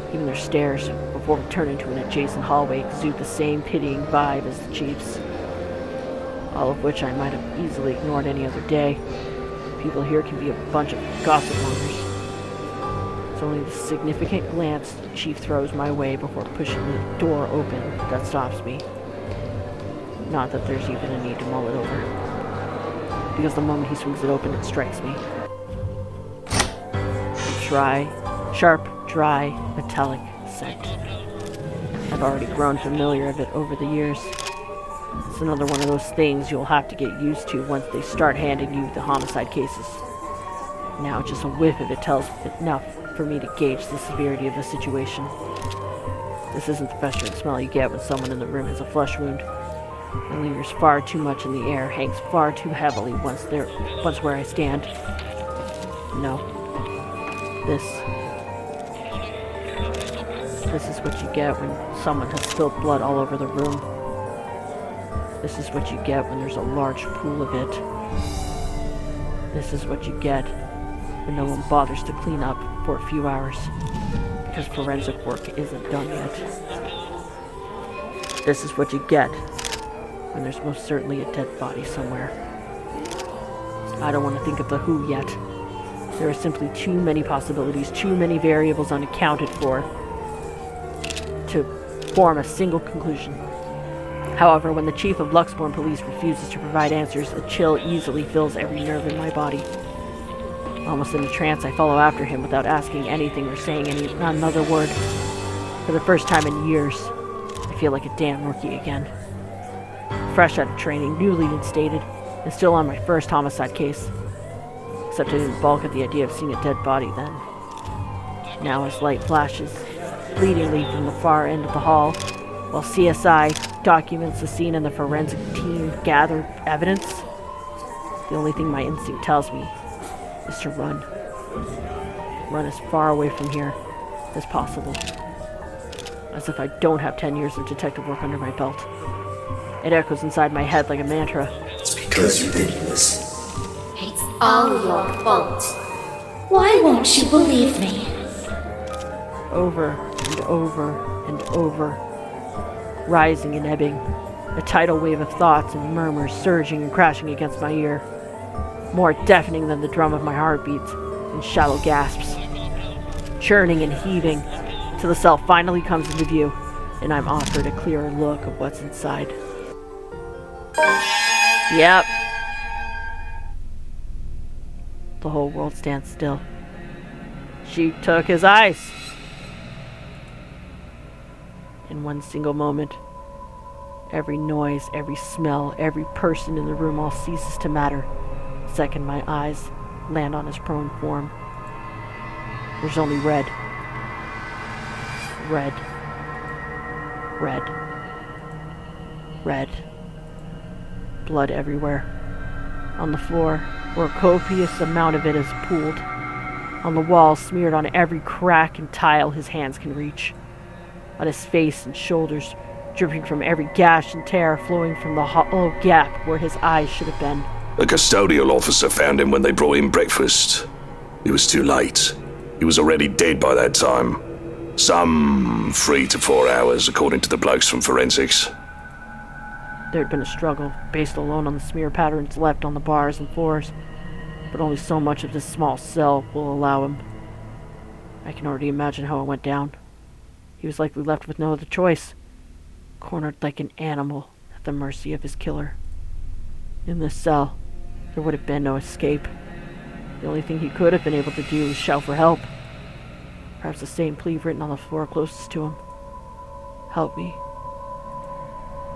Even their stares, before we turn into an adjacent hallway, exude the same pitying vibe as the chief's. All of which I might have easily ignored any other day. People here can be a bunch of gossip mongers. It's only the significant glance the chief throws my way before pushing the door open that stops me. Not that there's even a need to mull it over. Because the moment he swings it open, it strikes me. A sharp, dry, metallic scent. I've already grown familiar of it over the years. It's another one of those things you'll have to get used to once they start handing you the homicide cases. Now just a whiff of it tells enough for me to gauge the severity of the situation. This isn't the festering smell you get when someone in the room has a flesh wound. It lingers far too much in the air, hangs far too heavily once where I stand. No. This is what you get when someone has spilled blood all over the room. This is what you get when there's a large pool of it. This is what you get when no one bothers to clean up for a few hours, because forensic work isn't done yet. This is what you get when there's most certainly a dead body somewhere. I don't want to think of the who yet. There are simply too many possibilities, too many variables unaccounted for to form a single conclusion. However, when the chief of Luxbourne Police refuses to provide answers, a chill easily fills every nerve in my body. Almost in a trance, I follow after him without asking anything or saying another word. For the first time in years, I feel like a damn rookie again. Fresh out of training, newly instated, and still on my first homicide case. Except I didn't balk at the idea of seeing a dead body then. Now as light flashes, fleetingly from the far end of the hall, while CSI documents the scene and the forensic team gather evidence, the only thing my instinct tells me is to run. Run as far away from here as possible. As if I don't have 10 years of detective work under my belt. It echoes inside my head like a mantra. It's because you didn't listen. It's all your fault. Why won't you believe me? Over and over and over. Rising and ebbing. A tidal wave of thoughts and murmurs surging and crashing against my ear. More deafening than the drum of my heartbeats in shallow gasps. Churning and heaving till the cell finally comes into view and I'm offered a clearer look of what's inside. Yep. The whole world stands still. She took his eyes. In one single moment, every noise, every smell, every person in the room all ceases to matter. The second my eyes land on his prone form, there's only red. Red. Red. Red. Blood everywhere. On the floor, where a copious amount of it is pooled. On the walls, smeared on every crack and tile his hands can reach. On his face and shoulders, dripping from every gash and tear flowing from the hollow gap where his eyes should have been. A custodial officer found him when they brought him breakfast. It was too late. He was already dead by that time. Some 3 to 4 hours, according to the blokes from forensics. There had been a struggle, based alone on the smear patterns left on the bars and floors, but only so much of this small cell will allow him. I can already imagine how it went down. He was likely left with no other choice, cornered like an animal at the mercy of his killer. In this cell, there would have been no escape. The only thing he could have been able to do was shout for help. Perhaps the same plea written on the floor closest to him. Help me.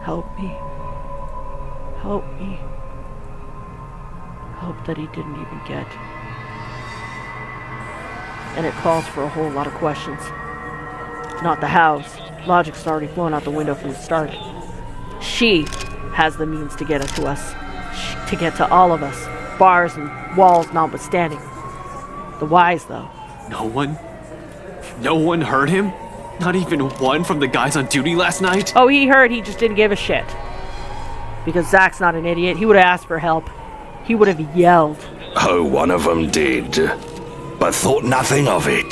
Help me. Help me. Help that he didn't even get. And it calls for a whole lot of questions. Not the hows. Logic's already flown out the window from the start. She has the means to get it to us. To get to all of us. Bars and walls notwithstanding. The whys, though. No one? No one heard him? Not even one from the guys on duty last night? Oh, he heard, he just didn't give a shit. Because Zach's not an idiot. He would have asked for help. He would have yelled. Oh, one of them did, but thought nothing of it.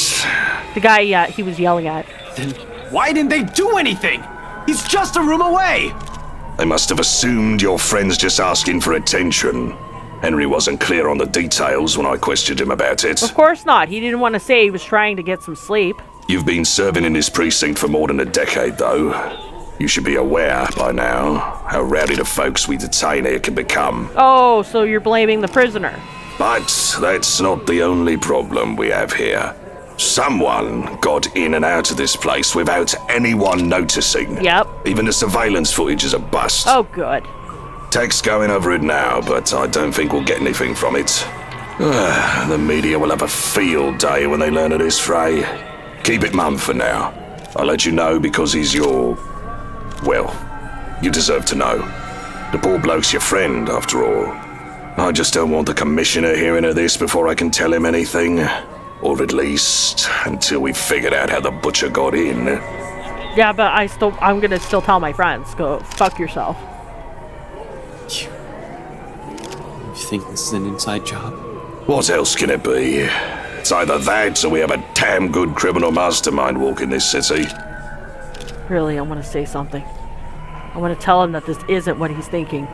The guy he was yelling at. Then why didn't they do anything? He's just a room away! They must have assumed your friend's just asking for attention. Henry wasn't clear on the details when I questioned him about it. Of course not. He didn't want to say he was trying to get some sleep. You've been serving in this precinct for more than a decade, though. You should be aware by now how rowdy the folks we detain here can become. Oh, so you're blaming the prisoner. But that's not the only problem we have here. Someone got in and out of this place without anyone noticing. Yep. Even the surveillance footage is a bust. Oh, good. Tech's going over it now, but I don't think we'll get anything from it. The media will have a field day when they learn of this, Frey. Keep it mum for now. I'll let you know because he's your... well, you deserve to know. The poor bloke's your friend, after all. I just don't want the commissioner hearing of this before I can tell him anything. Or at least, until we've figured out how the butcher got in. Yeah, but I'm gonna still tell my friends. Go fuck yourself. You think this is an inside job? What else can it be? It's either that or we have a damn good criminal mastermind walking this city. Really, I want to say something. I want to tell him that this isn't what he's thinking.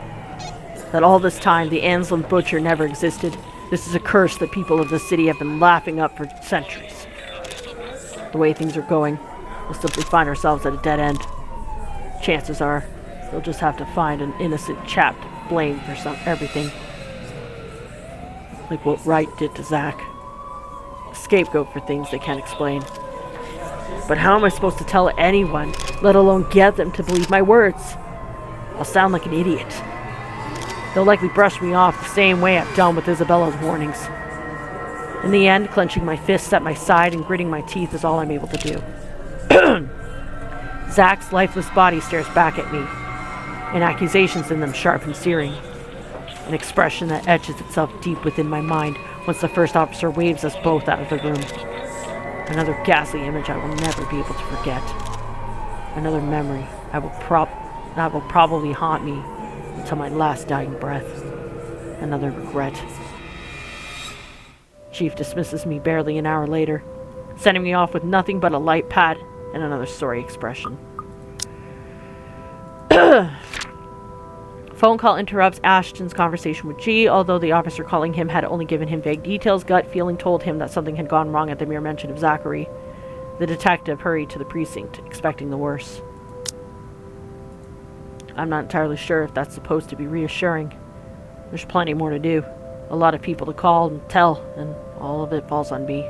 That all this time, the Anslem Butcher never existed. This is a curse that people of this city have been laughing up for centuries. The way things are going, we'll simply find ourselves at a dead end. Chances are, we'll just have to find an innocent chap to blame for everything. Like what Wright did to Zach. A scapegoat for things they can't explain. But how am I supposed to tell anyone, let alone get them to believe my words? I'll sound like an idiot. They'll likely brush me off the same way I've done with Isabella's warnings. In the end, clenching my fists at my side and gritting my teeth is all I'm able to do. Zach's lifeless body stares back at me, and accusations in them sharp and searing. An expression that etches itself deep within my mind once the first officer waves us both out of the room. Another ghastly image I will never be able to forget. Another memory that will probably haunt me until my last dying breath. Another regret. Chief dismisses me barely an hour later, sending me off with nothing but a light pat and another sorry expression. Phone call interrupts Ashton's conversation with G. Although the officer calling him had only given him vague details, gut feeling told him that something had gone wrong at the mere mention of Zachary. The detective hurried to the precinct, expecting the worst. I'm not entirely sure if that's supposed to be reassuring. There's plenty more to do. A lot of people to call and tell, and all of it falls on me.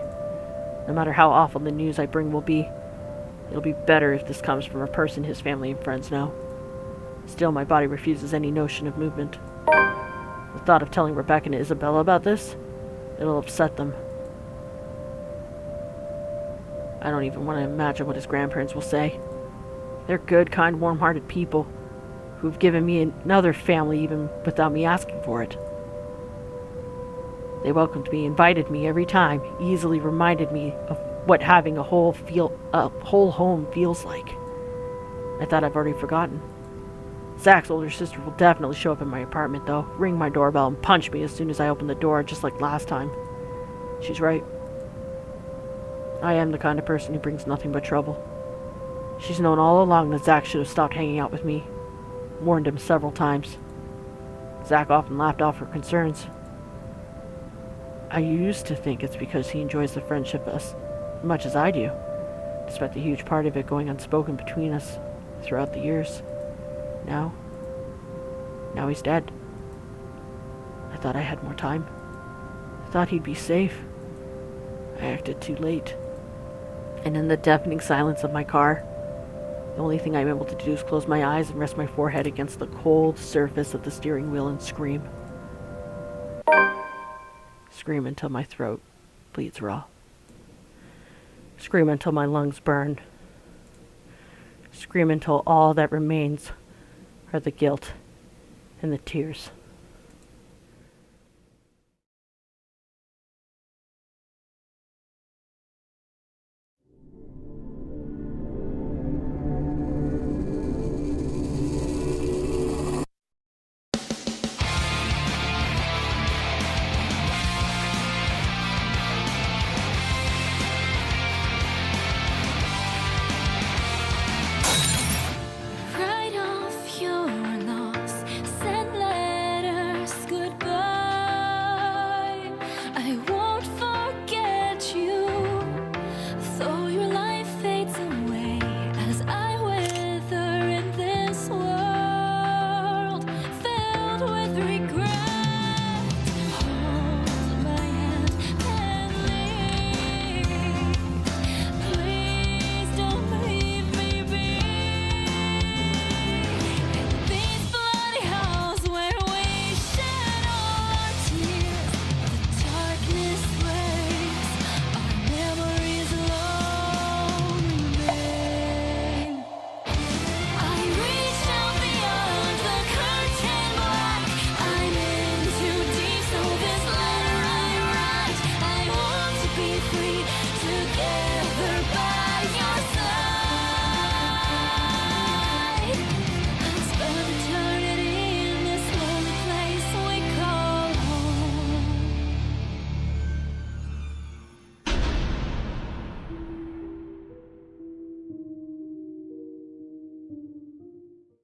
No matter how awful the news I bring will be, it'll be better if this comes from a person his family and friends know. Still, my body refuses any notion of movement. The thought of telling Rebecca and Isabella about this, it'll upset them. I don't even want to imagine what his grandparents will say. They're good, kind, warm-hearted people who've given me another family even without me asking for it. They welcomed me, invited me every time, easily reminded me of what having a whole home feels like. I thought I've already forgotten. Zach's older sister will definitely show up in my apartment, though, ring my doorbell and punch me as soon as I open the door, just like last time. She's right. I am the kind of person who brings nothing but trouble. She's known all along that Zach should have stopped hanging out with me. Warned him several times. Zach often laughed off her concerns. I used to think it's because he enjoys the friendship as much as I do, despite the huge part of it going unspoken between us throughout the years. Now he's dead. I thought I had more time. I thought he'd be safe. I acted too late. And in the deafening silence of my car, the only thing I'm able to do is close my eyes and rest my forehead against the cold surface of the steering wheel and scream. Scream until my throat bleeds raw. Scream until my lungs burn. Scream until all that remains are the guilt and the tears.